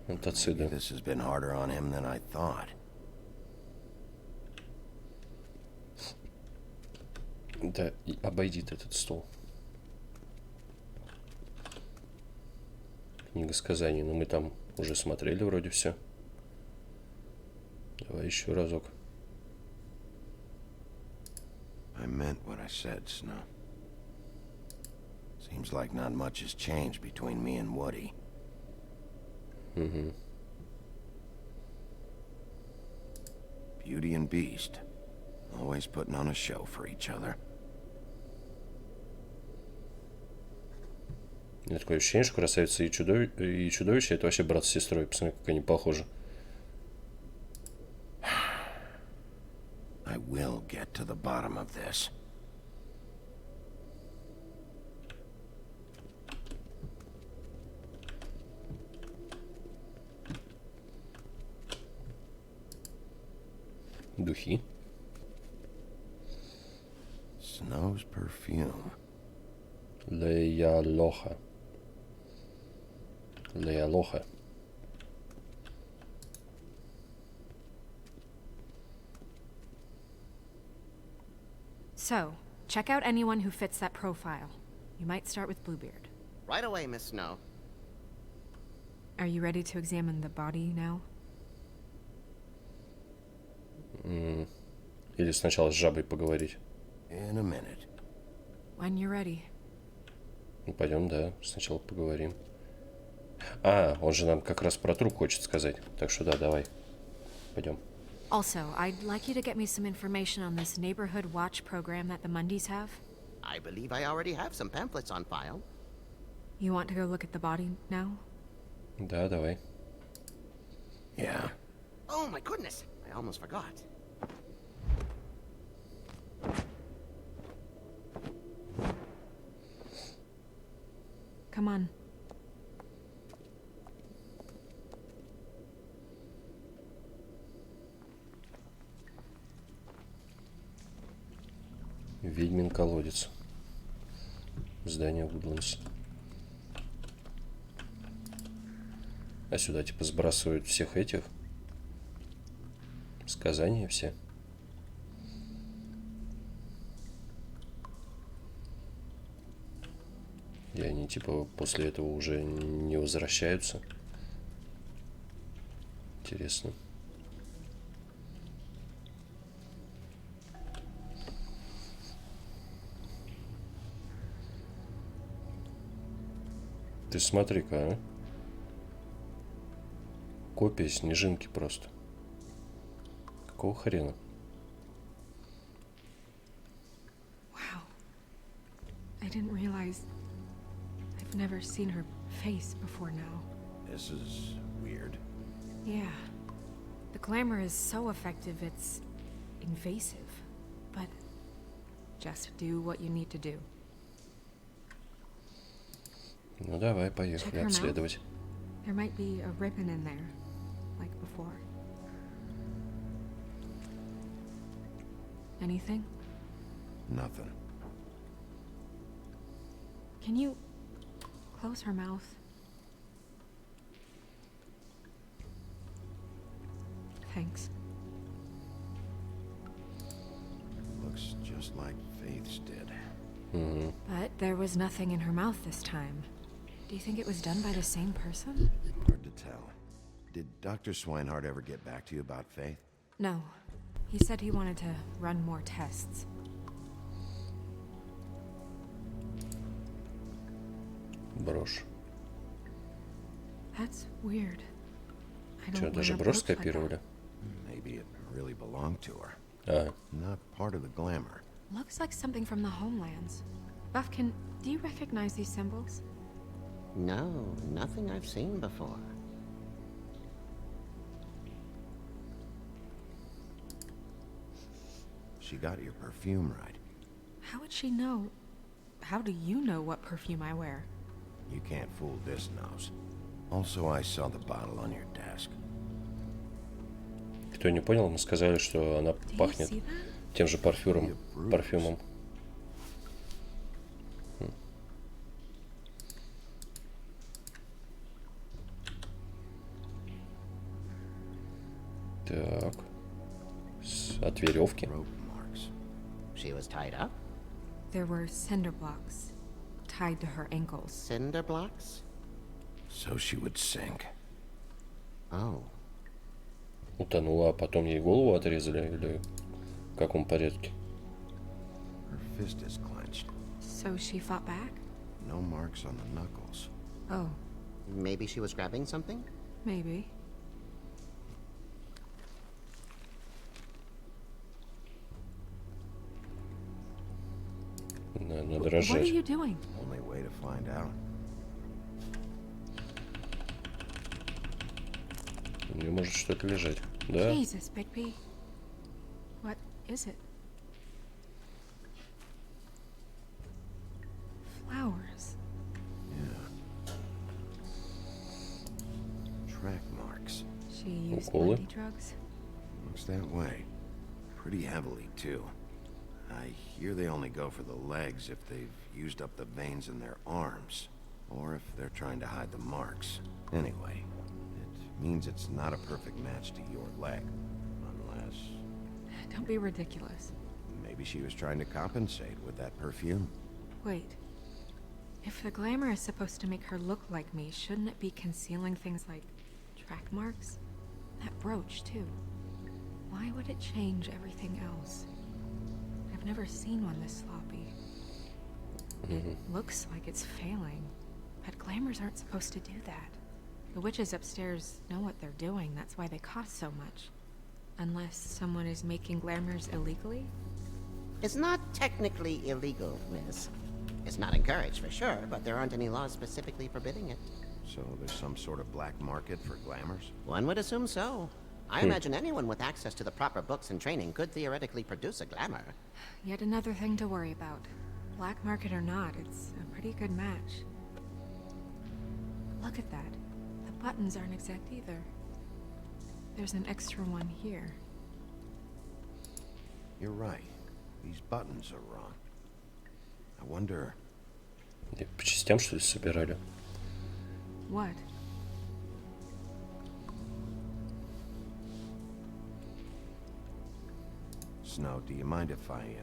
Антациды. Maybe this has been harder on him than I thought. Да, и обойди этот стол. Книга сказаний, но мы там уже смотрели вроде все. Давай еще разок. I meant what I said, Snow. Seems like not much has changed between me and Woody. Mm-hmm. Beauty and Beast. Always putting on a show for each other. У меня такое ощущение, что красавица и чудовище это вообще брат с сестрой. Посмотри, как они похожи. I will get to the bottom of this. Духи. Snow's perfume. Леялоха. Леялоха. So, check out anyone who fits that profile. You might start with Bluebeard. Right away, Miss Snow. Are you ready to examine the body now? Или сначала с жабой поговорить. In a minute. When you're ready. Ну, пойдем, да, сначала поговорим. А, он же нам как раз про труп хочет сказать. Так что да, давай. Пойдем. Also, I'd like you to get me some information on this neighborhood watch program that the Mundies have. I believe I already have some pamphlets on file. You want to go look at the body now? Да, давай. Yeah. Oh my goodness, I almost forgot. Come on. Ведьмин колодец. Здание Вудлендс. А сюда типа сбрасывают всех этих. Сказания все. И они типа после этого уже не возвращаются. Интересно. Ты смотри-ка, а? Копия снежинки просто. Какого хрена? Wow. I didn't realize I've never seen her face before now. This is weird. Yeah. The glamour is so effective, it's invasive. But just do what you need to do. Ну давай, поехали обследовать. There might be a ribbon in there, like before. Anything? Nothing. Can you close her mouth? Thanks. Looks just like Faith's did. But there was nothing in her mouth this time. Do you think it was done by the same person? Hard to tell. Did Dr. Swinehart ever get back to you about Faith? No. He said he wanted to run more tests. Брошь. That's weird. I don't Что, wear даже a брошь brooch like скопировали? that. Maybe it really belonged to her. А, Not part of the glamour. Looks like something from the homelands. Buffkin, do you recognize these symbols? No, nothing I've seen before. She got your perfume right. How would she know? How do you know what perfume I wear? You can't fool this nose. Also, I saw the bottle on your desk. кто не понял, мы сказали, что она пахнет тем же парфюмом. Так. От веревки. She was tied up? There were cinder blocks tied to her ankles. Cinder blocks? So she would sink. Oh. Утонула, а потом ей голову отрезали, или в каком порядке? Her fist is clenched. So she fought back? No marks on the knuckles. Oh. Maybe she was grabbing something? Maybe. Надо рожать. What are you doing? Only way to find out. У нее может что-то лежать. Да? Jesus, Bigby. What is it? Flowers. Yeah. Track marks. She used Уколы? bloody drugs? Looks that way. Pretty heavily, too. I hear they only go for the legs if they've used up the veins in their arms, or if they're trying to hide the marks. Anyway, it means it's not a perfect match to your leg, unless... Don't be ridiculous. Maybe she was trying to compensate with that perfume. Wait. If the glamour is supposed to make her look like me, shouldn't it be concealing things like track marks? That brooch, too. Why would it change everything else? I've never seen one this sloppy. It looks like it's failing, but glamours aren't supposed to do that. The witches upstairs know what they're doing, that's why they cost so much. Unless someone is making glamours illegally? It's not technically illegal, miss. It's not encouraged for sure, but there aren't any laws specifically forbidding it. So there's some sort of black market for glamours? One would assume so. I imagine anyone with access to the proper books and training could theoretically produce a glamour. Yet another thing to worry about. Black market or not, it's a pretty good match. Look at that. The buttons aren't exact either. There's an extra one here. You're right. These buttons are wrong. I wonder... По частям, что ли, собирали? What? Snow, do you mind if I,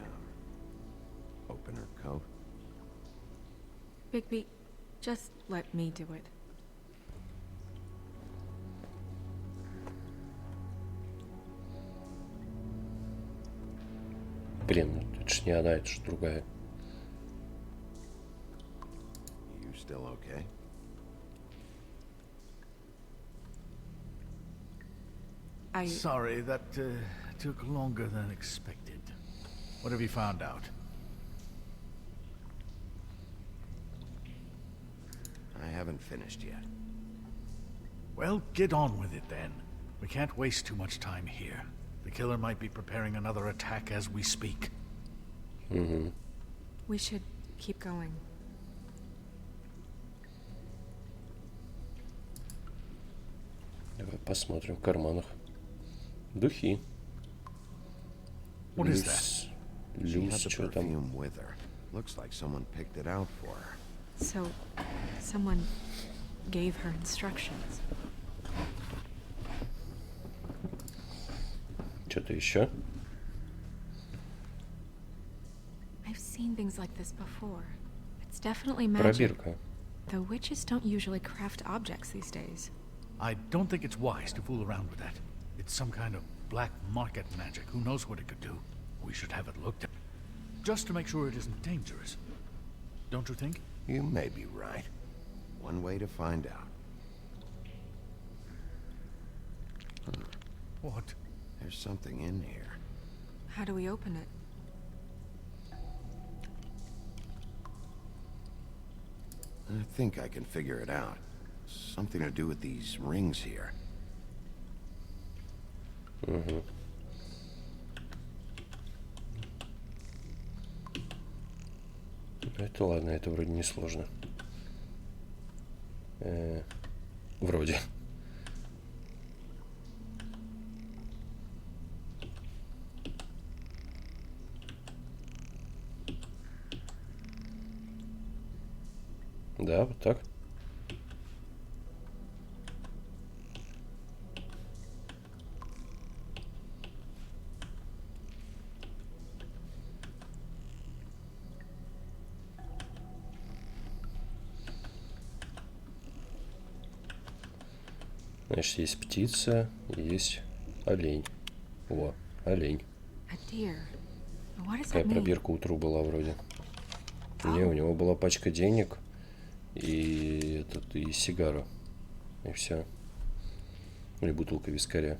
open her coat? Bigby, just let me do it. Блин, это ж не она, это ж другая. You still okay? Sorry, that took longer than expected. What have you found out? I haven't finished yet. Well, get on with it then. We can't waste too much time here. The killer might be preparing another attack as we speak. We should keep going. Давай посмотрим в карманах. Духи. What is that? She had Люс, the что там? perfume with her. Looks like someone picked it out for her. So, someone gave her instructions. Что-то еще? I've seen things like this before. It's definitely magic. Пробирка. The witches don't usually craft objects these days. I don't think it's wise to fool around with that. It's some kind of black market magic. Who knows what it could do? We should have it looked at. Just to make sure it isn't dangerous. Don't you think? You may be right. One way to find out. What? There's something in here. How do we open it? I think I can figure it out. Something to do with these rings here. Это ладно, это вроде не сложно. Вроде. Да, вот так. Значит, есть птица, есть олень. О, олень. Какая пробирка утру была вроде. Не, у него была пачка денег и сигара. И все. Или бутылка вискаря.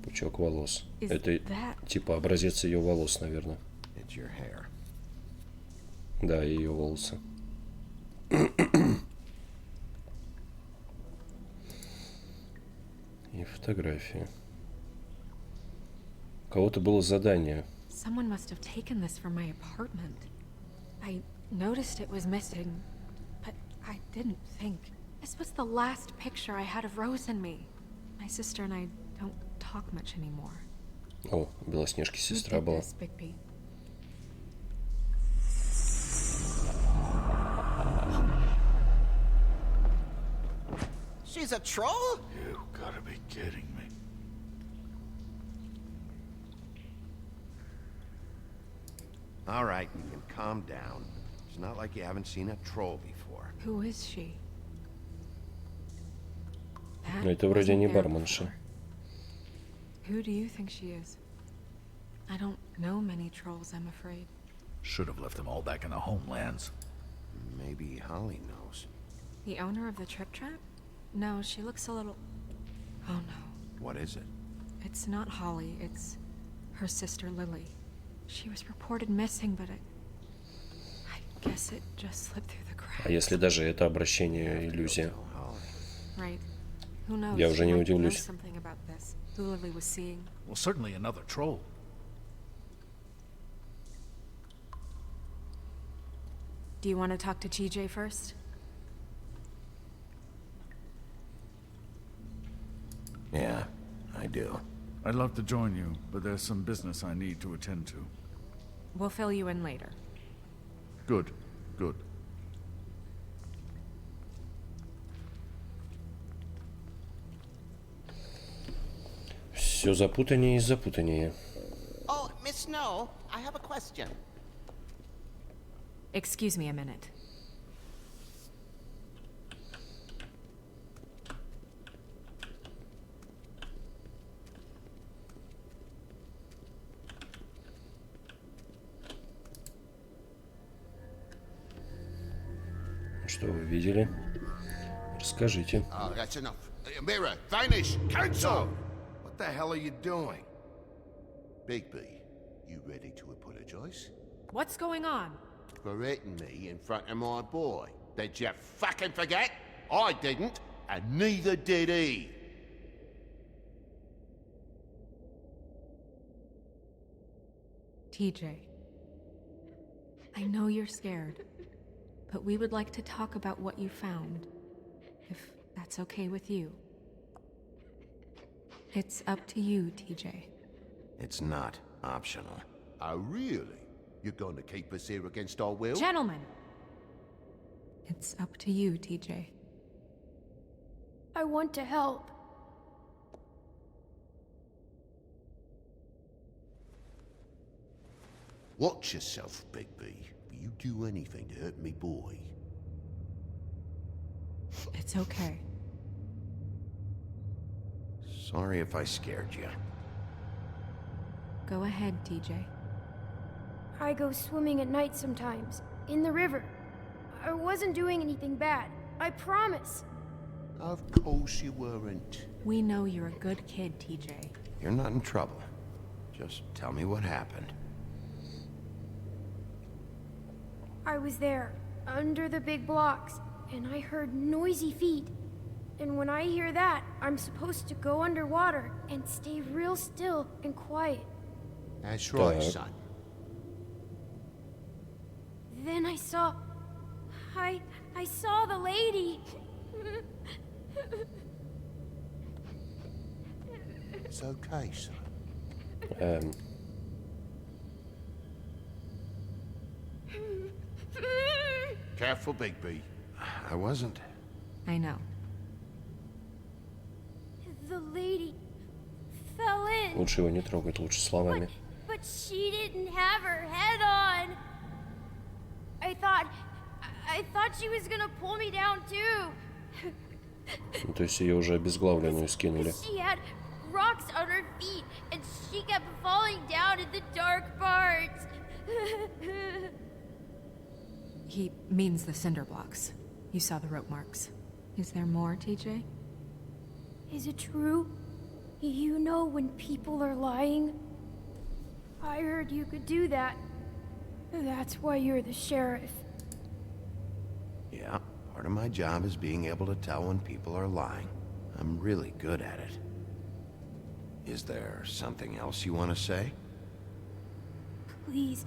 Пучок волос. Это типа образец ее волос, наверное. Да, ее волосы. И фотографии. У кого-то было задание. Someone must have taken this from my apartment. I noticed it was missing, but I didn't think. This was the last picture I had of Rose and me. My sister and I don't talk much anymore. О, Белоснежки сестра была. She's a troll? You gotta be kidding me. All right, you can calm down. It's not like you haven't seen a troll before. Who is she? Но это вроде не барменша. Who do you think she is? I don't know many trolls, I'm afraid. Should have left them all back in the homelands. Maybe Holly knows. The owner of the trip trap? No, she looks a little... Oh no. What is it? It's not Holly, it's her sister Lily. She was reported missing, but I guess it just slipped through the cracks. А если даже это обращение иллюзия? Right. Who knows? Я уже не She might know удивлюсь. something about this. Who Lily was seeing. Well, certainly another troll. Do you want to talk to TJ first? Yeah, I do. I'd love to join you, but there's some business I need to attend to. We'll fill you in later. Good, good. Все запутаннее и запутаннее. Oh, Miss Snow, I have a question. Excuse me a minute. Что вы видели? Расскажите. Oh, that's enough. Mirror, vanish, cancel! What the hell are you doing? Bigby, you ready to apologize? What's going on? For hitting me in front of my boy. Did you fucking forget? I didn't, and neither did he. TJ, I know you're scared, but we would like to talk about what you found, if that's okay with you. It's up to you, TJ. It's not optional. Oh, really? You're going to keep us here against our will? Gentlemen! It's up to you, TJ. I want to help. Watch yourself, Bigby. Will you do anything to hurt me, boy? It's okay. Sorry if I scared you. Go ahead, TJ. I go swimming at night sometimes, in the river. I wasn't doing anything bad, I promise. Of course you weren't. We know you're a good kid, TJ. You're not in trouble. Just tell me what happened. I was there, under the big blocks, and I heard noisy feet. And when I hear that, I'm supposed to go underwater and stay real still and quiet. That's right, son. Then I saw the lady. It's okay, son. Careful, Bigby. I wasn't. I know. The lady fell in. Лучше его не трогать, лучше словами. But she didn't have her head on. I thought she was gonna pull me down too. Ну, то есть ее уже обезглавленную скинули. She had rocks on her feet, and she kept falling down in the dark parts. He means the cinder blocks. You saw the rope marks. Is there more, TJ? Is it true? You know when people are lying? I heard you could do that. That's why you're the sheriff. Yeah, part of my job is being able to tell when people are lying. I'm really good at it. Is there something else you want to say? Please,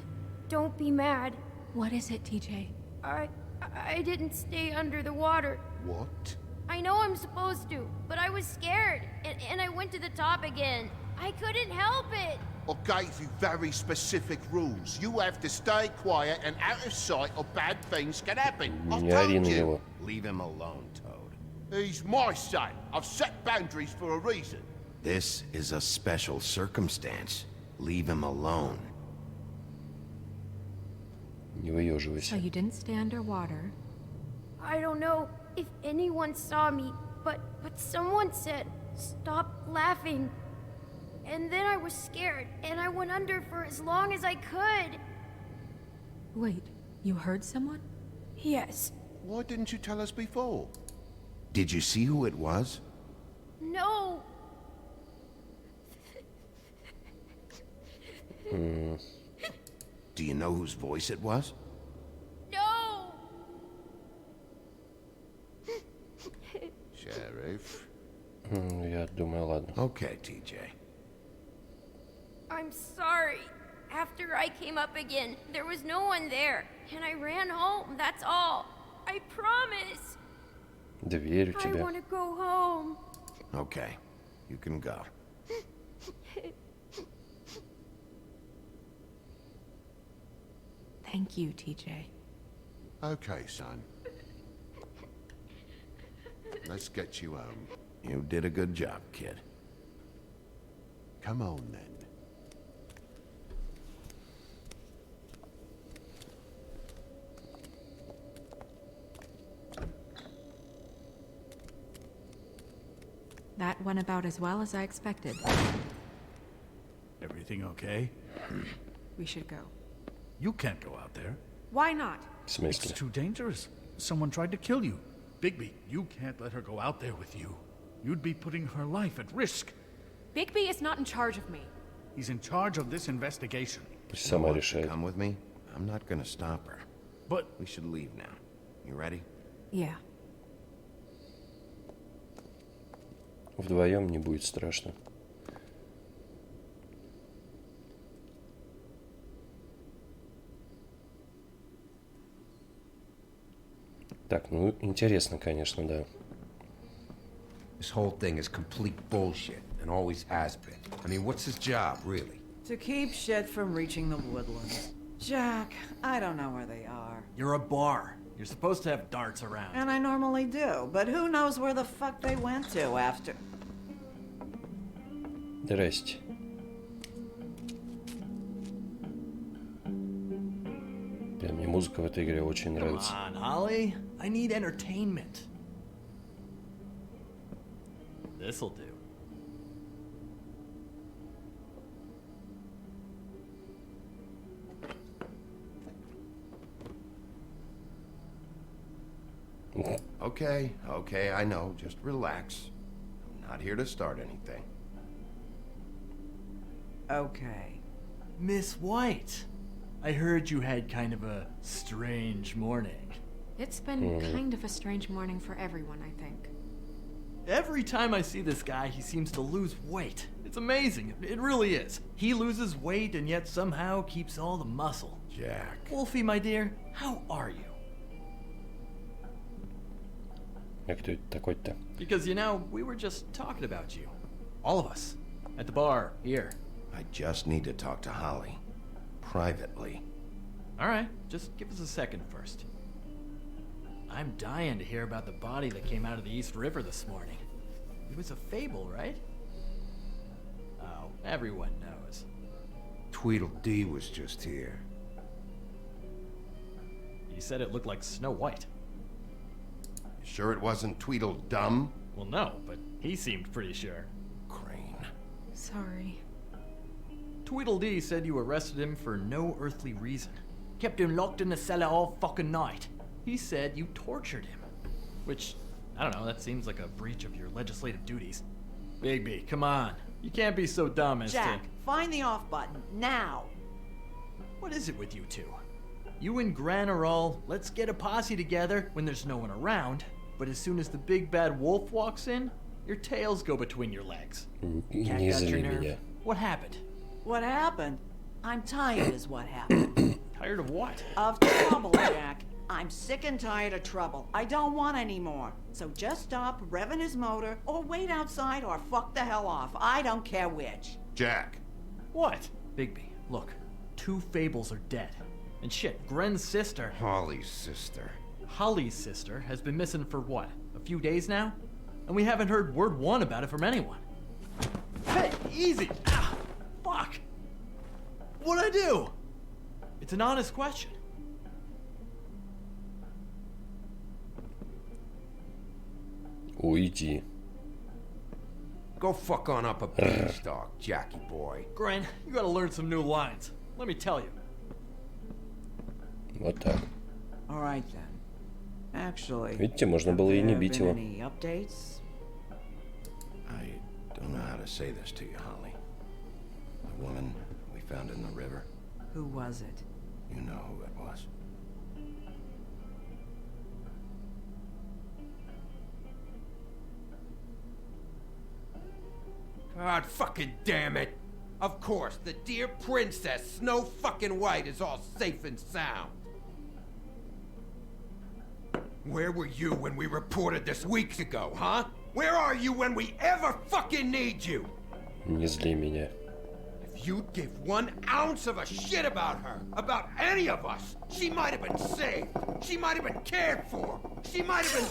don't be mad. What is it, TJ? I didn't stay under the water. What? I know I'm supposed to, but I was scared, and I went to the top again. I couldn't help it. I gave you very specific rules. You have to stay quiet and out of sight or bad things can happen. I Не ори told на you. него. Leave him alone, Toad. He's my son. I've set boundaries for a reason. This is a special circumstance. Leave him alone. Не So выеживайся. you didn't stay underwater. I don't know if anyone saw me, but someone said, "Stop laughing." And then I was scared, and I went under for as long as I could. Wait, you heard someone? Yes. Why didn't you tell us before? Did you see who it was? No. Do you know whose voice it was? No. Sheriff. Я думаю, ладно. Okay, TJ. I'm sorry. After I came up again, there was no one there, and I ran home, that's all. I promise. Да верю I тебе. want to go home. Okay, you can go. Thank you, TJ. Okay, son. Let's get you home. You did a good job, kid. Come on, then. That went about as well as I expected. Everything okay? We should go. You can't go out there. Why not? В смысле? It's too dangerous. Someone tried to kill you. Bigby, you can't let her go out there with you. You'd be putting her life at risk. Bigby is not in charge of me. He's in charge of this investigation. Пусть сама решает. Come with me? I'm not gonna stop her. But we should leave now. You ready? Yeah. Вдвоем не будет страшно. Так, ну интересно, конечно, да. This whole thing is complete bullshit, and always has been. I mean, what's his job, really? To keep shit from reaching the woodlands. Jack, I don't know where they are. You're a bar. You're supposed to have darts around. And I normally do, but who knows where the fuck they went to after... Здрасте. Да, мне музыка в этой игре очень нравится. Come on, Holly. I need entertainment. This'll do. Okay, I know. Just relax. I'm not here to start anything. Okay. Miss White, I heard you had kind of a strange morning. It's been kind of a strange morning for everyone, I think. Every time I see this guy, he seems to lose weight. It's amazing. It really is. He loses weight and yet somehow keeps all the muscle. Jack. Wolfie, my dear, how are you? А кто это такой-то? Because, you know, we were just talking about you. All of us. At the bar, here. I just need to talk to Holly. Privately. Alright, just give us a second first. I'm dying to hear about the body that came out of the East River this morning. It was a fable, right? Oh, everyone knows. Tweedledee was just here. You said it looked like Snow White. You sure it wasn't Tweedledum? Well, no, but he seemed pretty sure. Crane. Sorry. Tweedledee said you arrested him for no earthly reason. Kept him locked in the cellar all fucking night. He said you tortured him. Which, I don't know, that seems like a breach of your legislative duties. Bigby, come on. You can't be so dumb as Jack, to... find the off button, now! What is it with you two? You and Gran are all, let's get a posse together when there's no one around, but as soon as the big bad wolf walks in, your tails go between your legs. Не Cat got your зли nerve? меня. What happened? What happened? I'm tired is what happened. Tired of what? Of trouble, Jack. I'm sick and tired of trouble. I don't want any more. So just stop revving his motor, or wait outside, or fuck the hell off. I don't care which. Jack. What? Bigby, look. 2 fables are dead. And shit, Gren's sister... Holly's sister. Holly's sister has been missing for what? A few days now? And we haven't heard word one about it from anyone. Hey, easy! Ah, fuck! What'd I do? It's an honest question. Уйди. Go fuck on up a beanstalk, Jackie boy. Gren, you gotta learn some new lines. Let me tell you. Вот так. All right then. Actually, Видите, можно было и не бить его. any updates? I don't know how to say this to you, Holly. The woman we found in the river. Who was it? You know who it was. God fucking damn it! Of course, the dear princess, Snow fucking White, is all safe and sound. Where were you when we reported this weeks ago, huh? Where are you when we ever fucking need you? Не зли меня. If you'd give 1 ounce of a shit about her, about any of us, she might have been saved. She might have been cared for. She might have been...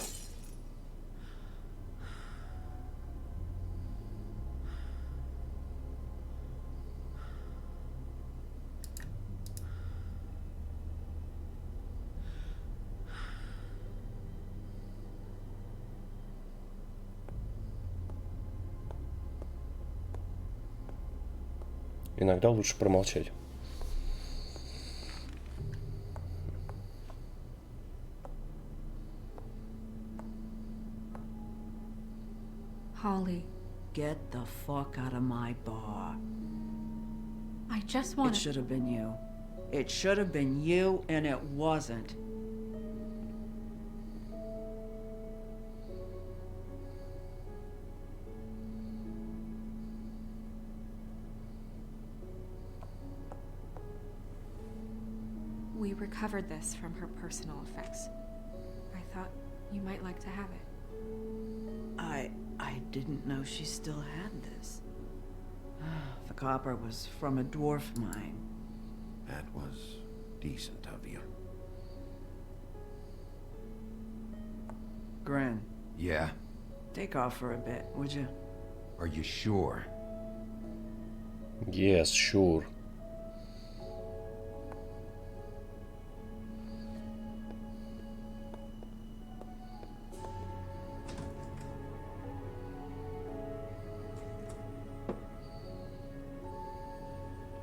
Иногда лучше промолчать. Holly, Get the fuck out of my bar. I just It want should have been you. It should have been you, and it wasn't. We recovered this from her personal effects. I thought you might like to have it. I didn't know she still had this. The copper was from a dwarf mine. That was decent of you. Gren, Yeah? take off for a bit, would you? Are you sure? Yes, sure.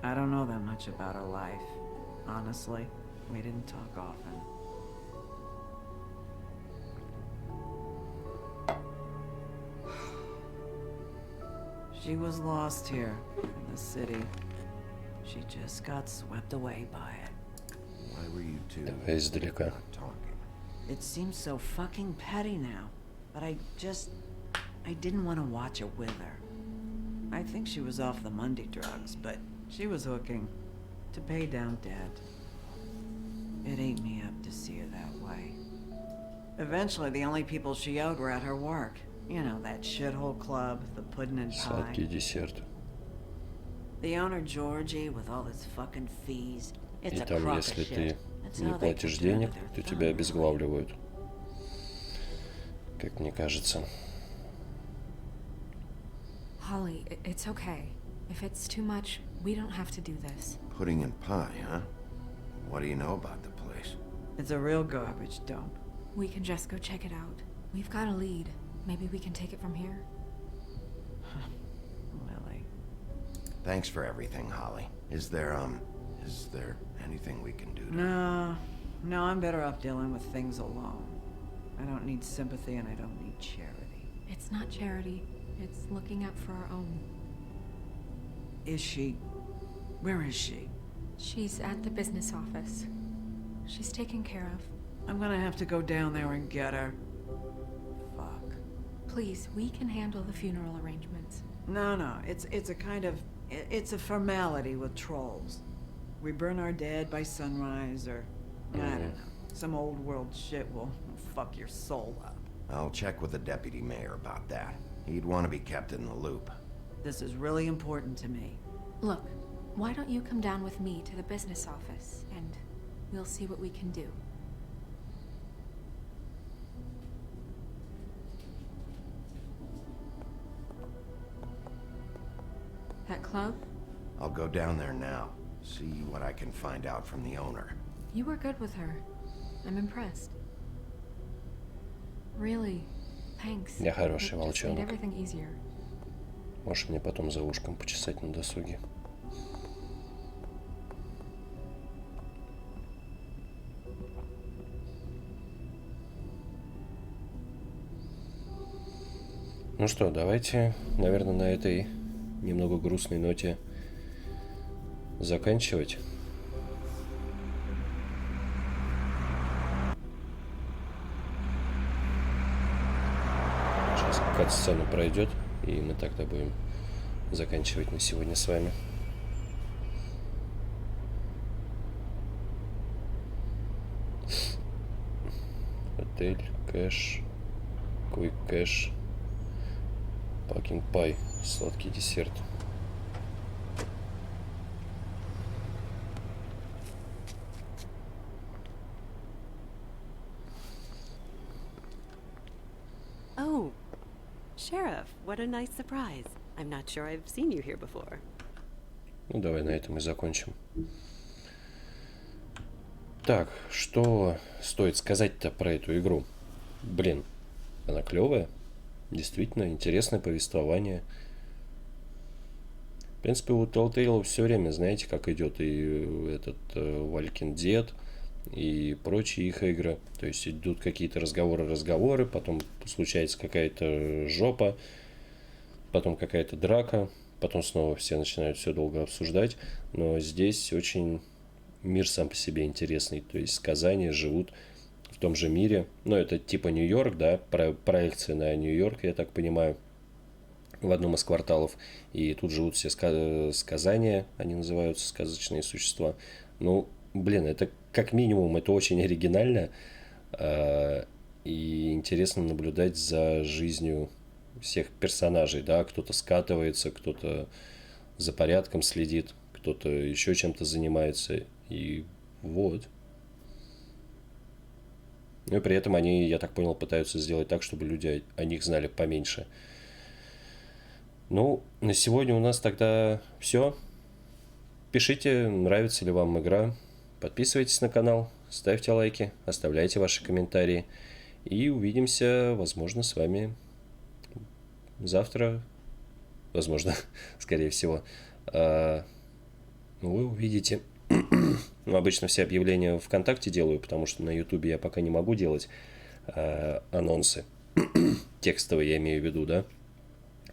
I don't know that much about her life. Honestly, we didn't talk often. She was lost here in the city. She just got swept away by it. Why were you two Давай издалека. not talking? It seems so fucking petty now, but I didn't want to watch it with her. I think she was off the Monday drugs, but she was hooking to pay down debt. It ate me up to see her that way. Eventually, the only people she owed were at her work. You know, that shithole club, the pudding and pie. Сладкий десерт. The owner, Georgie, with all his fucking fees. It's И a там, crock of если shit. ты That's не how they платишь put денег, together то their тебя thumb. обезглавливают. Как мне кажется. Holly, it's okay. If it's too much, we don't have to do this. Pudding and pie, huh? What do you know about the place? It's a real garbage dump. We can just go check it out. We've got a lead. Maybe we can take it from here. Lily. Thanks for everything, Holly. Is there anything we can do to... No, I'm better off dealing with things alone. I don't need sympathy and I don't need charity. It's not charity. It's looking out for our own. Is she? Where is she? She's at the business office. She's taken care of. I'm gonna have to go down there and get her. Fuck. Please, we can handle the funeral arrangements. No, it's a kind of... It's a formality with trolls. We burn our dead by sunrise, or... I don't know. Some old world shit will fuck your soul up. I'll check with the deputy mayor about that. He'd want to be kept in the loop. This is really important to me. Look, why don't you come down with me to the business office, and we'll see what we can do. That club? I'll go down there now. See what I can find out from the owner. You were good with her. I'm impressed. Really, thanks. Я хороший It just made волчонок. everything easier. Можешь мне потом за ушком почесать на досуге. Ну что, давайте, наверное, на этой немного грустной ноте заканчивать. Сейчас кат-сцена пройдет, и мы тогда будем заканчивать на сегодня с вами. Отель, кэш, квик кэш, пакинг пай, сладкий десерт. Oh, Sheriff, what a nice surprise. I'm not sure I've seen you here before. Ну, давай на этом и закончим. Так, что стоит сказать-то про эту игру? Блин, она клевая. Действительно, интересное повествование. В принципе, у Telltale все время, знаете, как идет и этот Walking Dead, и прочие их игры. То есть идут какие-то разговоры, потом случается какая-то жопа, потом какая-то драка, потом снова все начинают все долго обсуждать. Но здесь очень мир сам по себе интересный. То есть сказания живут в том же мире. Ну, это типа Нью-Йорк, да, проекция на Нью-Йорк, я так понимаю, в одном из кварталов. И тут живут все сказания, они называются сказочные существа. Ну, блин, это как минимум, это очень оригинально. И интересно наблюдать за жизнью всех персонажей, да, кто-то скатывается, кто-то за порядком следит, кто-то еще чем-то занимается, и вот. Ну и при этом они, я так понял, пытаются сделать так, чтобы люди о них знали поменьше. Ну, на сегодня у нас тогда все. Пишите, нравится ли вам игра, подписывайтесь на канал, ставьте лайки, оставляйте ваши комментарии, и увидимся, возможно, с вами завтра, возможно, скорее всего. Вы увидите. Ну, обычно все объявления ВКонтакте делаю, потому что на Ютубе я пока не могу делать анонсы. Текстовые я имею в виду, да.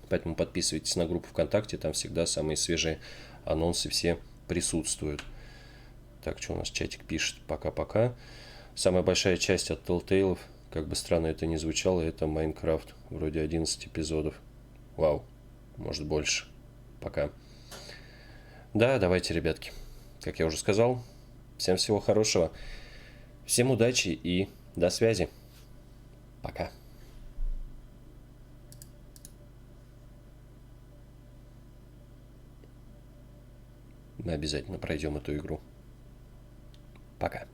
Поэтому подписывайтесь на группу ВКонтакте, там всегда самые свежие анонсы все присутствуют. Так, что у нас чатик пишет? Пока-пока. Самая большая часть от Telltale, как бы странно это ни звучало, это Майнкрафт. Вроде 11 эпизодов. Вау. Может больше. Пока. Да, давайте, ребятки. Как я уже сказал, всем всего хорошего. Всем удачи и до связи. Пока. Мы обязательно пройдем эту игру. Пока.